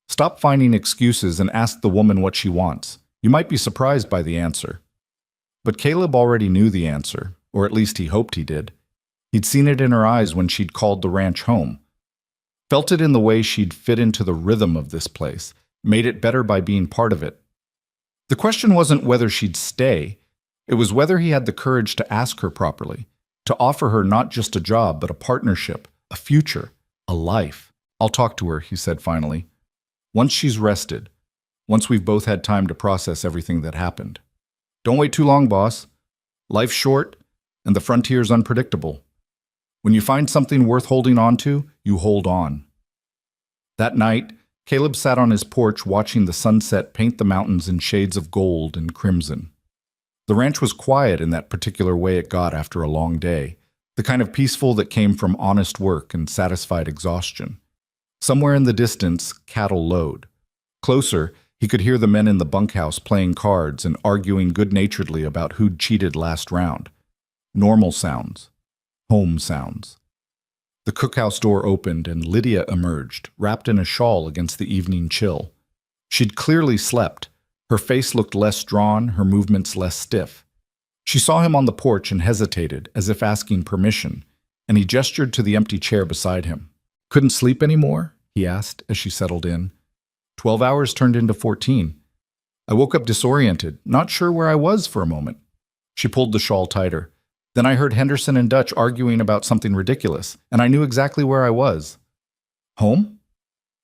Stop finding excuses and ask the woman what she wants. You might be surprised by the answer. But Caleb already knew the answer, or at least he hoped he did. He'd seen it in her eyes when she'd called the ranch home. Felt it in the way she'd fit into the rhythm of this place, made it better by being part of it. The question wasn't whether she'd stay. It was whether he had the courage to ask her properly, to offer her not just a job, but a partnership, a future, a life. I'll talk to her, he said finally. Once she's rested, once we've both had time to process everything that happened. Don't wait too long, boss. Life's short, and the frontier's unpredictable. When you find something worth holding on to, you hold on. That night, Caleb sat on his porch watching the sunset paint the mountains in shades of gold and crimson. The ranch was quiet in that particular way it got after a long day, the kind of peaceful that came from honest work and satisfied exhaustion. Somewhere in the distance, cattle lowed. Closer, he could hear the men in the bunkhouse playing cards and arguing good-naturedly about who'd cheated last round. Normal sounds. Home sounds. The cookhouse door opened and Lydia emerged, wrapped in a shawl against the evening chill. She'd clearly slept. Her face looked less drawn, her movements less stiff. She saw him on the porch and hesitated, as if asking permission, and he gestured to the empty chair beside him. Couldn't sleep anymore? He asked as she settled in. 12 hours turned into 14. I woke up disoriented, not sure where I was for a moment. She pulled the shawl tighter. Then I heard Henderson and Dutch arguing about something ridiculous, and I knew exactly where I was. Home?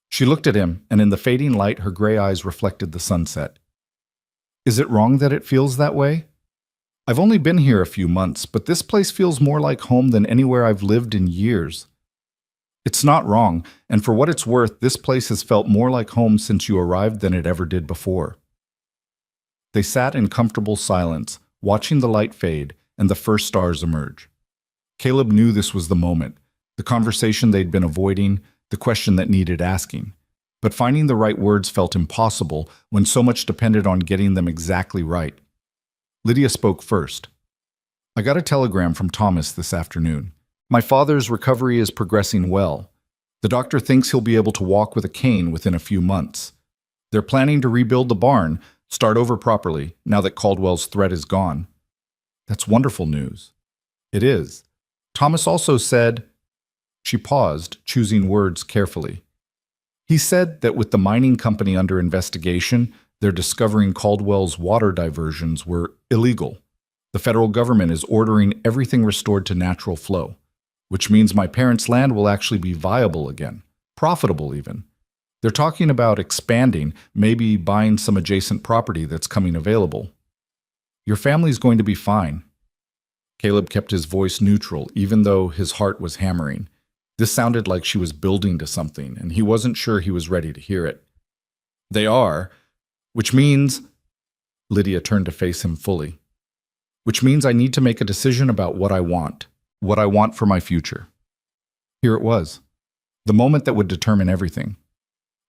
She looked at him, and in the fading light her gray eyes reflected the sunset. Is it wrong that it feels that way? I've only been here a few months, but this place feels more like home than anywhere I've lived in years. It's not wrong, and for what it's worth, this place has felt more like home since you arrived than it ever did before. They sat in comfortable silence, watching the light fade and the first stars emerge. Caleb knew this was the moment, the conversation they'd been avoiding, the question that needed asking. But finding the right words felt impossible when so much depended on getting them exactly right. Lydia spoke first. I got a telegram from Thomas this afternoon. My father's recovery is progressing well. The doctor thinks he'll be able to walk with a cane within a few months. They're planning to rebuild the barn, start over properly, now that Caldwell's threat is gone. That's wonderful news. It is. Thomas also said... She paused, choosing words carefully. He said that with the mining company under investigation, they're discovering Caldwell's water diversions were illegal. The federal government is ordering everything restored to natural flow, which means my parents' land will actually be viable again, profitable even. They're talking about expanding, maybe buying some adjacent property that's coming available. Your family's going to be fine. Caleb kept his voice neutral, even though his heart was hammering. This sounded like she was building to something, and he wasn't sure he was ready to hear it. They are, which means... Lydia turned to face him fully. Which means I need to make a decision about what I want for my future. Here it was, the moment that would determine everything.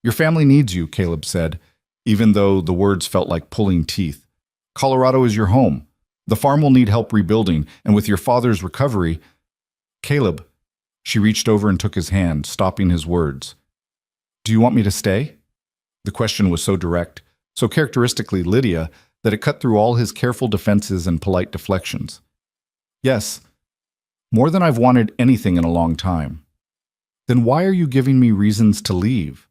Your family needs you, Caleb said, even though the words felt like pulling teeth. Colorado is your home. The farm will need help rebuilding, and with your father's recovery... Caleb... She reached over and took his hand, stopping his words. Do you want me to stay? The question was so direct, so characteristically Lydia, that it cut through all his careful defenses and polite deflections. Yes, more than I've wanted anything in a long time. Then why are you giving me reasons to leave?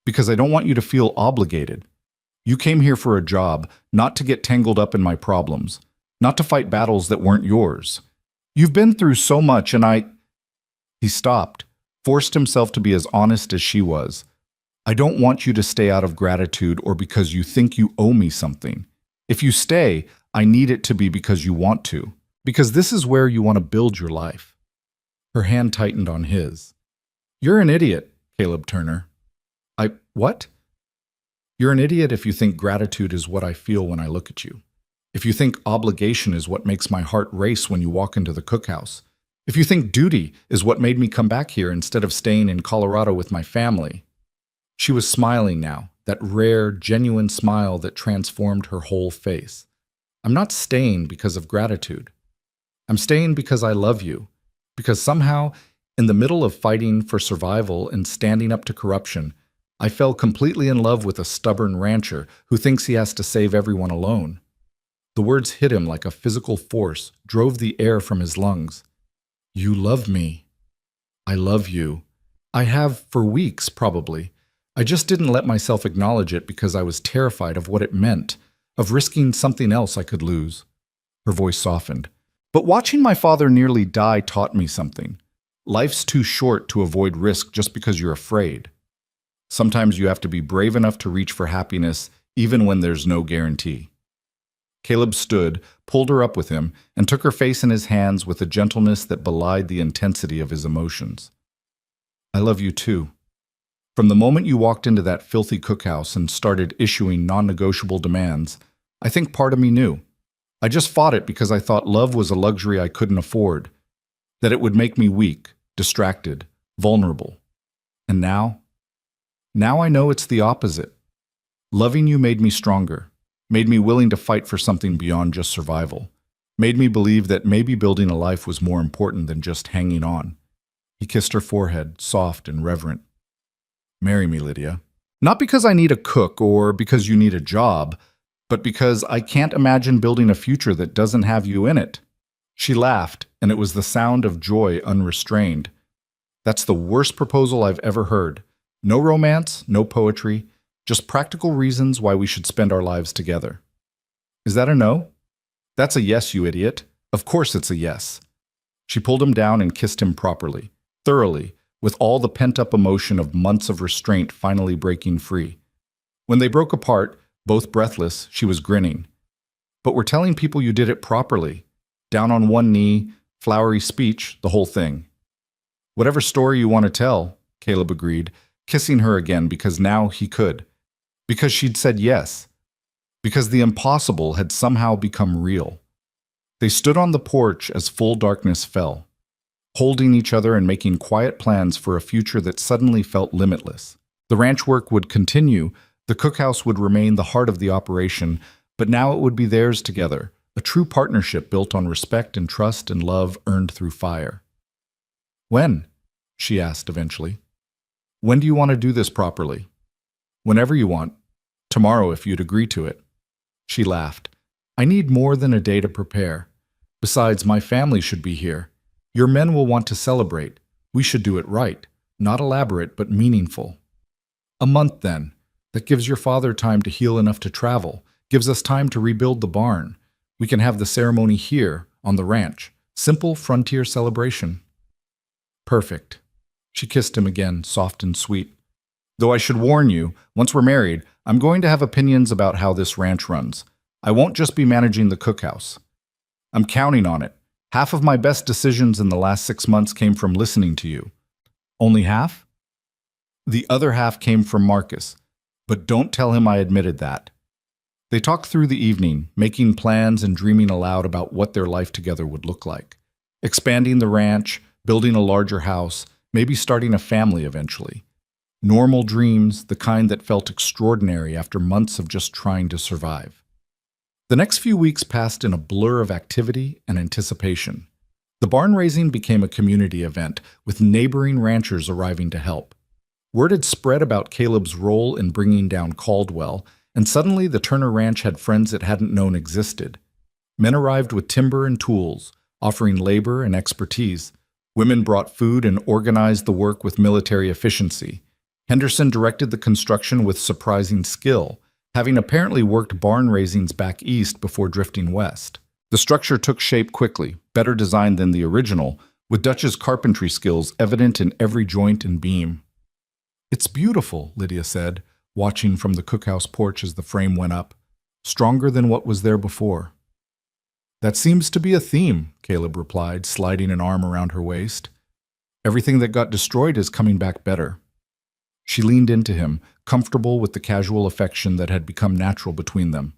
Because I don't want you to feel obligated. You came here for a job, not to get tangled up in my problems, not to fight battles that weren't yours. You've been through so much and He stopped, forced himself to be as honest as she was. I don't want you to stay out of gratitude or because you think you owe me something. If you stay, I need it to be because you want to, because this is where you want to build your life. Her hand tightened on his. You're an idiot, Caleb Turner. What? You're an idiot if you think gratitude is what I feel when I look at you. If you think obligation is what makes my heart race when you walk into the cookhouse. If you think duty is what made me come back here instead of staying in Colorado with my family. She was smiling now, that rare, genuine smile that transformed her whole face. I'm not staying because of gratitude. I'm staying because I love you. Because somehow, in the middle of fighting for survival and standing up to corruption, I fell completely in love with a stubborn rancher who thinks he has to save everyone alone. The words hit him like a physical force, drove the air from his lungs. You love me. I love you. I have for weeks, probably. I just didn't let myself acknowledge it because I was terrified of what it meant, of risking something else I could lose. Her voice softened. But watching my father nearly die taught me something. Life's too short to avoid risk just because you're afraid. Sometimes you have to be brave enough to reach for happiness even when there's no guarantee. Caleb stood, pulled her up with him, and took her face in his hands with a gentleness that belied the intensity of his emotions. I love you too. From the moment you walked into that filthy cookhouse and started issuing non-negotiable demands, I think part of me knew. I just fought it because I thought love was a luxury I couldn't afford, that it would make me weak, distracted, vulnerable. And now I know it's the opposite. Loving you made me stronger. Made me willing to fight for something beyond just survival. Made me believe that maybe building a life was more important than just hanging on. He kissed her forehead, soft and reverent. Marry me, Lydia. Not because I need a cook or because you need a job, but because I can't imagine building a future that doesn't have you in it. She laughed, and it was the sound of joy unrestrained. That's the worst proposal I've ever heard. No romance, no poetry, just practical reasons why we should spend our lives together. Is that a no? That's a yes, you idiot. Of course it's a yes. She pulled him down and kissed him properly, thoroughly, with all the pent-up emotion of months of restraint finally breaking free. When they broke apart, both breathless, she was grinning. But we're telling people you did it properly. Down on one knee, flowery speech, the whole thing. Whatever story you want to tell, Caleb agreed, kissing her again because now he could. Because she'd said yes. Because the impossible had somehow become real. They stood on the porch as full darkness fell, holding each other and making quiet plans for a future that suddenly felt limitless. The ranch work would continue, the cookhouse would remain the heart of the operation, but now it would be theirs together, a true partnership built on respect and trust and love earned through fire. When? She asked eventually. When do you want to do this properly? Whenever you want. Tomorrow if you'd agree to it. She laughed. I need more than a day to prepare. Besides, my family should be here. Your men will want to celebrate. We should do it right. Not elaborate, but meaningful. A month, then. That gives your father time to heal enough to travel. Gives us time to rebuild the barn. We can have the ceremony here, on the ranch. Simple frontier celebration. Perfect. She kissed him again, soft and sweet. Though I should warn you, once we're married, I'm going to have opinions about how this ranch runs. I won't just be managing the cookhouse. I'm counting on it. Half of my best decisions in the last 6 months came from listening to you. Only half? The other half came from Marcus. But don't tell him I admitted that. They talked through the evening, making plans and dreaming aloud about what their life together would look like. Expanding the ranch, building a larger house, maybe starting a family eventually. Normal dreams, the kind that felt extraordinary after months of just trying to survive. The next few weeks passed in a blur of activity and anticipation. The barn raising became a community event, with neighboring ranchers arriving to help. Word had spread about Caleb's role in bringing down Caldwell, and suddenly the Turner Ranch had friends it hadn't known existed. Men arrived with timber and tools, offering labor and expertise. Women brought food and organized the work with military efficiency. Henderson directed the construction with surprising skill, having apparently worked barn raisings back east before drifting west. The structure took shape quickly, better designed than the original, with Dutch's carpentry skills evident in every joint and beam. It's beautiful, Lydia said, watching from the cookhouse porch as the frame went up. Stronger than what was there before. That seems to be a theme, Caleb replied, sliding an arm around her waist. Everything that got destroyed is coming back better. She leaned into him, comfortable with the casual affection that had become natural between them.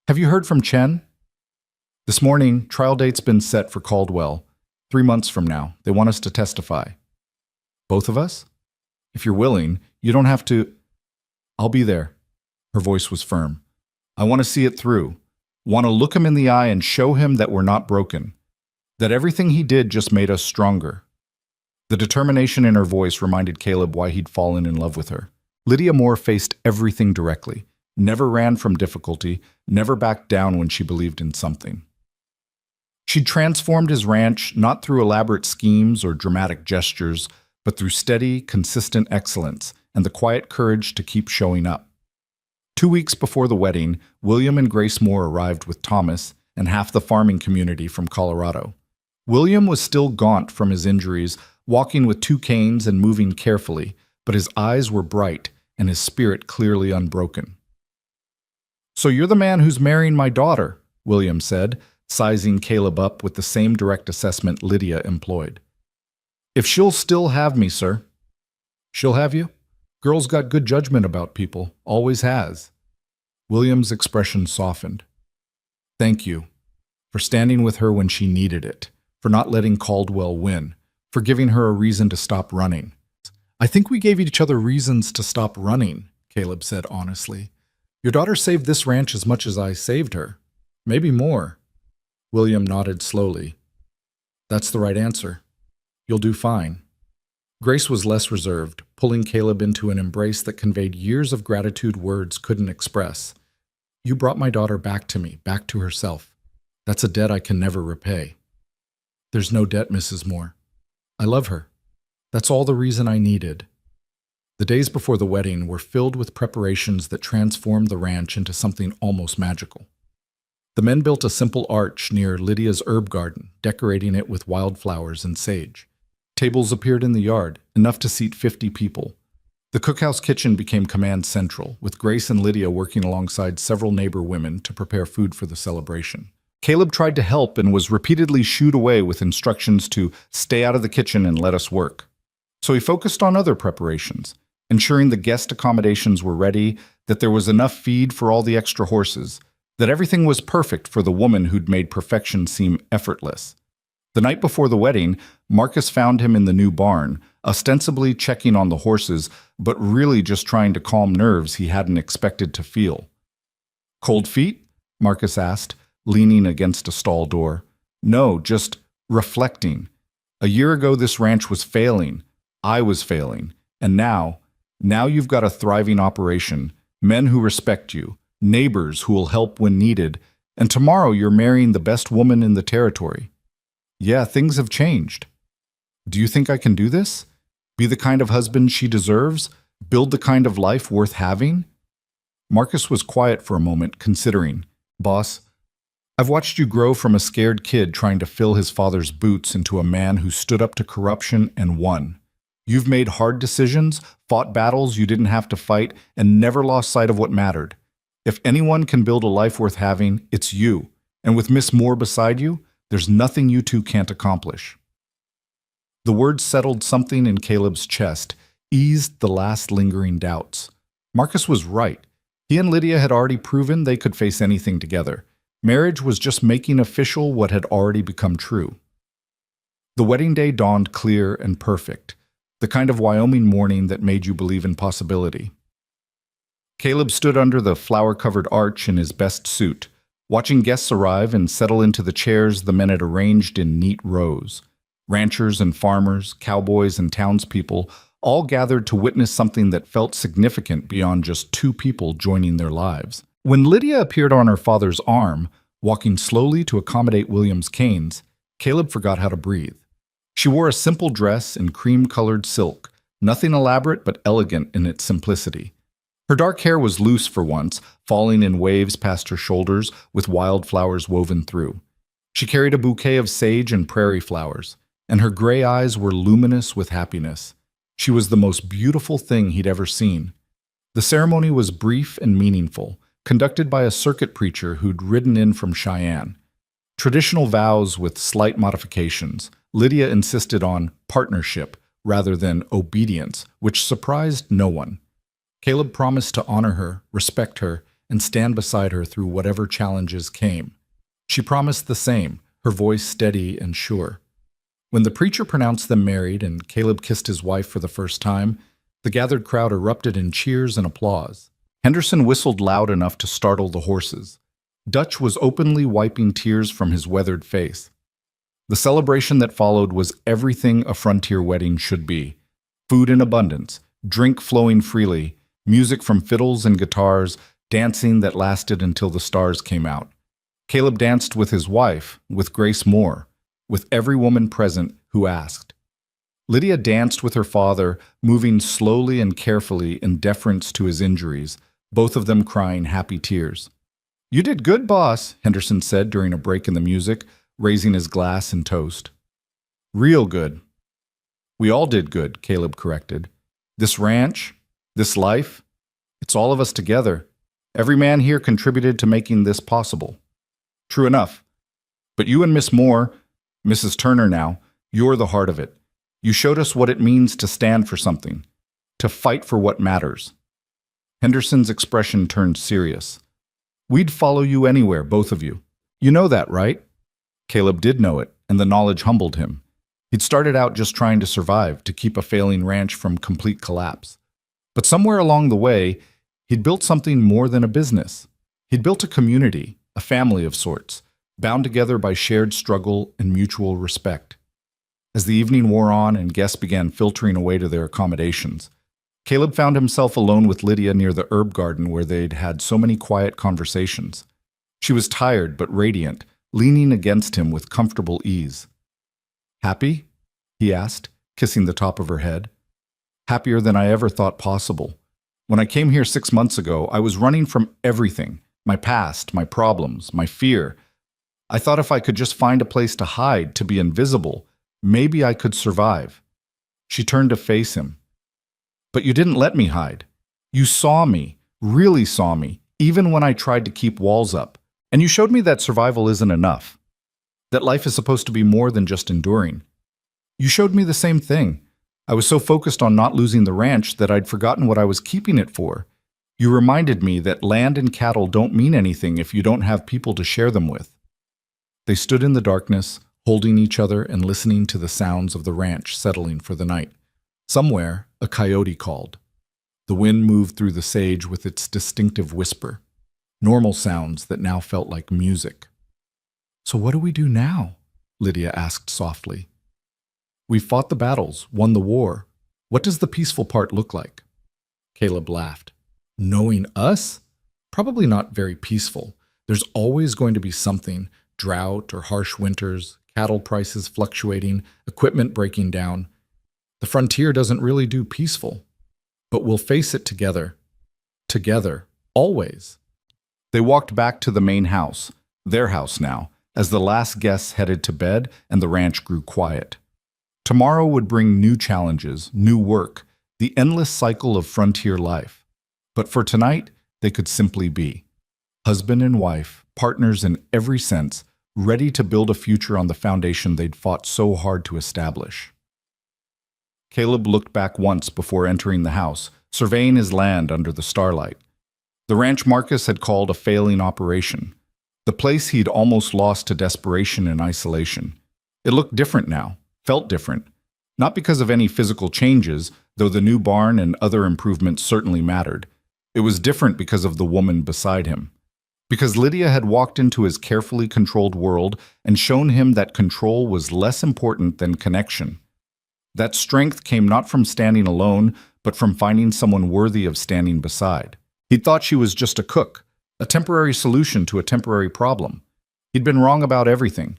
Have you heard from Chen? This morning, trial date's been set for Caldwell. 3 months from now. They want us to testify. Both of us? If you're willing, you don't have to. I'll be there. Her voice was firm. I want to see it through. Want to look him in the eye and show him that we're not broken. That everything he did just made us stronger. The determination in her voice reminded Caleb why he'd fallen in love with her. Lydia Moore faced everything directly, never ran from difficulty, never backed down when she believed in something. She'd transformed his ranch not through elaborate schemes or dramatic gestures, but through steady, consistent excellence and the quiet courage to keep showing up. 2 weeks before the wedding, William and Grace Moore arrived with Thomas and half the farming community from Colorado. William was still gaunt from his injuries, walking with 2 canes and moving carefully, but his eyes were bright and his spirit clearly unbroken. So you're the man who's marrying my daughter, William said, sizing Caleb up with the same direct assessment Lydia employed. If she'll still have me, sir. She'll have you? Girl's got good judgment about people, always has. William's expression softened. Thank you for standing with her when she needed it, for not letting Caldwell win, for giving her a reason to stop running. I think we gave each other reasons to stop running, Caleb said honestly. Your daughter saved this ranch as much as I saved her. Maybe more. William nodded slowly. That's the right answer. You'll do fine. Grace was less reserved, pulling Caleb into an embrace that conveyed years of gratitude words couldn't express. You brought my daughter back to me, back to herself. That's a debt I can never repay. There's no debt, Mrs. Moore. I love her. That's all the reason I needed. The days before the wedding were filled with preparations that transformed the ranch into something almost magical. The men built a simple arch near Lydia's herb garden, decorating it with wildflowers and sage. Tables appeared in the yard, enough to seat 50 people. The cookhouse kitchen became command central, with Grace and Lydia working alongside several neighbor women to prepare food for the celebration. Caleb tried to help and was repeatedly shooed away with instructions to stay out of the kitchen and let us work. So he focused on other preparations, ensuring the guest accommodations were ready, that there was enough feed for all the extra horses, that everything was perfect for the woman who'd made perfection seem effortless. The night before the wedding, Marcus found him in the new barn, ostensibly checking on the horses, but really just trying to calm nerves he hadn't expected to feel. "Cold feet?" Marcus asked, leaning against a stall door. "No, just reflecting. A year ago this ranch was failing. I was failing. And now you've got a thriving operation, men who respect you, neighbors who will help when needed, and tomorrow you're marrying the best woman in the territory. Yeah, things have changed. Do you think I can do this? Be the kind of husband she deserves? Build the kind of life worth having?" Marcus was quiet for a moment, considering. "Boss, I've watched you grow from a scared kid trying to fill his father's boots into a man who stood up to corruption and won. You've made hard decisions, fought battles you didn't have to fight, and never lost sight of what mattered. If anyone can build a life worth having, it's you. And with Miss Moore beside you, there's nothing you two can't accomplish." The words settled something in Caleb's chest, eased the last lingering doubts. Marcus was right. He and Lydia had already proven they could face anything together. Marriage was just making official what had already become true. The wedding day dawned clear and perfect, the kind of Wyoming morning that made you believe in possibility. Caleb stood under the flower-covered arch in his best suit, watching guests arrive and settle into the chairs the men had arranged in neat rows. Ranchers and farmers, cowboys and townspeople, all gathered to witness something that felt significant beyond just two people joining their lives. When Lydia appeared on her father's arm, walking slowly to accommodate William's canes, Caleb forgot how to breathe. She wore a simple dress in cream-colored silk, nothing elaborate but elegant in its simplicity. Her dark hair was loose for once, falling in waves past her shoulders with wildflowers woven through. She carried a bouquet of sage and prairie flowers, and her gray eyes were luminous with happiness. She was the most beautiful thing he'd ever seen. The ceremony was brief and meaningful, conducted by a circuit preacher who'd ridden in from Cheyenne. Traditional vows with slight modifications, Lydia insisted on partnership rather than obedience, which surprised no one. Caleb promised to honor her, respect her, and stand beside her through whatever challenges came. She promised the same, her voice steady and sure. When the preacher pronounced them married and Caleb kissed his wife for the first time, the gathered crowd erupted in cheers and applause. Henderson whistled loud enough to startle the horses. Dutch was openly wiping tears from his weathered face. The celebration that followed was everything a frontier wedding should be. Food in abundance, drink flowing freely, music from fiddles and guitars, dancing that lasted until the stars came out. Caleb danced with his wife, with Grace Moore, with every woman present who asked. Lydia danced with her father, moving slowly and carefully in deference to his injuries, both of them crying happy tears. "You did good, boss," Henderson said during a break in the music, raising his glass and toast. "Real good." "We all did good," Caleb corrected. "This ranch, this life, it's all of us together. Every man here contributed to making this possible." "True enough. But you and Miss Moore, Mrs. Turner now, you're the heart of it. You showed us what it means to stand for something, to fight for what matters." Henderson's expression turned serious. "We'd follow you anywhere, both of you. You know that, right?" Caleb did know it, and the knowledge humbled him. He'd started out just trying to survive, to keep a failing ranch from complete collapse. But somewhere along the way, he'd built something more than a business. He'd built a community, a family of sorts, bound together by shared struggle and mutual respect. As the evening wore on and guests began filtering away to their accommodations, Caleb found himself alone with Lydia near the herb garden where they'd had so many quiet conversations. She was tired but radiant, leaning against him with comfortable ease. "Happy?" he asked, kissing the top of her head. "Happier than I ever thought possible. When I came here 6 months ago, I was running from everything, my past, my problems, my fear. I thought if I could just find a place to hide, to be invisible, maybe I could survive." She turned to face him. "But you didn't let me hide. You saw me, really saw me, even when I tried to keep walls up. And you showed me that survival isn't enough, that life is supposed to be more than just enduring. You showed me the same thing. I was so focused on not losing the ranch that I'd forgotten what I was keeping it for. You reminded me that land and cattle don't mean anything if you don't have people to share them with. They stood in the darkness, holding each other and listening to the sounds of the ranch settling for the night. Somewhere, a coyote called. The wind moved through the sage with its distinctive whisper, normal sounds that now felt like music. "So what do we do now?" Lydia asked softly. "We've fought the battles, won the war. What does the peaceful part look like?" Caleb laughed. "Knowing us? Probably not very peaceful. There's always going to be something, drought or harsh winters, cattle prices fluctuating, equipment breaking down. The frontier doesn't really do peaceful. But we'll face it together. Together. Always." They walked back to the main house, their house now, as the last guests headed to bed and the ranch grew quiet. Tomorrow would bring new challenges, new work, the endless cycle of frontier life. But for tonight, they could simply be husband and wife, partners in every sense, ready to build a future on the foundation they'd fought so hard to establish. Caleb looked back once before entering the house, surveying his land under the starlight. The ranch Marcus had called a failing operation, the place he'd almost lost to desperation and isolation. It looked different now, felt different, not because of any physical changes, though the new barn and other improvements certainly mattered. It was different because of the woman beside him. Because Lydia had walked into his carefully controlled world and shown him that control was less important than connection. That strength came not from standing alone, but from finding someone worthy of standing beside. He'd thought she was just a cook, a temporary solution to a temporary problem. He'd been wrong about everything.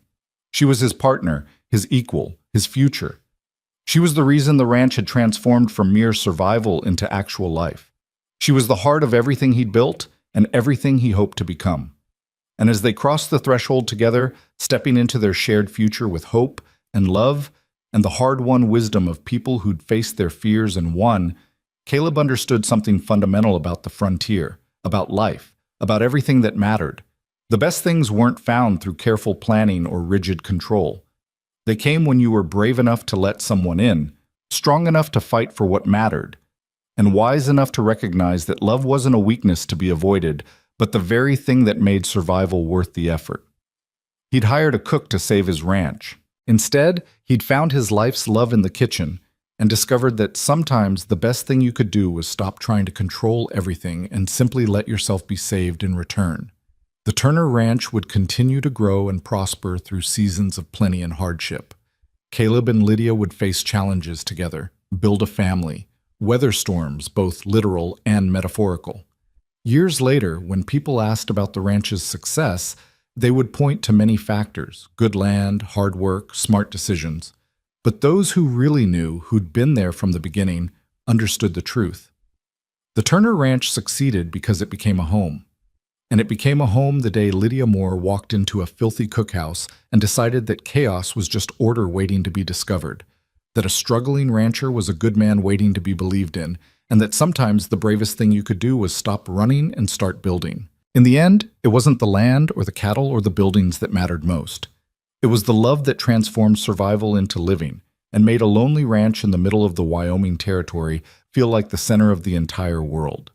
She was his partner, his equal, his future. She was the reason the ranch had transformed from mere survival into actual life. She was the heart of everything he'd built and everything he hoped to become. And as they crossed the threshold together, stepping into their shared future with hope and love and the hard-won wisdom of people who'd faced their fears and won, Caleb understood something fundamental about the frontier, about life, about everything that mattered. The best things weren't found through careful planning or rigid control. They came when you were brave enough to let someone in, strong enough to fight for what mattered, and wise enough to recognize that love wasn't a weakness to be avoided, but the very thing that made survival worth the effort. He'd hired a cook to save his ranch. Instead, he'd found his life's love in the kitchen and discovered that sometimes the best thing you could do was stop trying to control everything and simply let yourself be saved in return. The Turner Ranch would continue to grow and prosper through seasons of plenty and hardship. Caleb and Lydia would face challenges together, build a family, weather storms, both literal and metaphorical. Years later, when people asked about the ranch's success, they would point to many factors: good land, hard work, smart decisions. But those who really knew, who'd been there from the beginning, understood the truth. The Turner Ranch succeeded because it became a home. And it became a home the day Lydia Moore walked into a filthy cookhouse and decided that chaos was just order waiting to be discovered, that a struggling rancher was a good man waiting to be believed in, and that sometimes the bravest thing you could do was stop running and start building. In the end, it wasn't the land or the cattle or the buildings that mattered most. It was the love that transformed survival into living and made a lonely ranch in the middle of the Wyoming Territory feel like the center of the entire world.